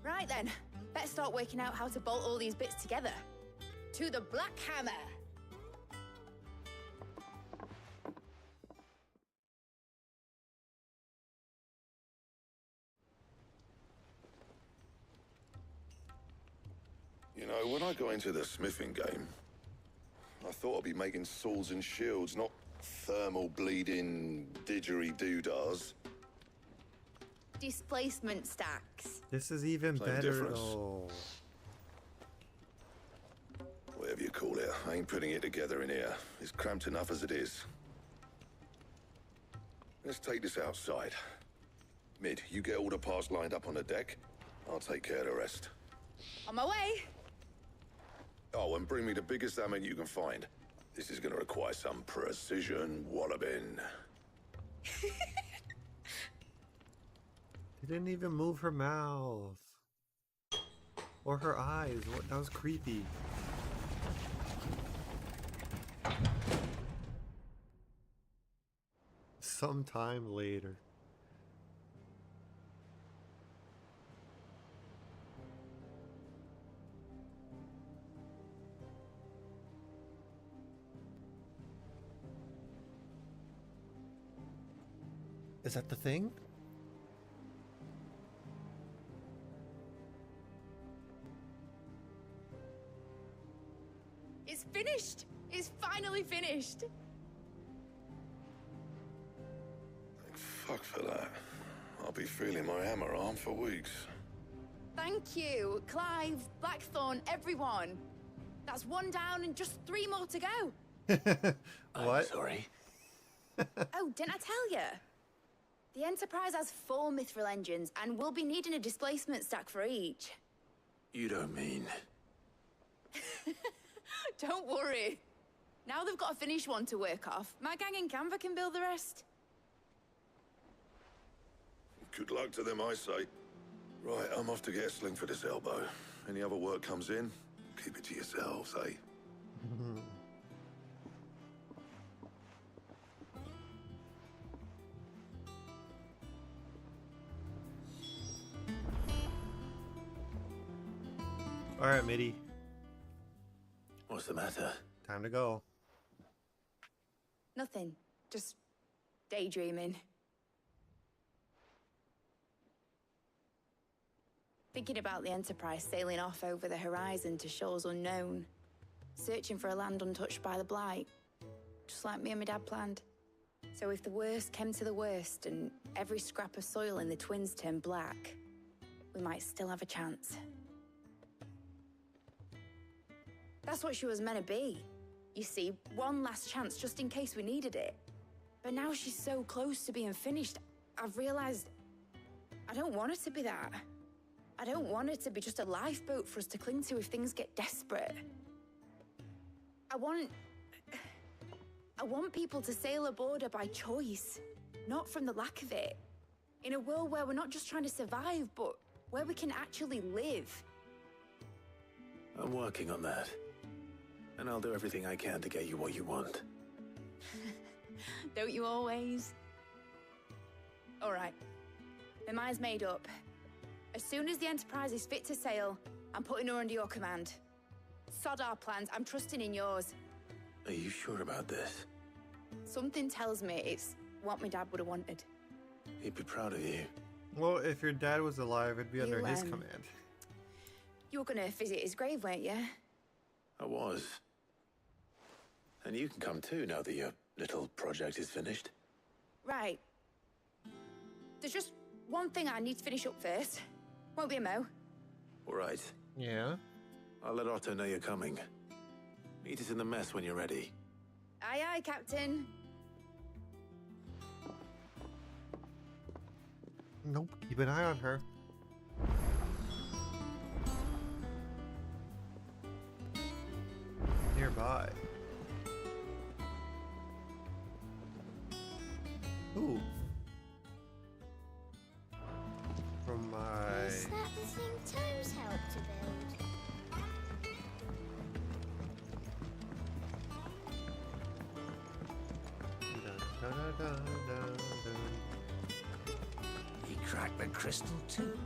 Right then, let's start working out how to bolt all these bits together. To the Black Hammer! You know, when I got into the smithing game, I thought I'd be making swords and shields, not thermal bleeding didgeridoo-dahs. Displacement stacks. This is even Same better difference. though. Whatever you call it, I ain't putting it together in here. It's cramped enough as it is. Let's take this outside. Mid, you get all the parts lined up on the deck. I'll take care of the rest. On my way! Oh, and bring me the biggest hammer you can find. This is gonna require some precision walloping. She didn't even move her mouth. Or her eyes. What? That was creepy. Sometime later. Is that the thing? It's finished! It's finally finished! Fuck for that. I'll be feeling my hammer arm for weeks. Thank you, Clive, Blackthorn, everyone. That's one down and just 3 more to go. What? I'm sorry. Oh, didn't I tell you? The Enterprise has 4 mithril engines, and we'll be needing a displacement stack for each. You don't mean... Don't worry. Now they've got a finished one to work off. My gang in Canva can build the rest. Good luck to them, I say. Right, I'm off to get a sling for this elbow. Any other work comes in, keep it to yourselves, eh? Alright, Mitty. What's the matter? Time to go. Nothing. Just daydreaming. Thinking about the Enterprise sailing off over the horizon to shores unknown. Searching for a land untouched by the Blight. Just like me and my dad planned. So if the worst came to the worst and every scrap of soil in the Twins turned black, we might still have a chance. That's what she was meant to be. You see, one last chance just in case we needed it. But now she's so close to being finished, I've realized I don't want it to be that. I don't want it to be just a lifeboat for us to cling to if things get desperate. I want people to sail aboard her by choice, not from the lack of it. In a world where we're not just trying to survive, but where we can actually live. I'm working on that. And I'll do everything I can to get you what you want. Don't you always? All right. My mind's made up. As soon as the Enterprise is fit to sail, I'm putting her under your command. Sod our plans, I'm trusting in yours. Are you sure about this? Something tells me it's what my dad would have wanted. He'd be proud of you. Well, if your dad was alive, it'd be under his You command. were gonna visit his grave, weren't you? I was. And you can come too now that your little project is finished. Right. There's just one thing I need to finish up first. Won't be a mo. All right. Yeah? I'll let Otto know you're coming. Meet us in the mess when you're ready. Aye, aye, Captain. Nope. Keep an eye on her. Nearby. Ooh. From my... Is that the thing Toes helped to build? Dun, dun, dun, dun, dun. He cracked the crystal too.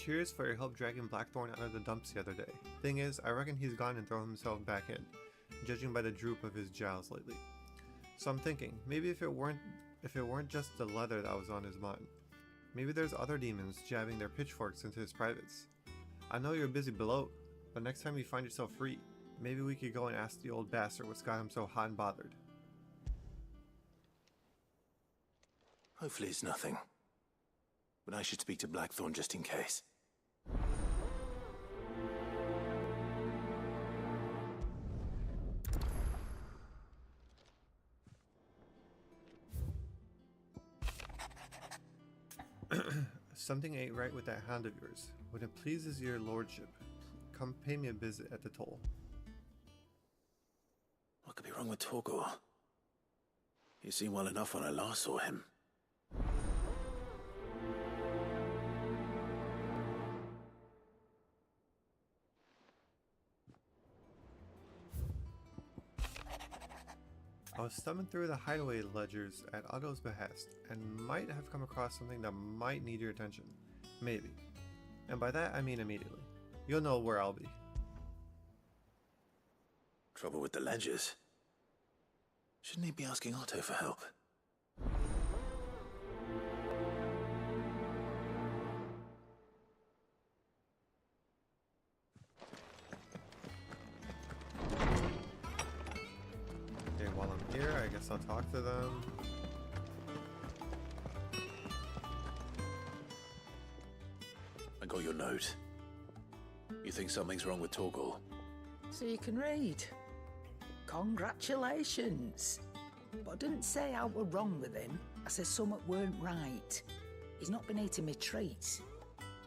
Cheers for your help dragging Blackthorn out of the dumps the other day. Thing is, I reckon he's gone and thrown himself back in, judging by the droop of his jowls lately. So I'm thinking, maybe if it weren't just the leather that was on his mind, maybe there's other demons jabbing their pitchforks into his privates. I know you're busy below, but next time you find yourself free, maybe we could go and ask the old bastard what's got him so hot and bothered. Hopefully it's nothing. But I should speak to Blackthorn just in case. Something ain't right with that hound of yours. When it pleases your lordship, come pay me a visit at the toll. What could be wrong with Torgor? He seemed well enough when I last saw him. I was thumbing through the hideaway ledgers at Otto's behest, and might have come across something that might need your attention. Maybe. And by that I mean immediately. You'll know where I'll be. Trouble with the ledgers? Shouldn't he be asking Otto for help? I guess I'll talk to them. I got your note. You think something's wrong with Torgor? So you can read. Congratulations. But I didn't say how we're wrong with him. I said something weren't right. He's not been eating me treats.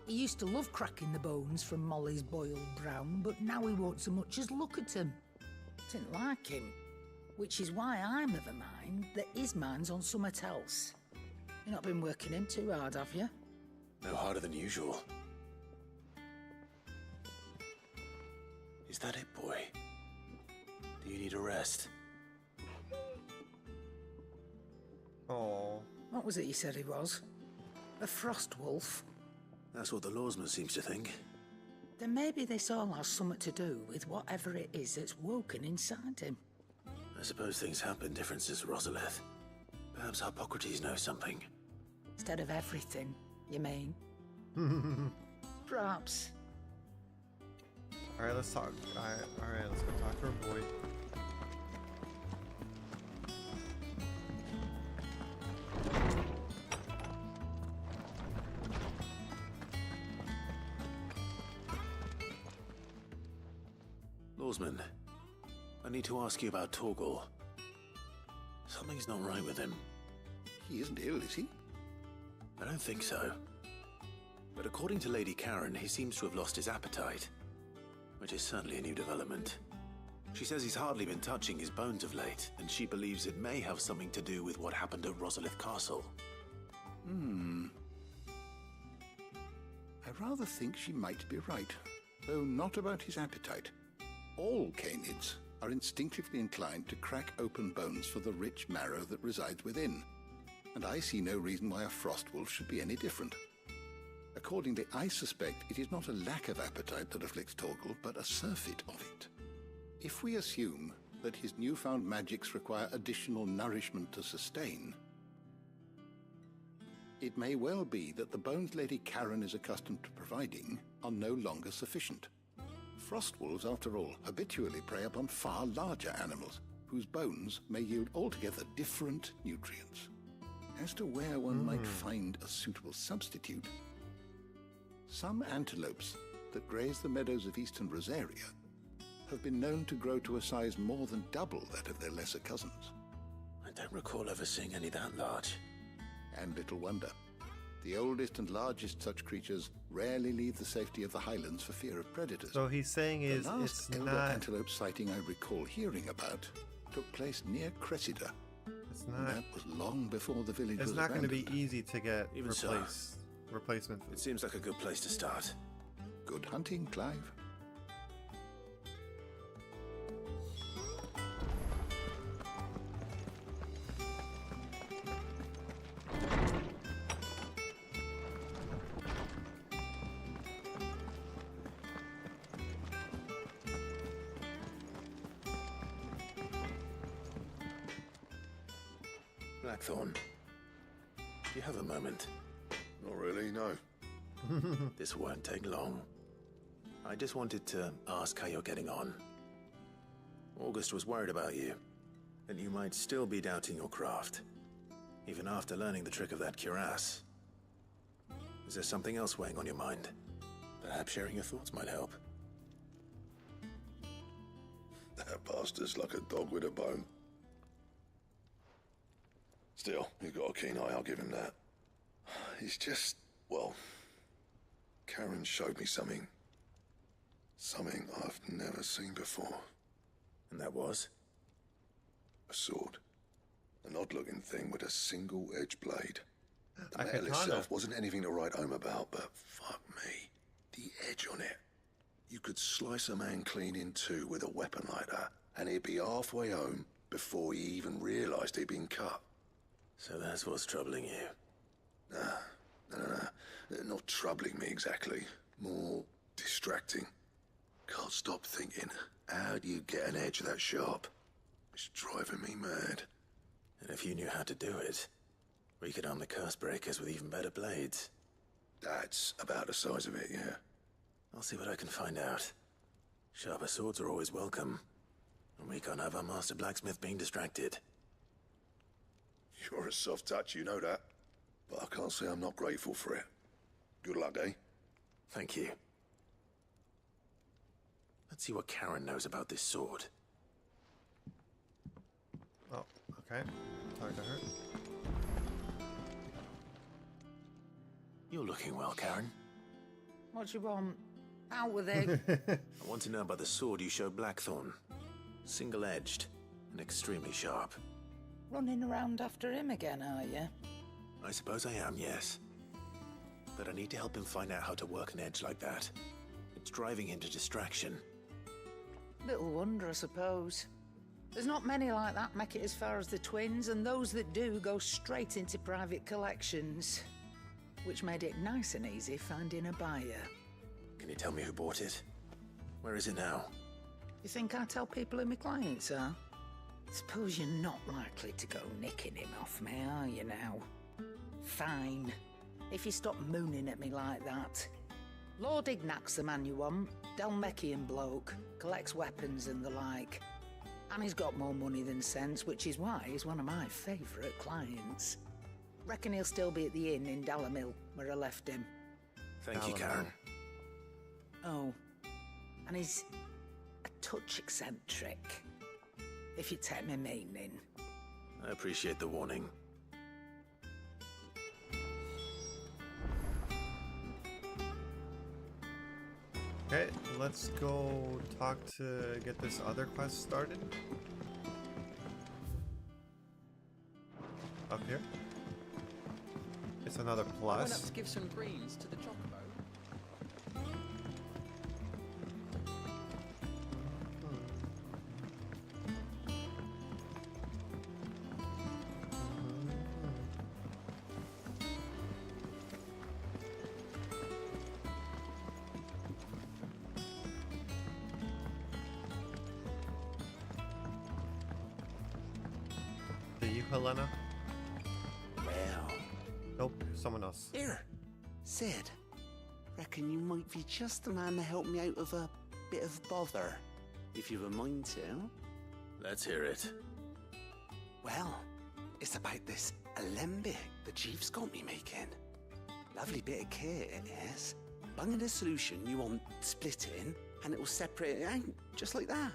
He used to love cracking the bones from Molly's boiled brown, but now he won't so much as look at them. Didn't like him. Which is why I'm of a mind that his mind's on something else. You've not been working him too hard, have you? No harder than usual. Is that it, boy? Do you need a rest? Oh. What was it you said he was? A frost wolf? That's what the lawsman seems to think. Then maybe this all has something to do with whatever it is that's woken inside him. I suppose things happen, differences, Rosalith. Perhaps Hippocrates knows something. Instead of everything, you mean? Perhaps. Alright, let's talk. Alright, let's go talk to our boy. Lawsman, I need to ask you about Torgor. Something's not right with him. He isn't ill, is he? I don't think so. But according to Lady Karen, he seems to have lost his appetite, which is certainly a new development. She says he's hardly been touching his bones of late, and she believes it may have something to do with what happened at Rosalith Castle. I rather think she might be right. though not about his appetite. All canids are instinctively inclined to crack open bones for the rich marrow that resides within, and I see no reason why a frost wolf should be any different. Accordingly, I suspect it is not a lack of appetite that afflicts Torgal, but a surfeit of it. If we assume that his newfound magics require additional nourishment to sustain, it may well be that the bones Lady Karen is accustomed to providing are no longer sufficient. Frost wolves, after all, habitually prey upon far larger animals, whose bones may yield altogether different nutrients. As to where one might find a suitable substitute, some antelopes that graze the meadows of eastern Rosaria have been known to grow to a size more than double that of their lesser cousins. I don't recall ever seeing any that large. And little wonder. The oldest and largest such creatures rarely leave the safety of the highlands for fear of predators. So he's saying the is last it's elder not antelope sighting I recall hearing about took place near Cressida. It's And not that was long before the village was it's not going to be abandoned. easy to get Even so, replacement. It seems like a good place to start. Good hunting, Clive. Blackthorn, do you have a moment? Not really, no. This won't take long. I just wanted to ask how you're getting on. August was worried about you, that you might still be doubting your craft, even after learning the trick of that cuirass. Is there something else weighing on your mind? Perhaps sharing your thoughts might help. That bastard's like a dog with a bone. Still, he's got a keen eye, I'll give him that. He's just, well, Karen showed me something. Something I've never seen before. And that was? A sword. An odd-looking thing with a single-edged blade. The A metal katana. itself wasn't anything to write home about, but fuck me. The edge on it. You could slice a man clean in two with a weapon like that, and he'd be halfway home before he even realised he'd been cut. So that's what's troubling you. No. Not troubling me exactly. More distracting. Can't stop thinking, how do you get an edge that sharp? It's driving me mad. And if you knew how to do it, we could arm the curse breakers with even better blades. That's about the size of it, yeah. I'll see what I can find out. Sharper swords are always welcome. And we can't have our master blacksmith being distracted. You're a soft touch, you know that. But I can't say I'm not grateful for it. Good luck, eh? Thank you. Let's see what Karen knows about this sword. Oh, okay. Talk to her. You're looking well, Karen. What you want? Out with it. I want to know about the sword you showed Blackthorn. Single-edged and extremely sharp. Running around after him again, are you? I suppose I am, yes. But I need to help him find out how to work an edge like that. It's driving him to distraction. Little wonder, I suppose. There's not many like that make it as far as the twins, and those that do go straight into private collections. Which made it nice and easy finding a buyer. Can you tell me who bought it? Where is it now? You think I tell people who my clients are? Suppose you're not likely to go nicking him off me, are you now? Fine. If you stop mooning at me like that. Lord Ignac's the man you want. Dalmekian bloke. Collects weapons and the like. And he's got more money than sense, which is why he's one of my favourite clients. Reckon he'll still be at the inn in Dalamil, where I left him. Thank you, Karen. Oh. And he's a touch eccentric. If you take my meaning. I appreciate the warning. Okay, let's go talk to get this other quest started. Up here. It's another I went up plus. to give some greens to the chocobo. you, Helena? Well. Nope, someone else. Here, Sid. Reckon you might be just the man to help me out of a bit of bother, if you've a mind to. Let's hear it. Well, it's about this alembic the chief's got me making. Lovely bit of kit it is. Bunging a solution you want splitting, and it will separate it out, just like that.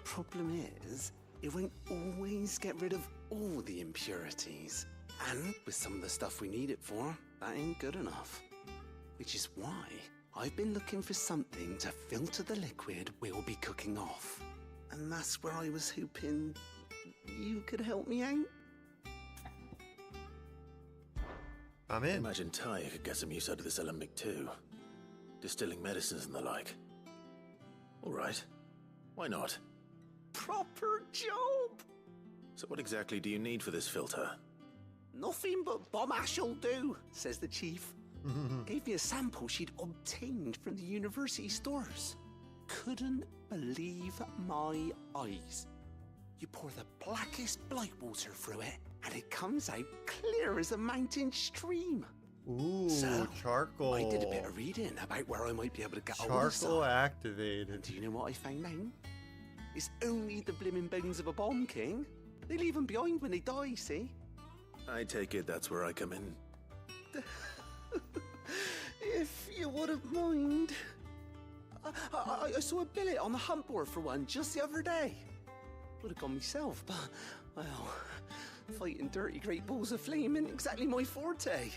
Problem is, it won't always get rid of all the impurities. And with some of the stuff we need it for, that ain't good enough. Which is why I've been looking for something to filter the liquid we'll be cooking off. And that's where I was hoping you could help me out. I'm in. Imagine Ty could get some use out of this alembic too. Distilling medicines and the like. All right. Why not? Proper job! So what exactly do you need for this filter? Nothing but bomb ash'll do, says the chief. Gave me a sample she'd obtained from the university stores. Couldn't believe my eyes. You pour the blackest blight water through it, and it comes out clear as a mountain stream. Ooh, so, charcoal. I did a bit of reading about where I might be able to get all this Charcoal stuff. activated. And do you know what I found out? It's only the blimmin' bones of a bomb king. They leave them behind when they die, see? I take it that's where I come in. If you wouldn't mind. I saw a billet on the hunt board for one just the other day. Would have gone myself, but, well, fighting dirty great balls of flame isn't exactly my forte.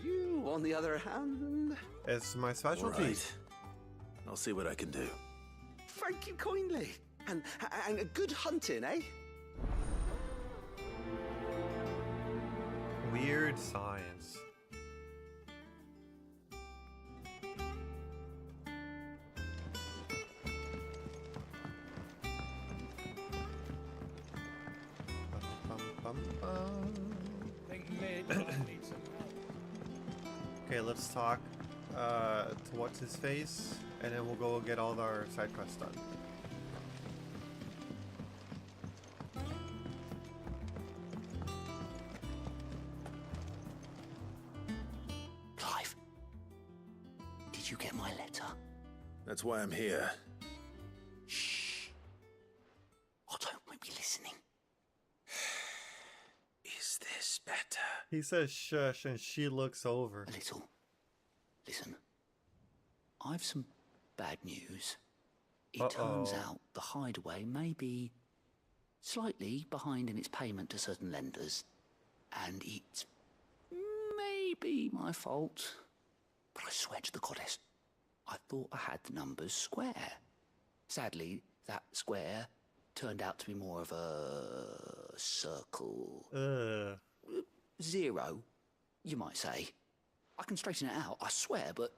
You, on the other hand... It's my specialty. Right. I'll see what I can do. Thank you kindly. And a good hunting, eh? Weird science. Okay, let's talk to what's his face, and then we'll go get all our side quests done. Clive, did you get my letter? That's why I'm here. Shh. Otto might be listening. Is this better? He says shush, and she looks over. A little. Listen, I've some bad news. It turns out the hideaway may be slightly behind in its payment to certain lenders, and it's maybe my fault. But I swear to the goddess, I thought I had the numbers square. Sadly, that square turned out to be more of a circle. Zero, you might say. I can straighten it out, I swear, but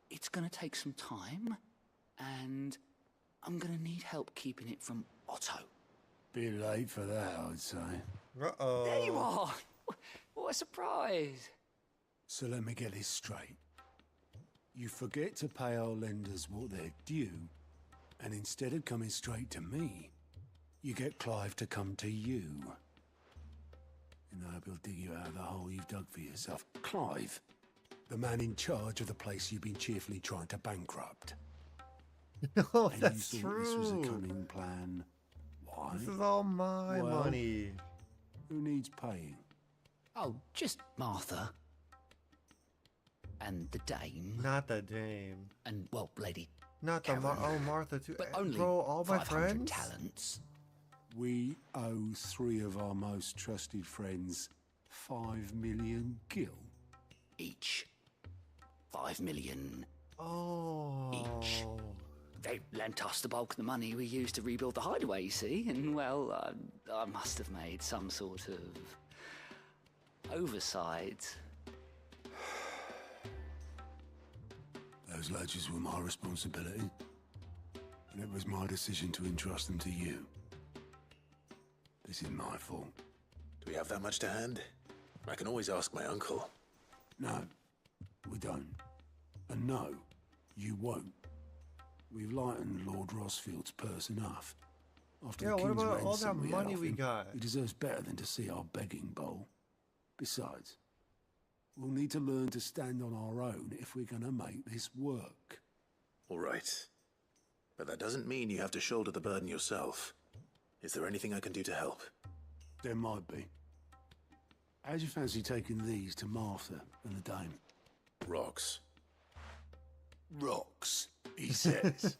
it's going to take some time, and I'm going to need help keeping it from Otto. Bit late for that, I'd say. Uh-oh. There you are! What a surprise! So let me get this straight. You forget to pay our lenders what they're due, and instead of coming straight to me, you get Clive to come to you. And I hope he'll dig you out of the hole you've dug for yourself. Clive, the man in charge of the place you've been cheerfully trying to bankrupt. No, and that's you thought true. This was a cunning plan. Why? This is all my money. Who needs paying? Oh, just Martha. And the dame. Not the dame. And, well, Lady Not the Karen. Martha too. But only Bro, all my 500 friends? talents. We owe 3 of our most trusted friends 5 million gil. Each. 5 million Oh. each. They lent us the bulk of the money we used to rebuild the hideaway, you see, and, well, I must have made some sort of oversight. Those ledgers were my responsibility, and it was my decision to entrust them to you. This is my fault. Do we have that much to hand? I can always ask my uncle. No, we don't. And no, you won't. We've lightened Lord Rosfield's purse enough. After Yeah, the what king's about all that ransom we had money off we him, got? He deserves better than to see our begging bowl. Besides, we'll need to learn to stand on our own if we're gonna make this work. All right. But that doesn't mean you have to shoulder the burden yourself. Is there anything I can do to help? There might be. How'd you fancy taking these to Martha and the dame? Rocks. Rocks, he says.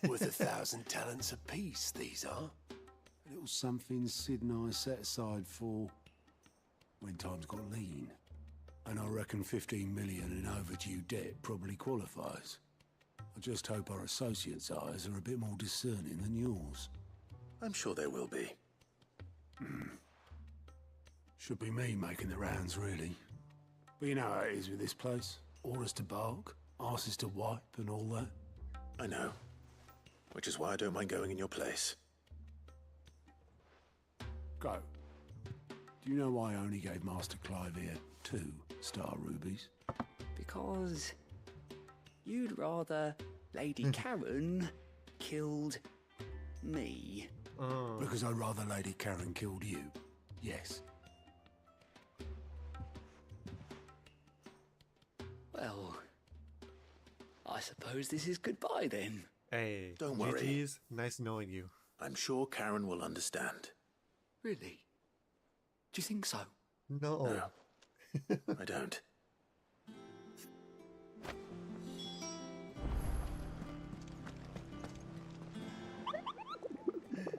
Worth 1,000 talents apiece, these are. A little something Sid and I set aside for when times got lean. And I reckon 15 million in overdue debt probably qualifies. I just hope our associates' eyes are a bit more discerning than yours. I'm sure there will be. Should be me making the rounds, really. But you know how it is with this place. Orders to bark, arses to wipe, and all that. I know. Which is why I don't mind going in your place. Go. Do you know why I only gave Master Clive here 2 star rubies? Because you'd rather Lady Karen killed me. Because I'd rather Lady Karen killed you. Yes. Well, I suppose this is goodbye then. Hey, Don't worry. GG's, nice knowing you. I'm sure Karen will understand. Really? Do you think so? No. I don't.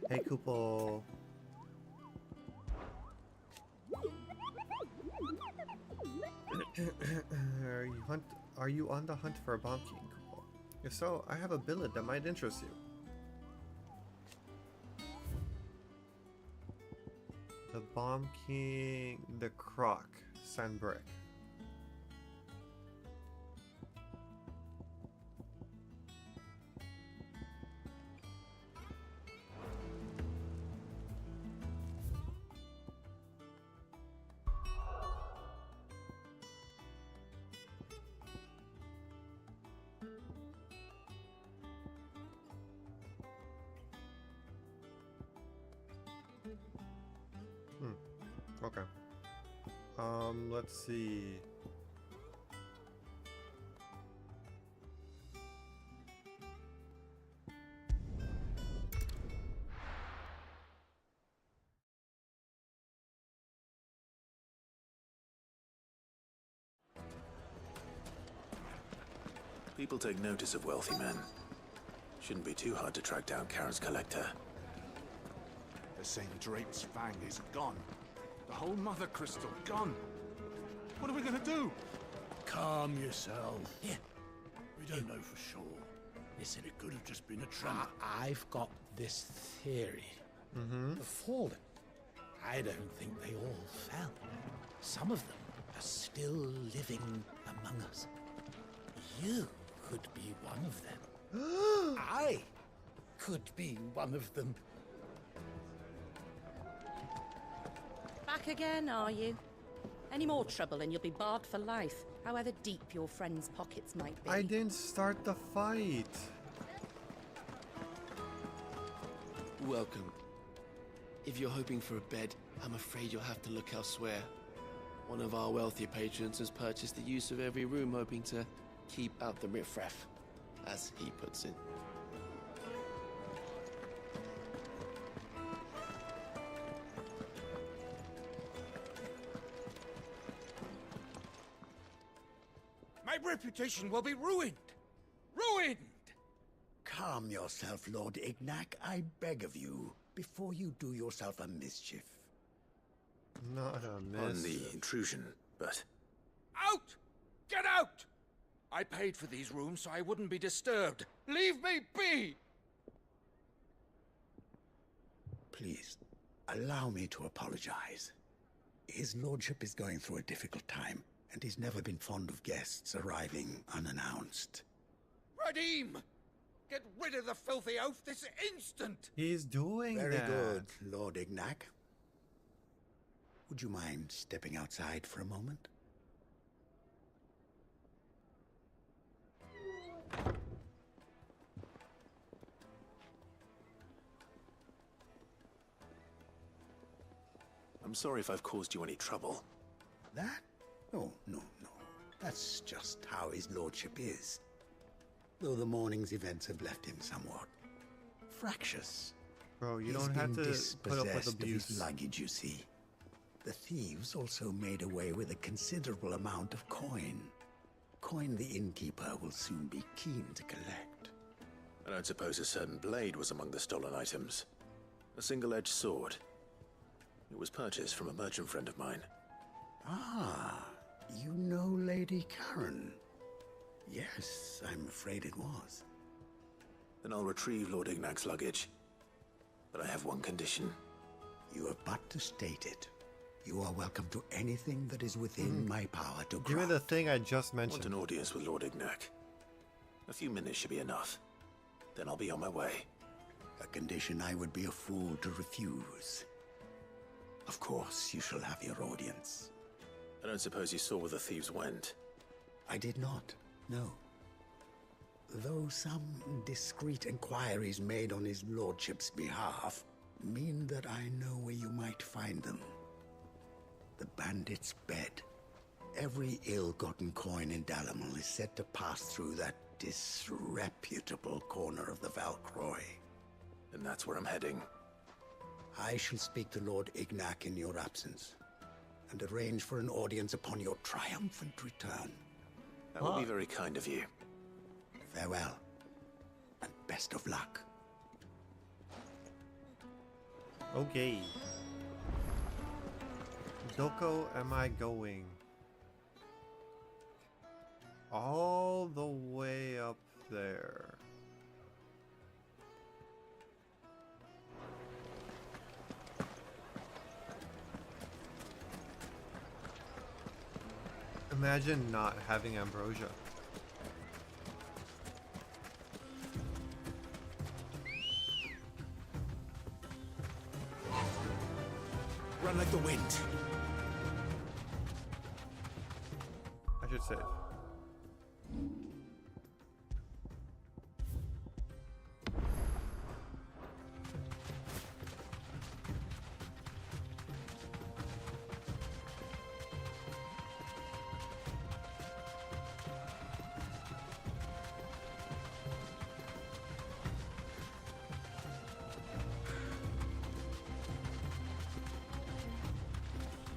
Hey, Kupo. Are you on the hunt for a Bomb King, Kupo? If so, I have a billet that might interest you. The Bomb King, the Croc, Sandbrick. Okay. Let's see. People take notice of wealthy men. Shouldn't be too hard to track down Karen's collector. They're saying Drake's Fang is gone. The whole Mother Crystal gone. What are we gonna do? Calm yourself. Yeah. We don't know for sure. Listen, it could have just been a trap. I've got this theory. The Fallen. I don't think they all fell. Some of them are still living among us. You could be one of them. I could be one of them. Back again, are you? Any more trouble and you'll be barred for life, however deep your friends' pockets might be. I didn't start the fight. Welcome. If you're hoping for a bed, I'm afraid you'll have to look elsewhere. One of our wealthier patrons has purchased the use of every room, hoping to keep out the riffraff, as he puts it. My reputation will be ruined! Ruined! Calm yourself, Lord Ignac, I beg of you, before you do yourself a mischief. Not a miss. On the intrusion, but... Out! Get out! I paid for these rooms so I wouldn't be disturbed. Leave me be! Please, allow me to apologize. His lordship is going through a difficult time, and he's never been fond of guests arriving unannounced. Radim! Get rid of the filthy oaf this instant! He's doing Very that. good, Lord Ignac. Would you mind stepping outside for a moment? I'm sorry if I've caused you any trouble. That? Oh, no. That's just how his lordship is. Though the morning's events have left him somewhat fractious. Bro, you He's don't have been to put up with dispossessed of abuse. his luggage, you see. The thieves also made away with a considerable amount of coin. Coin the innkeeper will soon be keen to collect. I don't suppose a certain blade was among the stolen items. A single-edged sword. It was purchased from a merchant friend of mine. Ah, you know Lady Karen. Yes, I'm afraid it was. Then I'll retrieve Lord Ignac's luggage. But I have one condition. You have but to state it. You are welcome to anything that is within my power to grant. Give me the thing I just I mentioned. want an audience with Lord Ignac. A few minutes should be enough. Then I'll be on my way. A condition I would be a fool to refuse. Of course, you shall have your audience. I don't suppose you saw where the thieves went. I did not, no. Though some discreet inquiries made on his lordship's behalf mean that I know where you might find them. The bandit's bed. Every ill-gotten coin in Dalamal is said to pass through that disreputable corner of the Valcroy. And that's where I'm heading. I shall speak to Lord Ignac in your absence, and arrange for an audience upon your triumphant return. That would be very kind of you. Farewell, and best of luck. Okay. Doko, am I going? All the way up there. Imagine not having ambrosia. Run like the wind. I should save.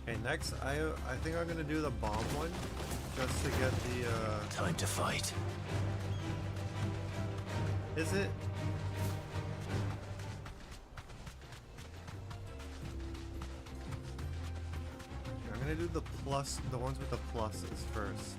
Okay, next I think I'm gonna do the bomb one, just to get the Time to fight. Is it? I'm gonna do the plus, the ones with the pluses first.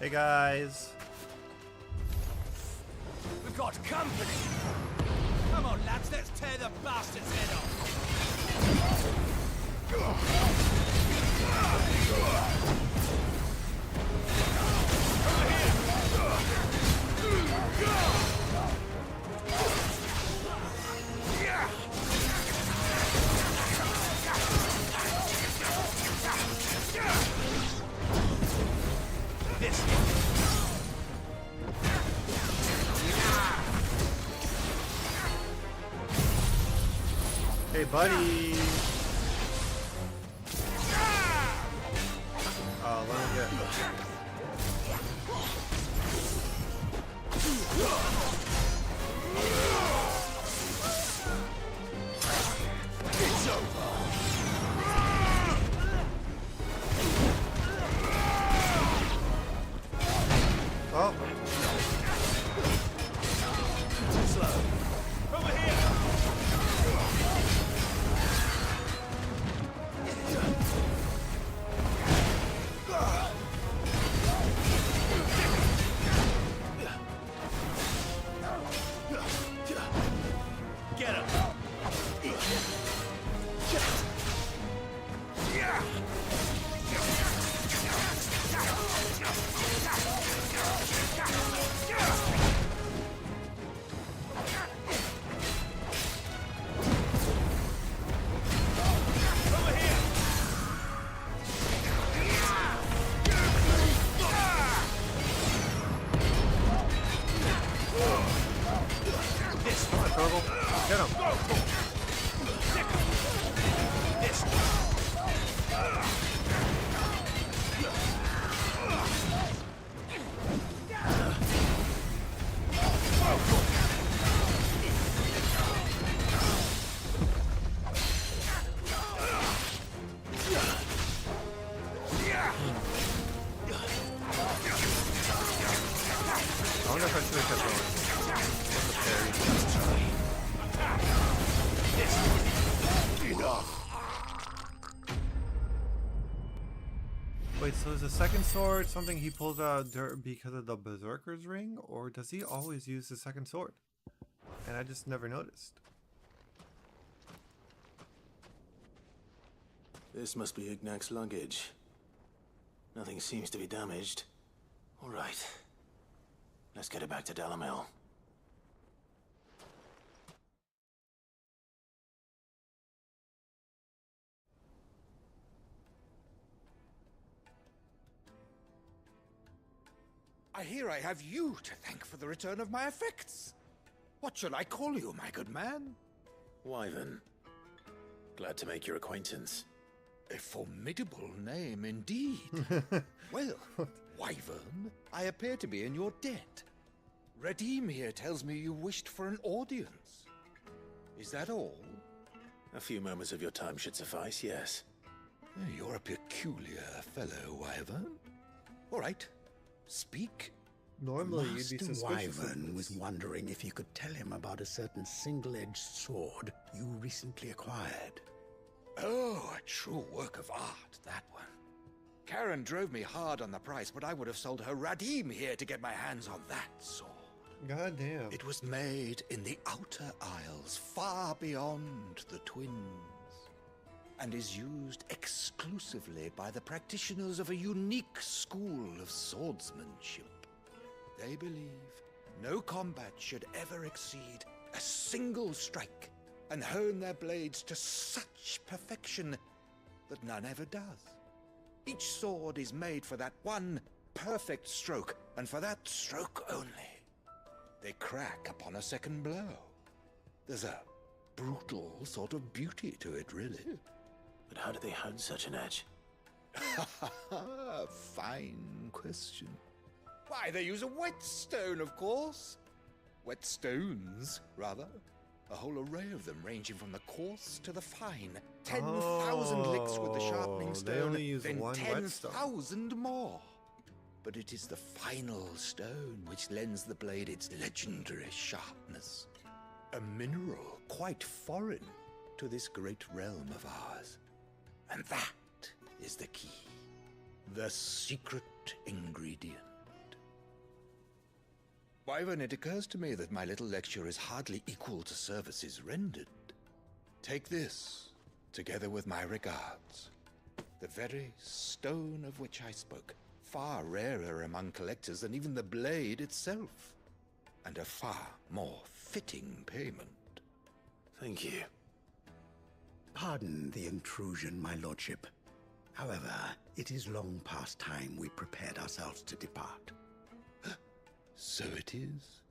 Hey guys. We've got company. Come on, lads, let's tear the bastard's head off. Hey buddy. Oh, let me get. It's over. Oh. Too slow. Over here. Get him. Torgal. Get him. I wonder if I should have kept going. What's the parry? Enough. Wait, so is the second sword something he pulls out because of the Berserker's ring? Or does he always use the second sword? And I just never noticed. This must be Ignac's luggage. Nothing seems to be damaged. All right. Let's get it back to Dalamil. I hear I have you to thank for the return of my effects. What shall I call you, my good man? Wyvern. Glad to make your acquaintance. A formidable name indeed. Well, Wyvern, I appear to be in your debt. Radim here tells me you wished for an audience. Is that all? A few moments of your time should suffice, yes. You're a peculiar fellow, Wyvern. All right, speak. Normally you'd be Master suspicious. Wyvern was wondering if you could tell him about a certain single-edged sword you recently acquired. Oh, a true work of art, that one. Karen drove me hard on the price, but I would have sold her Radim here to get my hands on that sword. God damn. It was made in the Outer Isles, far beyond the Twins, and is used exclusively by the practitioners of a unique school of swordsmanship. They believe no combat should ever exceed a single strike, and hone their blades to such perfection that none ever does. Each sword is made for that one perfect stroke, and for that stroke only. They crack upon a second blow. There's a brutal sort of beauty to it, really. But how do they hone such an edge? Fine question. Why, they use a whetstone, of course. Whetstones, rather. A whole array of them, ranging from the coarse to the fine. 10,000 licks with the sharpening stone, they only use then one whetstone. 10,000 more. But it is the final stone which lends the blade its legendary sharpness. A mineral quite foreign to this great realm of ours. And that is the key. The secret ingredient. Wyvern, it occurs to me that my little lecture is hardly equal to services rendered. Take this, together with my regards. The very stone of which I spoke, far rarer among collectors than even the blade itself, and a far more fitting payment. Thank you. Pardon the intrusion, my lordship. However, it is long past time we prepared ourselves to depart. So it is.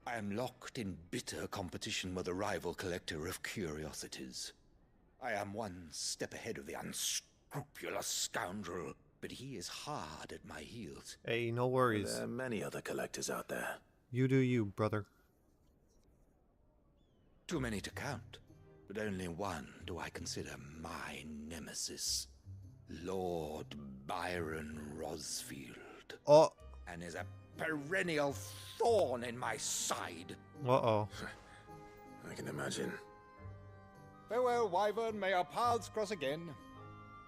I am locked in bitter competition with a rival collector of curiosities. I am one step ahead of the unscrupulous scoundrel, but he is hard at my heels. Hey, no worries. There are many other collectors out there. You do you, brother. Too many to count, but only one do I consider my nemesis. Lord Byron Rosfield. Oh. And is a perennial thorn in my side. Uh-oh. I can imagine. Farewell, Wyvern. May our paths cross again.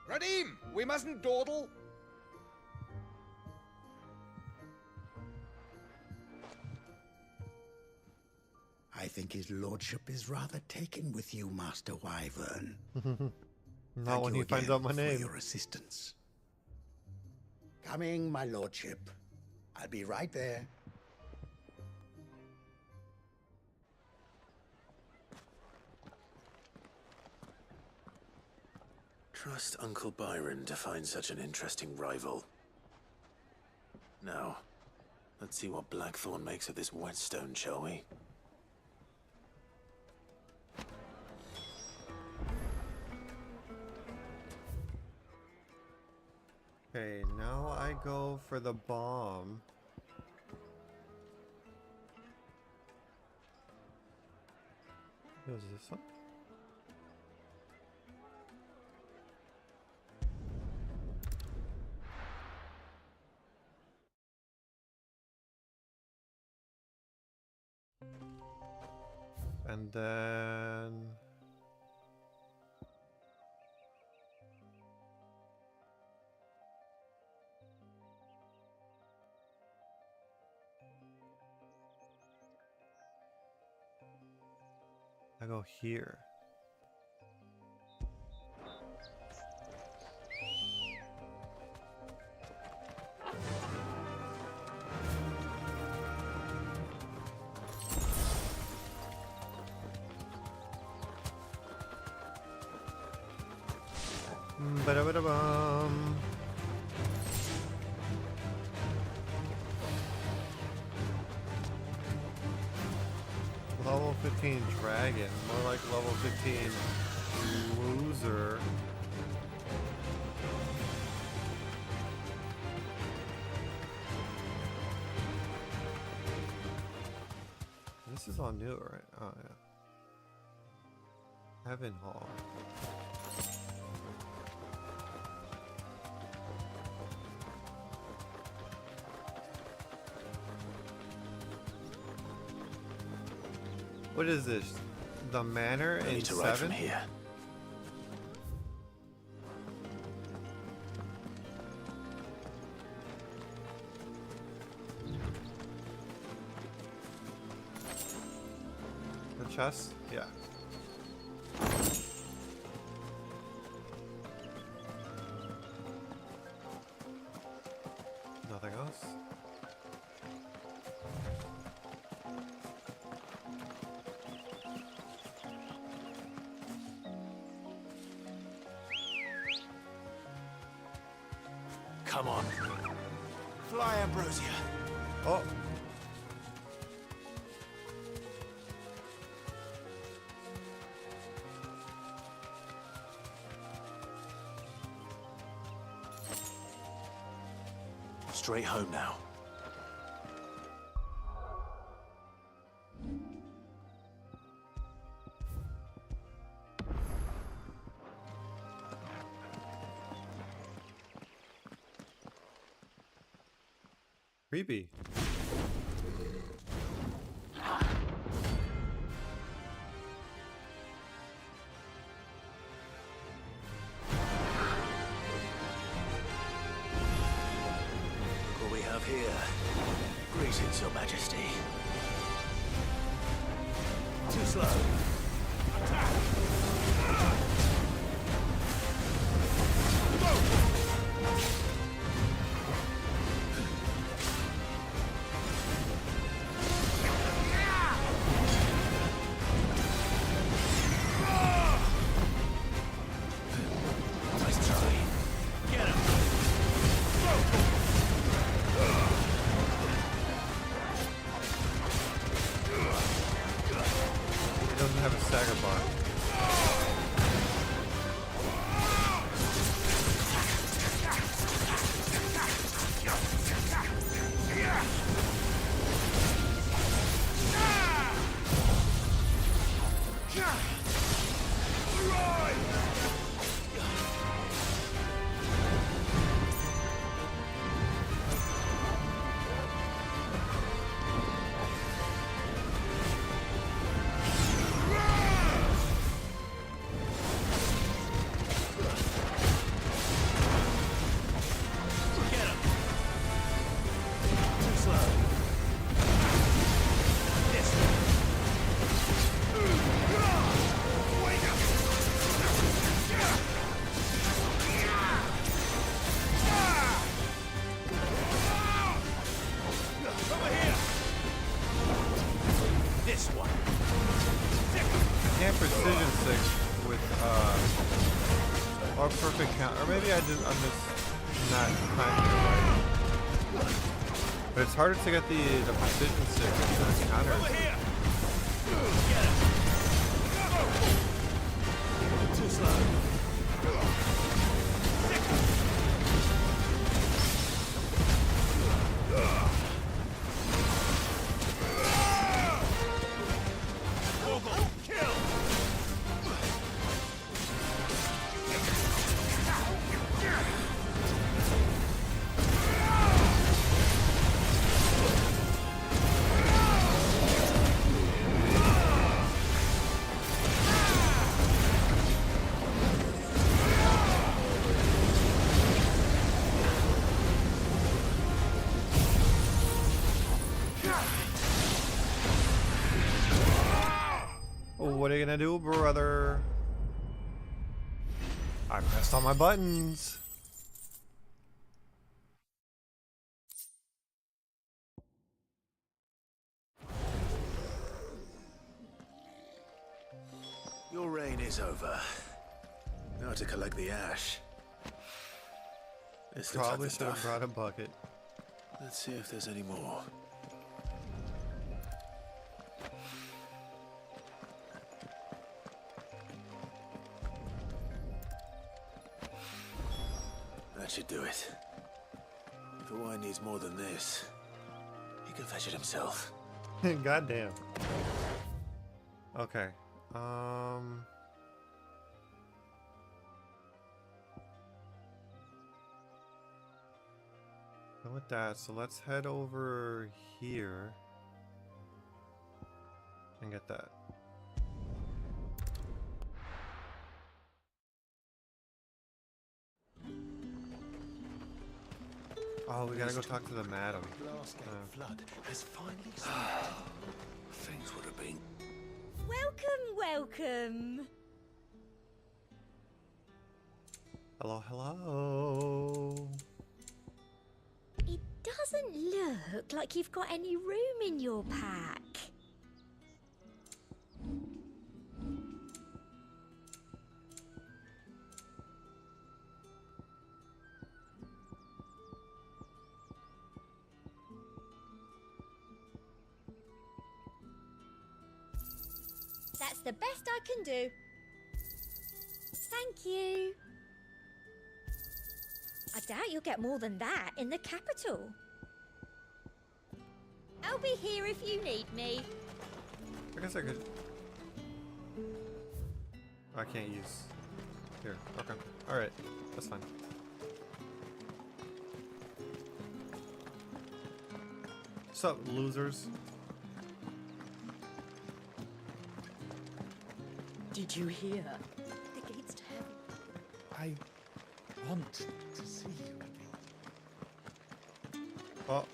Radim, we mustn't dawdle. I think his lordship is rather taken with you, Master Wyvern. Not when he finds out my name. For your assistance. Coming, my lordship. I'll be right there. Trust Uncle Byron to find such an interesting rival. Now, let's see what Blackthorn makes of this whetstone, shall we? Okay, now I go for the bomb. What was this one? And then I go here. Ba-da-ba-da-bum. Level 15 dragon, more like level 15 loser. This is all new, right? Oh yeah. Heaven Hall. What is this? The manor in 7? Here. The chest? Yeah. Nothing else? Come on. Fly, Ambrosia. Oh. Straight home now. Creepy. What we have here? Greetings, Your Majesty. Too slow. Attack! Precision 6 with or perfect count, or maybe I'm just not timing it right. But it's harder to get the precision 6 with the counters. Too slow. What are you gonna do, brother? I pressed all my buttons. Your reign is over. Now to collect the ash. This looks like Probably the should have stuff. brought a bucket. Let's see if there's any more. That should do it. If the wine needs more than this, he can fetch it himself. Goddamn. Okay. Done with that, so let's head over here and get that. Oh, we gotta go talk to the madam. Flood has finally stopped. Things would have been. Welcome. Hello, hello. It doesn't look like you've got any room in your pack. That's the best I can do. Thank you. I doubt you'll get more than that in the capital. I'll be here if you need me. I guess I could. I can't use. Here. Okay. Alright. That's fine. What's up, losers? Did you hear? The gates to heaven. I want to see you again. Oh.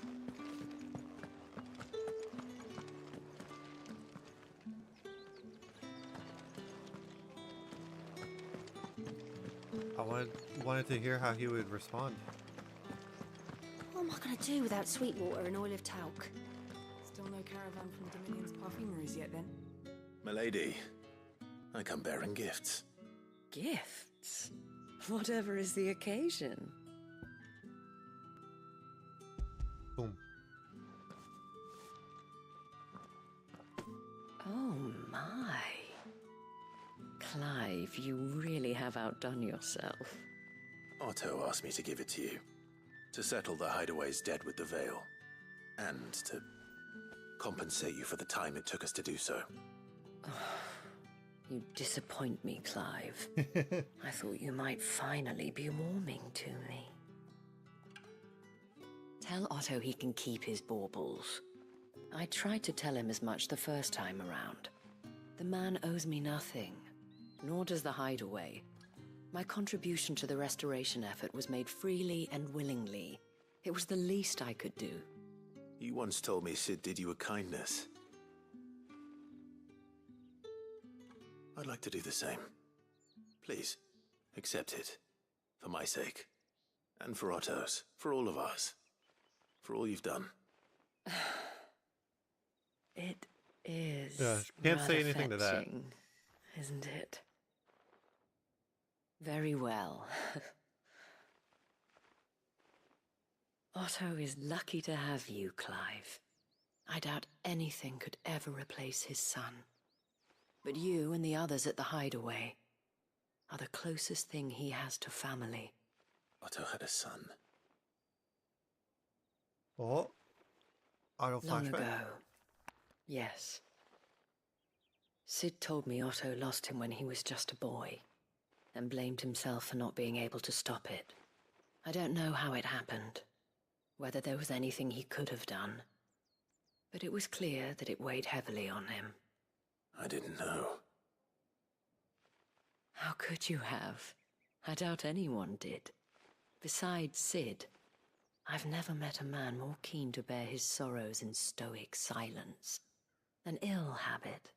I wanted to hear how he would respond. What am I going to do without Sweetwater and oil of talc? Still no caravan from Dominion's perfumeries yet, then? Milady, I come bearing gifts. Gifts? Whatever is the occasion. Boom. Oh my. Clive, you really have outdone yourself. Otto asked me to give it to you. To settle the hideaway's debt with the Veil. And to compensate you for the time it took us to do so. You disappoint me, Clive. I thought you might finally be warming to me. Tell Otto he can keep his baubles. I tried to tell him as much the first time around. The man owes me nothing, nor does the hideaway. My contribution to the restoration effort was made freely and willingly. It was the least I could do. You once told me Sid did you a kindness. I'd like to do the same. Please, accept it. For my sake. And for Otto's. For all of us. For all you've done. It is. Yeah, can't say anything to that. fetching, isn't it? Very well. Otto is lucky to have you, Clive. I doubt anything could ever replace his son. But you and the others at the hideaway are the closest thing he has to family. Otto had a son. Oh. Auto Long flashback. ago. Yes. Sid told me Otto lost him when he was just a boy, and blamed himself for not being able to stop it. I don't know how it happened, whether there was anything he could have done, but it was clear that it weighed heavily on him. I didn't know. How could you have? I doubt anyone did. Besides Sid, I've never met a man more keen to bear his sorrows in stoic silence. An ill habit,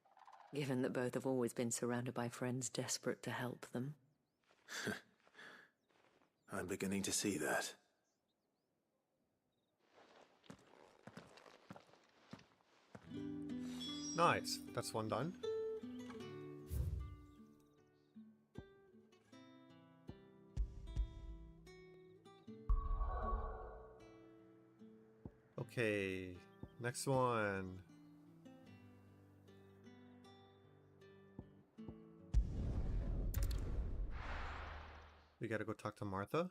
given that both have always been surrounded by friends desperate to help them. I'm beginning to see that. Nice. That's one done. Okay, next one. We gotta go talk to Martha.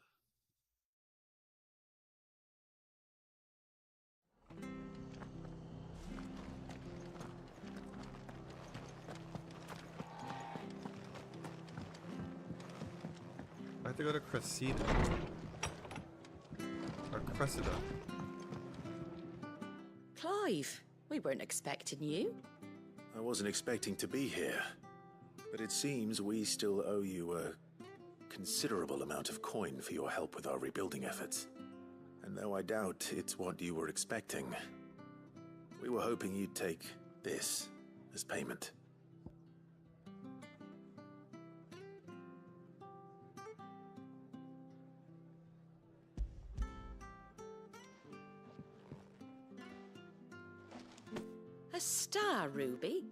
I have to go to Cressida. Or Cressida. Clive, we weren't expecting you. I wasn't expecting to be here, but it seems we still owe you a considerable amount of coin for your help with our rebuilding efforts. And though I doubt it's what you were expecting, we were hoping you'd take this as payment. A star ruby?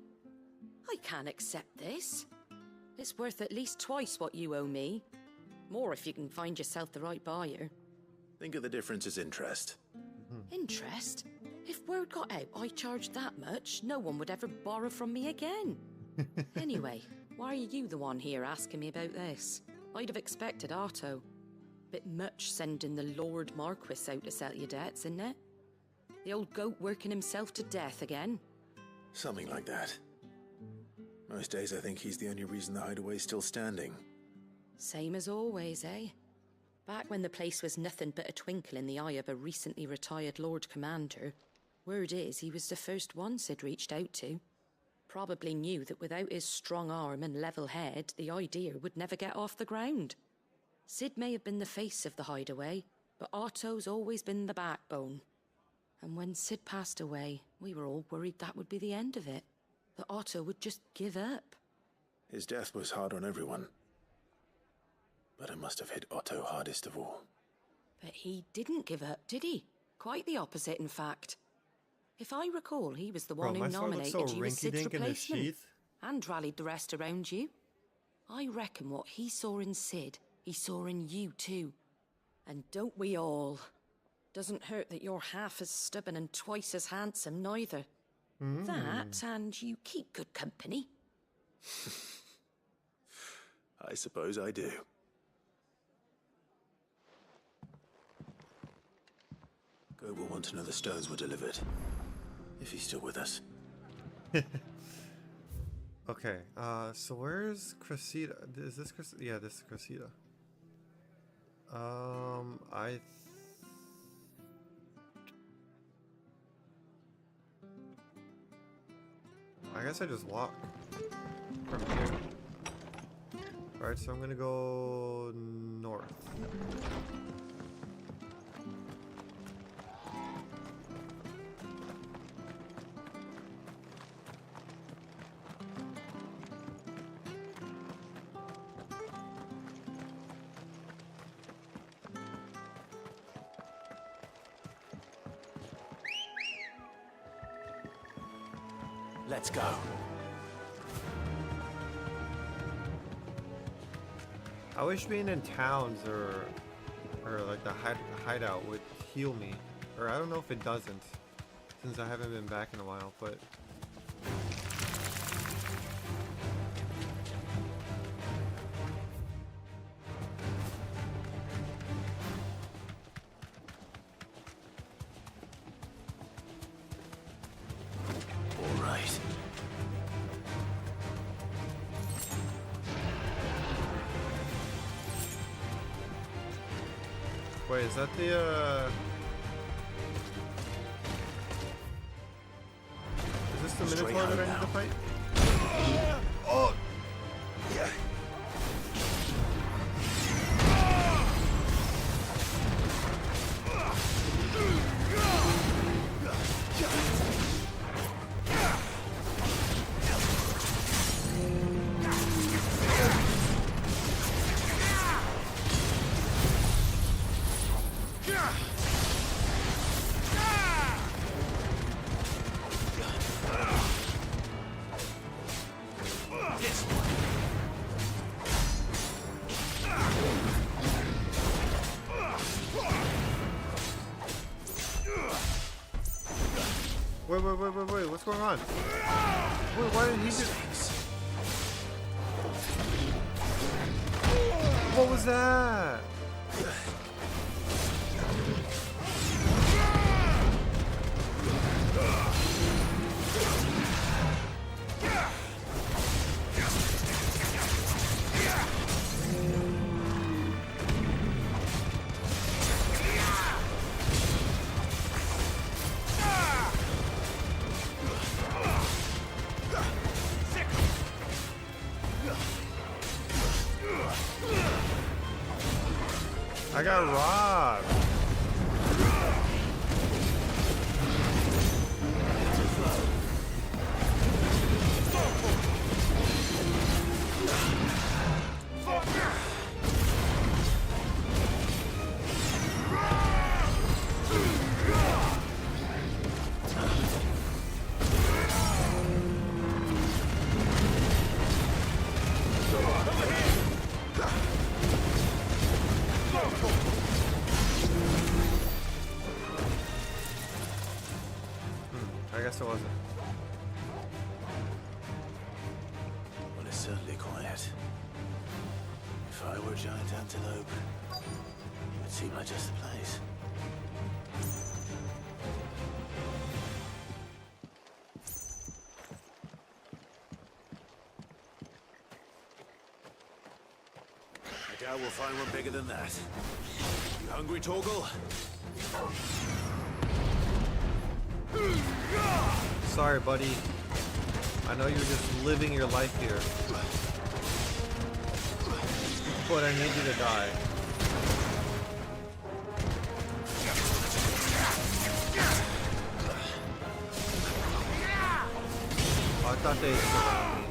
I can't accept this. It's worth at least twice what you owe me. More if you can find yourself the right buyer. Think of the difference as interest. Interest? If word got out I charged that much, no one would ever borrow from me again. Anyway, why are you the one here asking me about this? I'd have expected Otto. Bit much sending the Lord Marquis out to settle your debts, isn't it? The old goat working himself to death again? Something like that. Most days I think he's the only reason the hideaway's still standing. Same as always, eh? Back when the place was nothing but a twinkle in the eye of a recently retired Lord Commander, word is he was the first one Sid reached out to. Probably knew that without his strong arm and level head, the idea would never get off the ground. Sid may have been the face of the hideaway, but Otto's always been the backbone. And when Sid passed away, we were all worried that would be the end of it. That Otto would just give up. His death was hard on everyone. But it must have hit Otto hardest of all. But he didn't give up, did he? Quite the opposite, in fact. If I recall, he was the one who nominated you as Sid's replacement. And rallied the rest around you. I reckon what he saw in Sid, he saw in you too. And don't we all? Doesn't hurt that you're half as stubborn and twice as handsome, neither. That, and you keep good company. I suppose I do. Goat will want to know the stones were delivered. If he's still with us. Okay, so where's Cressida? Is this Cressida? Yeah, this is Cressida. I guess I just walk from here. Alright, so I'm gonna go north. Let's go. I wish being in towns or like the hideout would heal me. Or I don't know if it doesn't, since I haven't been back in a while, but... Wait, is that the, is this the Minotaur that I need to fight? Oh! Yeah. Wait, what's going on? Wait, why did he just... What was that? I got robbed. I guess it wasn't. Well, it's certainly quiet. If I were a giant antelope, it would seem like just the place. I doubt we'll find one bigger than that. You hungry, Torgal? Sorry, buddy. I know you're just living your life here. But I need you to die. Oh, I thought they surrounded me.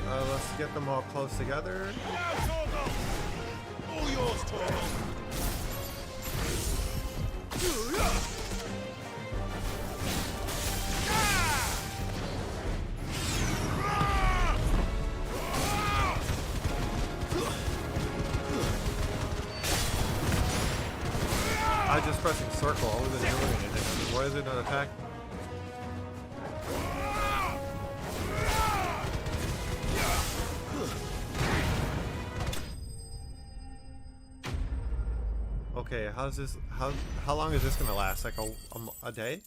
Let's get them all close together. All yours, Torgal. I just pressing circle. I wasn't doing anything. Why is it not attacking? Okay, how's this? How long is this gonna last? Like a day?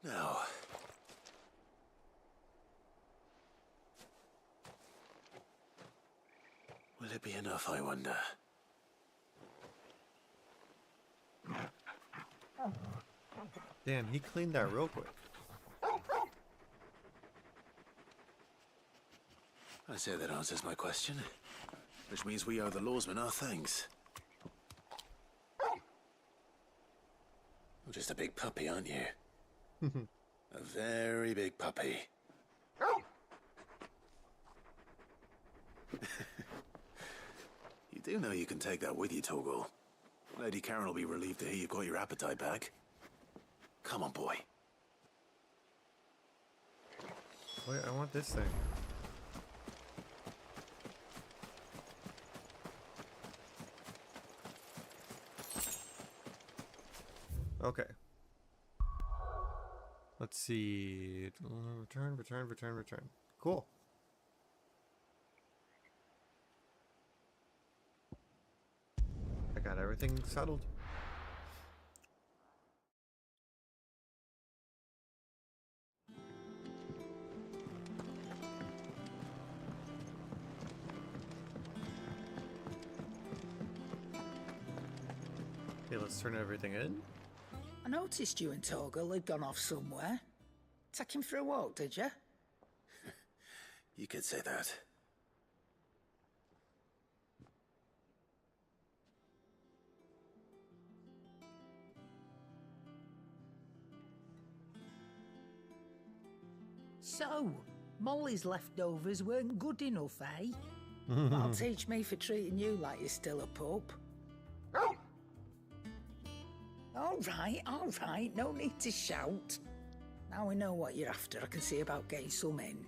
No. Will it be enough, I wonder? Damn, he cleaned that real quick. I say that answers my question. Which means we owe the lawsmen our thanks. You're just a big puppy, aren't you? A very big puppy. You do know you can take that with you, Torgal. Lady Karen will be relieved to hear you've got your appetite back. Come on, boy. Wait, I want this thing. Okay. Let's see. Return. Cool. I got everything settled. Okay, let's turn everything in. I noticed you and Torgal had gone off somewhere. Take him for a walk, did you? You could say that. So, Molly's leftovers weren't good enough, eh? That'll teach me for treating you like you're still a pup. all right. No need to shout. Now we know what you're after. I can see about getting some in.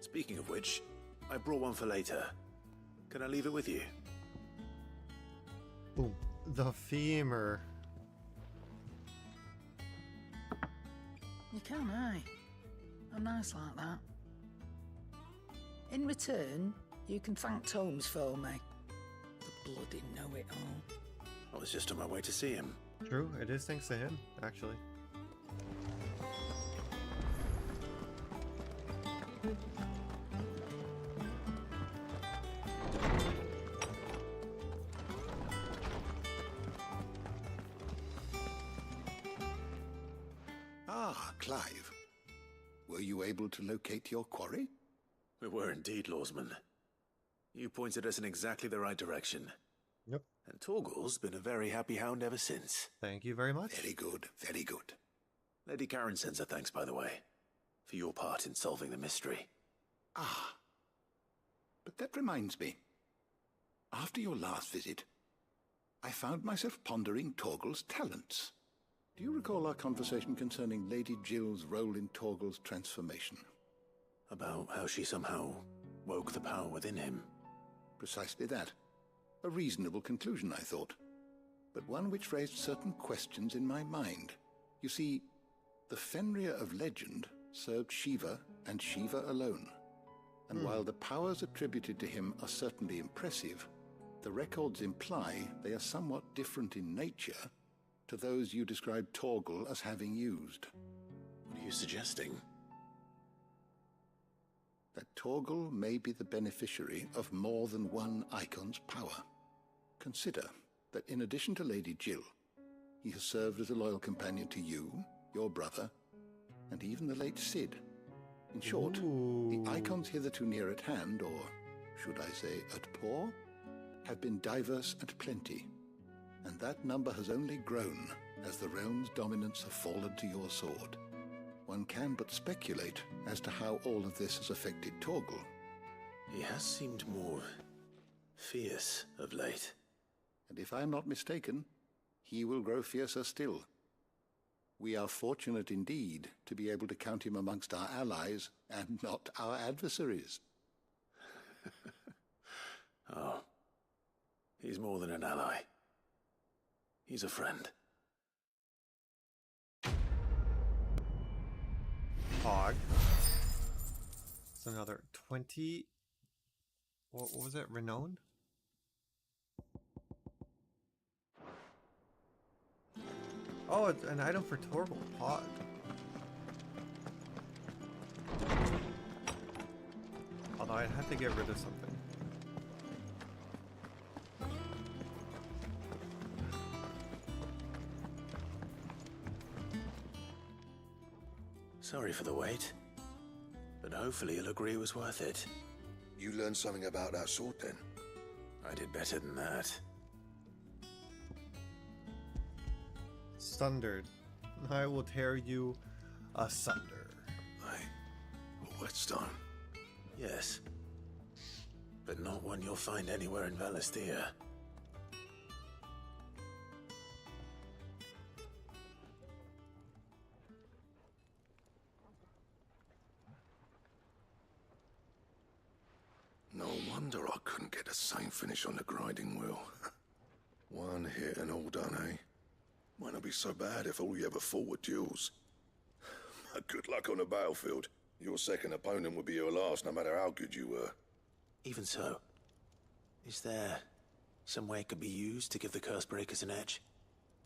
Speaking of which, I brought one for later. Can I leave it with you? Boom. The femur. You can, aye. I'm nice like that. In return, you can thank Tomes for me. The bloody know-it-all. I was just on my way to see him. True, it is thanks to him, actually. Ah, Clive. Were you able to locate your quarry? We were indeed, Lawsman. You pointed us in exactly the right direction. Yep. And Torgal's been a very happy hound ever since. Thank you very much. Very good, very good. Lady Karen sends her thanks, by the way, for your part in solving the mystery. Ah. But that reminds me. After your last visit, I found myself pondering Torgal's talents. Do you recall our conversation concerning Lady Jill's role in Torgal's transformation? About how she somehow woke the power within him. Precisely that. A reasonable conclusion, I thought. But one which raised certain questions in my mind. You see, the Fenrir of legend served Shiva and Shiva alone. And while the powers attributed to him are certainly impressive, the records imply they are somewhat different in nature to those you described Torgal as having used. What are you suggesting? That Torgal may be the beneficiary of more than one icon's power. Consider that in addition to Lady Jill, he has served as a loyal companion to you, your brother, and even the late Cid. In short, the icons hitherto near at hand, or should I say at paw, have been diverse and plenty, and that number has only grown as the realm's dominance have fallen to your sword. One can but speculate as to how all of this has affected Torgal. He has seemed more fierce of late. And if I'm not mistaken, he will grow fiercer still. We are fortunate indeed to be able to count him amongst our allies and not our adversaries. Oh, he's more than an ally. He's a friend. Hog. It's another 20. What was it? Renowned? Oh, it's an item for Torgal. Hog. Although I'd have to get rid of something. Sorry for the wait, but hopefully you'll agree it was worth it. You learned something about that sword then? I did better than that. Sundered. I will tear you asunder. A whetstone? Yes. But not one you'll find anywhere in Valisthea. No wonder I couldn't get the same finish on the grinding wheel. One hit and all done, eh? Might not be so bad if all you ever fought were duels. Good luck on the battlefield. Your second opponent would be your last, no matter how good you were. Even so, is there some way it could be used to give the Cursebreakers an edge?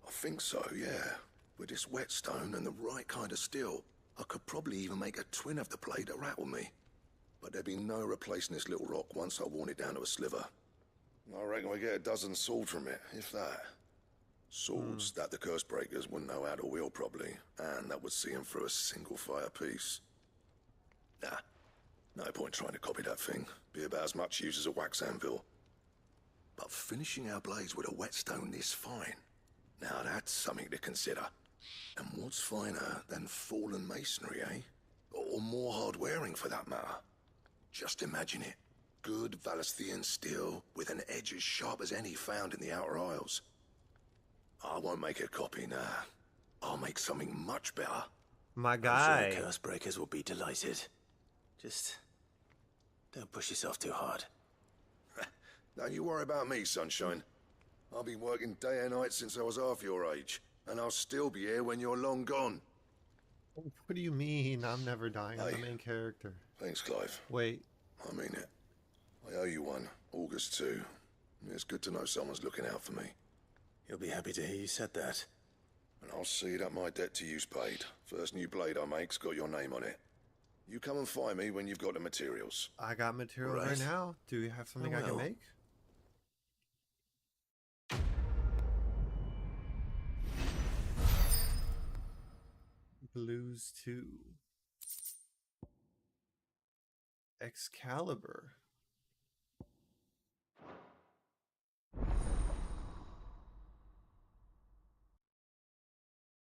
I think so, yeah. With this whetstone and the right kind of steel, I could probably even make a twin of the blade that rattled me. But there'd be no replacing this little rock once I worn it down to a sliver. I reckon we get a dozen swords from it, if that. Swords that the Cursebreakers wouldn't know how to wield properly, and that would see them through a single fire piece. Nah, no point trying to copy that thing. Be about as much use as a wax anvil. But finishing our blades with a whetstone this fine, now that's something to consider. And what's finer than fallen masonry, eh? Or more hard-wearing, for that matter. Just imagine it. Good Valisthean steel with an edge as sharp as any found in the Outer Isles. I won't make a copy now. I'll make something much better. My I'm guy. sure curse breakers will be delighted. Just don't push yourself too hard. Don't you worry about me, sunshine. I've been working day and night since I was half your age, and I'll still be here when you're long gone. What do you mean? I'm never dying. I'm the main character. Thanks, Clive. Wait. I mean it. I owe you one. August too. It's good to know someone's looking out for me. You'll be happy to hear you said that. And I'll see that my debt to you's paid. First new blade I make's got your name on it. You come and find me when you've got the materials. I got materials right now. Do you have something I can make? Blues 2. Excalibur.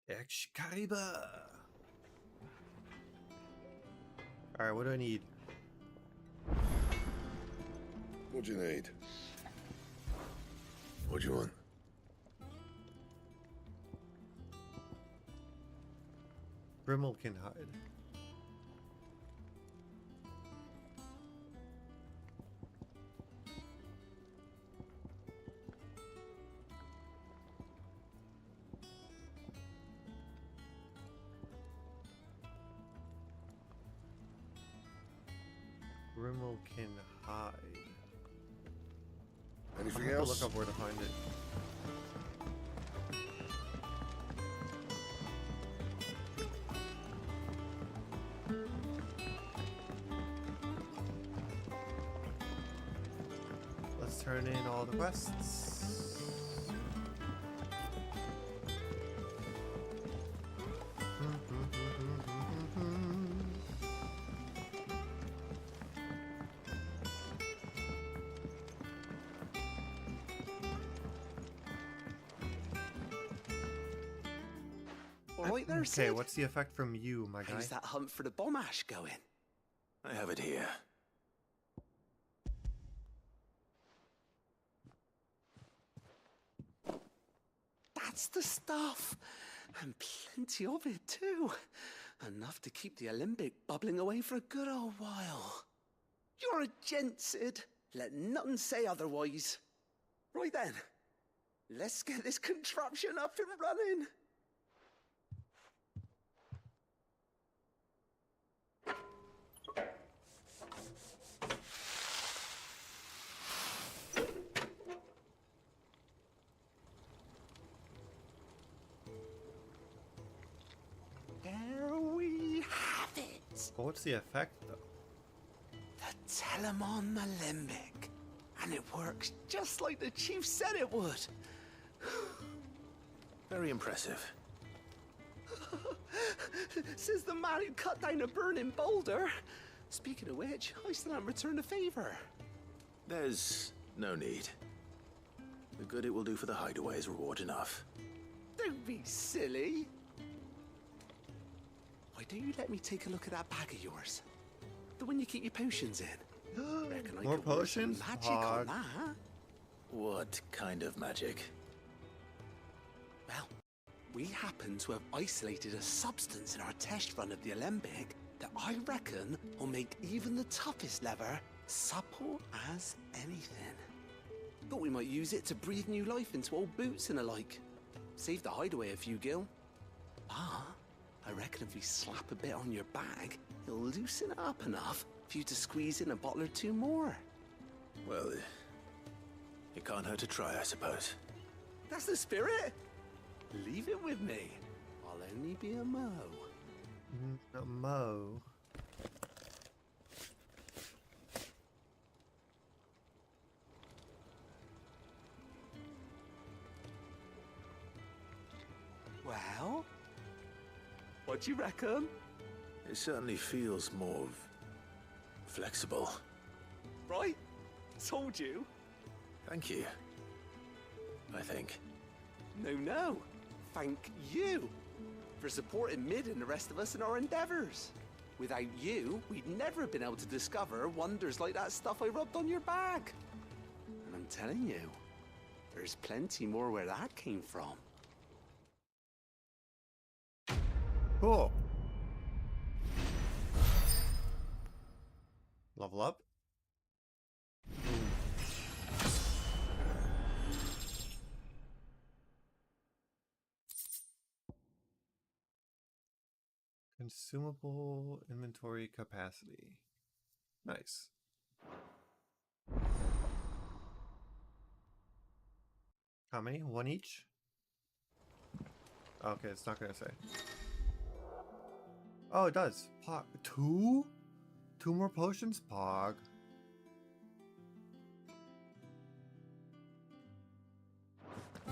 Excalibur. Alright, what do I need? What do you need? What do you want? Brimmel can hide. Brimmel can hide. Anything I'll have else? to look up where to find it. Let's turn in all the quests. All right there, Okay, Sid. what's the effect from you, my guy? How's that hunt for the bomb ash going? I have it here. That's the stuff. And plenty of it, too. Enough to keep the alembic bubbling away for a good old while. You're a gent, Sid. Let nothing say otherwise. Right then, let's get this contraption up and running. There we have it. Well, what's the effect, though? The Telemon Alembic. And it works just like the chief said it would. Very impressive. Says the man who cut down a burning boulder. Speaking of which, I still haven't returned the favor. There's no need. The good it will do for the hideaway is reward enough. Don't be silly. Why don't you let me take a look at that bag of yours? The one you keep your potions in. Reckon I More could work some potions? magic on Hard. that. What kind of magic? Well, we happen to have isolated a substance in our test run of the alembic that I reckon will make even the toughest lever supple as anything. Thought we might use it to breathe new life into old boots and the like. Save the hideaway a few gil. Ah, I reckon if we slap a bit on your bag, it'll loosen it up enough for you to squeeze in a bottle or two more. Well, it can't hurt to try, I suppose. That's the spirit. Leave it with me. I'll only be a mo. A mo. Well, what do you reckon? It certainly feels more flexible. Right? Told you. Thank you. I think. No. Thank you for supporting Mid and the rest of us in our endeavors. Without you, we'd never have been able to discover wonders like that stuff I rubbed on your bag. And I'm telling you, there's plenty more where that came from. Cool. Level up. Consumable inventory capacity. Nice. How many? One each? Okay, it's not gonna say. Oh, it does. Pog. Two? Two more potions? Pog. I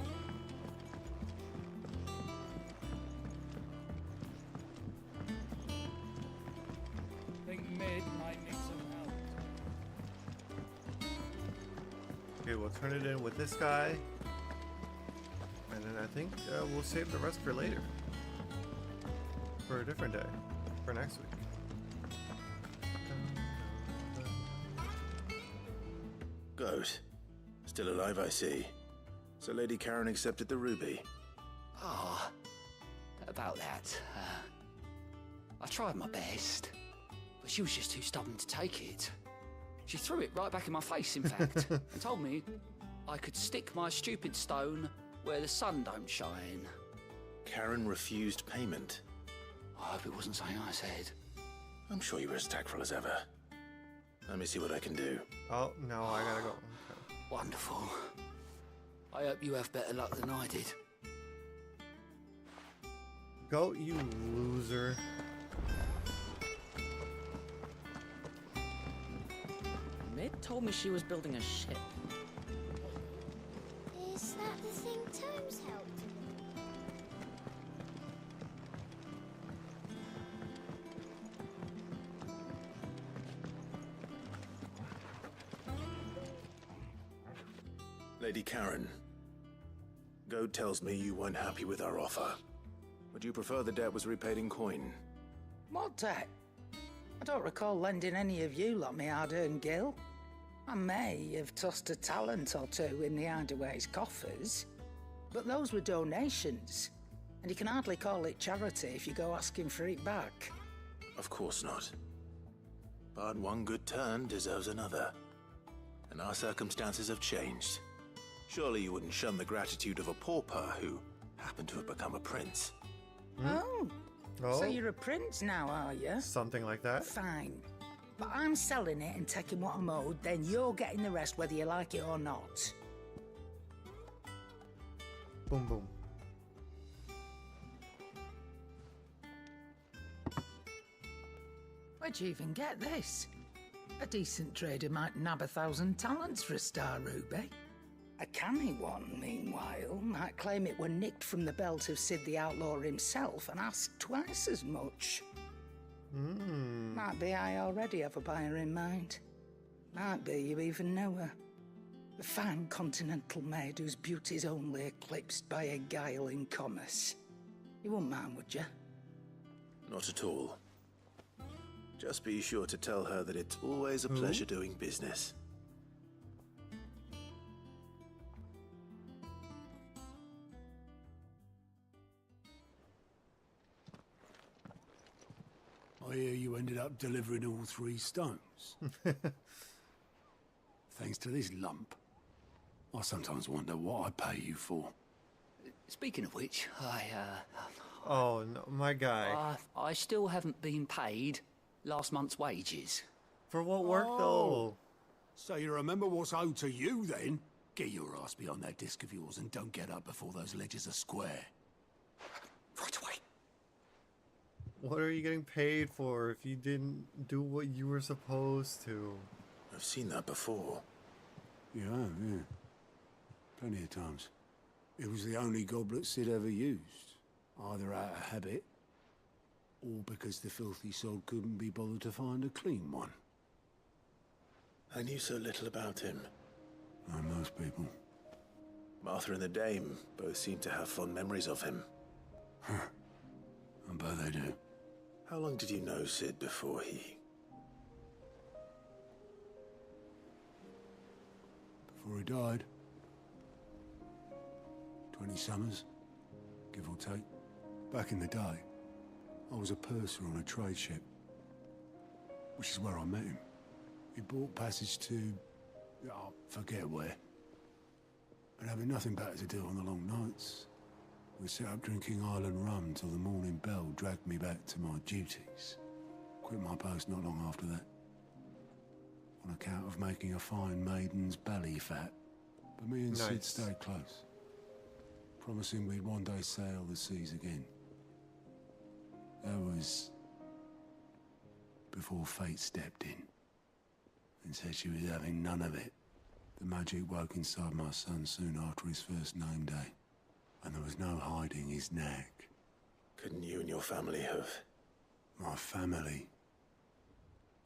think Mid might need some help. Okay, we'll turn it in with this guy. And then I think we'll save the rest for later. For a different day. For next week. Goat. Still alive, I see. So Lady Karen accepted the ruby. Ah, about that. I tried my best, but she was just too stubborn to take it. She threw it right back in my face, in fact, and told me I could stick my stupid stone where the sun don't shine. Karen refused payment. I hope it wasn't something I said. I'm sure you were as tactful as ever. Let me see what I can do. Oh, no, I gotta go. Okay. Wonderful. I hope you have better luck than I did. Go, you loser. Mid told me she was building a ship. Is that the thing Tomes helped with? Lady Karen, Goat tells me you weren't happy with our offer. Would you prefer the debt was repaid in coin? What debt? I don't recall lending any of you lot me hard-earned gil. I may have tossed a talent or two in the Hideaway's coffers, but those were donations, and you can hardly call it charity if you go asking for it back. Of course not. But one good turn deserves another. And our circumstances have changed. Surely you wouldn't shun the gratitude of a pauper who happened to have become a prince. Oh. Oh. So you're a prince now, are you? Something like that. Fine. But I'm selling it and taking what I'm owed, then you're getting the rest whether you like it or not. Boom, boom. Where'd you even get this? A decent trader might nab 1,000 talents for a star ruby. A canny one, meanwhile, might claim it were nicked from the belt of Sid the Outlaw himself and ask twice as much. Might be I already have a buyer in mind. Might be you even know her. A fine continental maid whose beauty's only eclipsed by a guile in commerce. You wouldn't mind, would you? Not at all. Just be sure to tell her that it's always a pleasure doing business. I hear you ended up delivering all 3 stones. Thanks to this lump. I sometimes wonder what I pay you for. Speaking of which, Oh, no, my guy. I still haven't been paid last month's wages. For what work, though? So you remember what's owed to you, then? Get your ass behind that disc of yours and don't get up before those ledgers are square. Right away. What are you getting paid for if you didn't do what you were supposed to? I've seen that before. Yeah, yeah. Plenty of times. It was the only goblet Sid ever used. Either out of habit, or because the filthy soul couldn't be bothered to find a clean one. I knew so little about him. Like most people. Martha and the Dame both seem to have fond memories of him. I bet they do. How long did you know Sid before he... Before he died. 20 summers, give or take. Back in the day, I was a purser on a trade ship, which is where I met him. He bought passage to... I forget where. And having nothing better to do on the long nights, we set up drinking island rum till the morning bell dragged me back to my duties. Quit my post not long after that, on account of making a fine maiden's belly fat. But me and Sid stayed close, promising we'd one day sail the seas again. That was before fate stepped in and said she was having none of it. The magic woke inside my son soon after his first name day, and there was no hiding his knack. Couldn't you and your family have? My family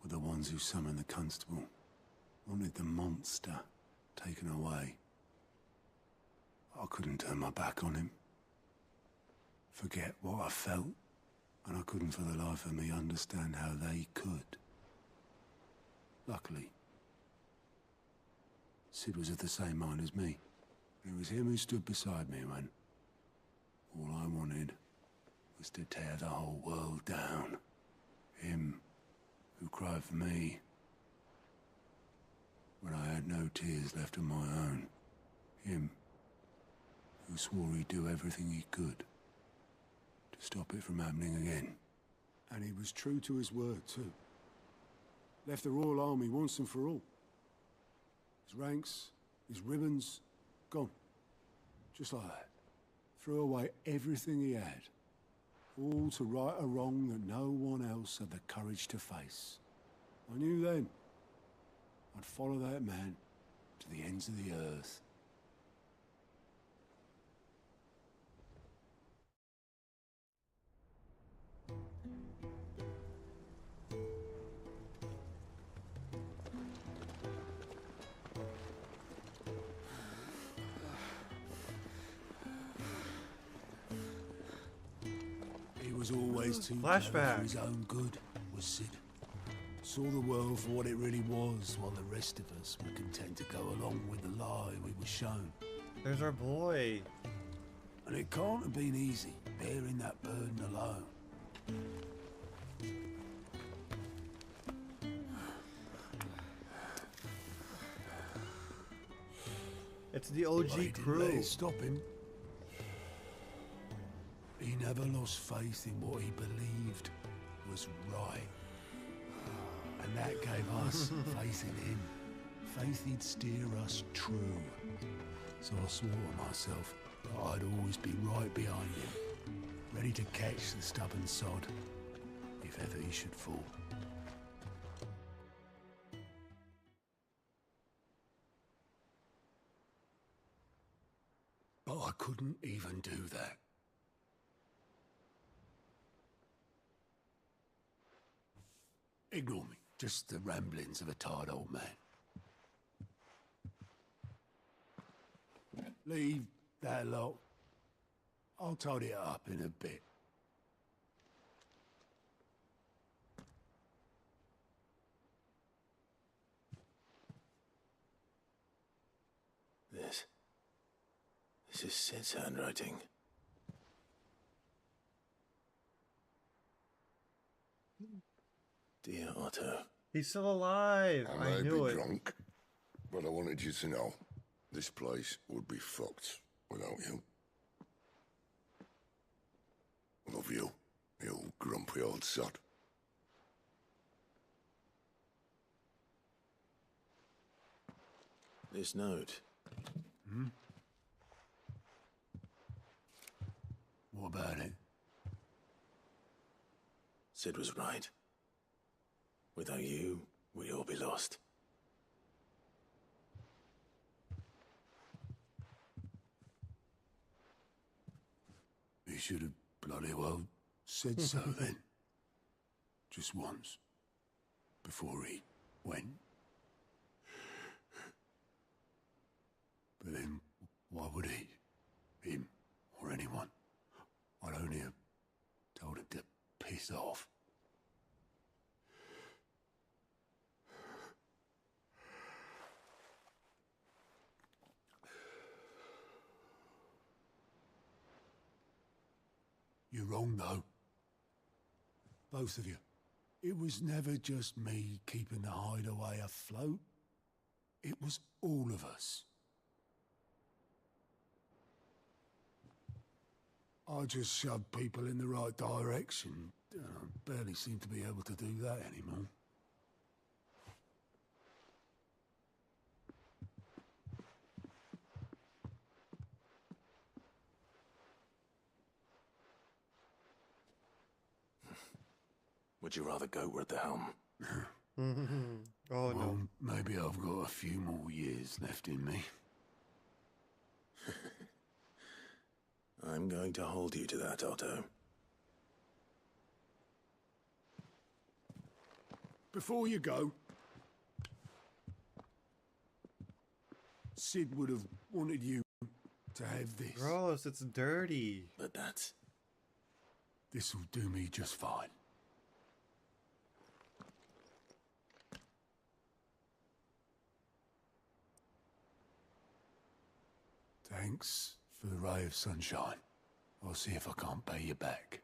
were the ones who summoned the constable, wanted the monster taken away. I couldn't turn my back on him, forget what I felt, and I couldn't for the life of me understand how they could. Luckily, Sid was of the same mind as me. It was him who stood beside me when all I wanted was to tear the whole world down. Him who cried for me when I had no tears left of my own. Him who swore he'd do everything he could to stop it from happening again. And he was true to his word, too. Left the Royal Army once and for all. His ranks, his ribbons, gone. Just like that. Threw away everything he had. All to right a wrong that no one else had the courage to face. I knew then I'd follow that man to the ends of the earth. He was always too clever for his own good, was Sid. Saw the world for what it really was, while the rest of us were content to go along with the lie we were shown. There's our boy. And it can't have been easy, bearing that burden alone. It's the OG crew. Let it stop him. He never lost faith in what he believed was right. And that gave us faith in him. Faith he'd steer us true. So I swore to myself that I'd always be right behind him, ready to catch the stubborn sod, if ever he should fall. But I couldn't even do that. Ignore me. Just the ramblings of a tired old man. Leave that lot. I'll tidy it up in a bit. This is Sid's handwriting. Dear Otto. He's still alive. I knew it. Drunk, but I wanted you to know this place would be fucked without you. Love you, you grumpy old sod. This note. Hmm? What about it? Sid was right. Without you, we'd all be lost. He should have bloody well said so then. Just once. Before he went. But then, why would he? Him, or anyone? I'd only have told him to piss off. You're wrong, though. Both of you. It was never just me keeping the hideaway afloat. It was all of us. I just shoved people in the right direction. I barely seem to be able to do that anymore. Would you rather goat were at the helm? Oh, well, no. Maybe I've got a few more years left in me. I'm going to hold you to that, Otto. Before you go, Sid would have wanted you to have this. Gross, it's dirty. But that's... This'll do me just fine. Thanks for the ray of sunshine. I'll see if I can't pay you back.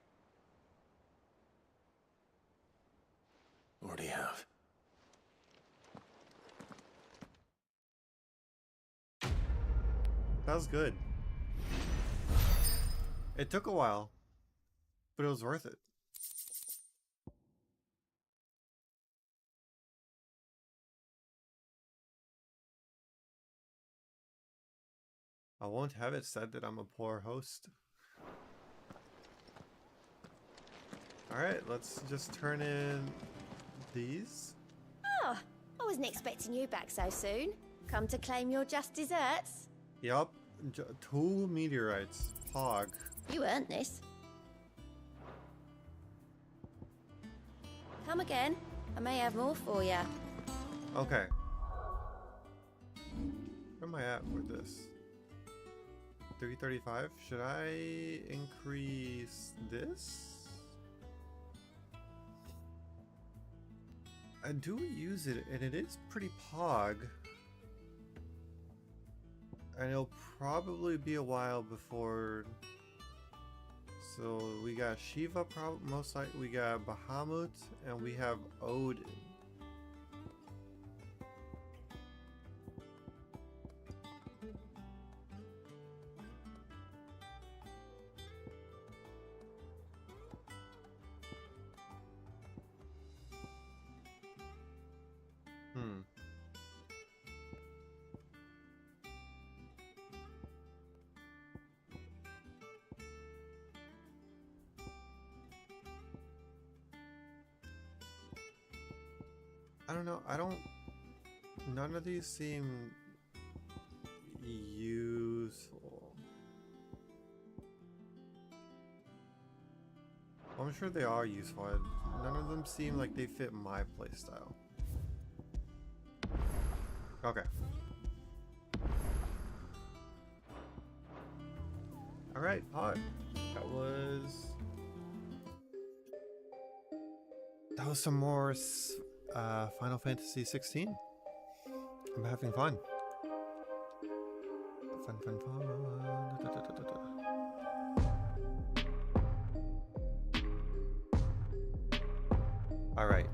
Already have. That was good. It took a while, but it was worth it. I won't have it said that I'm a poor host. Alright, let's just turn in these. Oh, I wasn't expecting you back so soon. Come to claim your just desserts? Yup, 2 meteorites. Pog. You earned this. Come again. I may have more for you. Okay. Where am I at with this? 335. Should I increase this? I do use it, and it is pretty pog. And it'll probably be a while before. So we got Shiva, most likely. We got Bahamut, and we have Odin. I don't know. None of these seem useful. I'm sure they are useful. None of them seem like they fit my playstyle. Okay. Alright, pod. That was some more Final Fantasy XVI. I'm having fun. Fun. All right.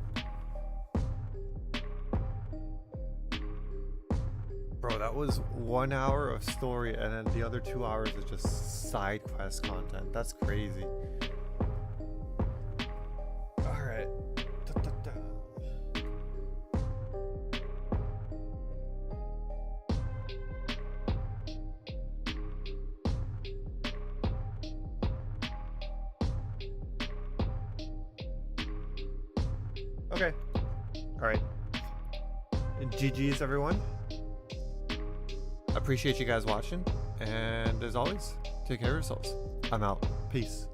Bro, that was 1 hour of story, and then the other 2 hours is just side quest content. That's crazy. All right. Okay. All right. GG's, everyone. Appreciate you guys watching. And as always, take care of yourselves. I'm out. Peace.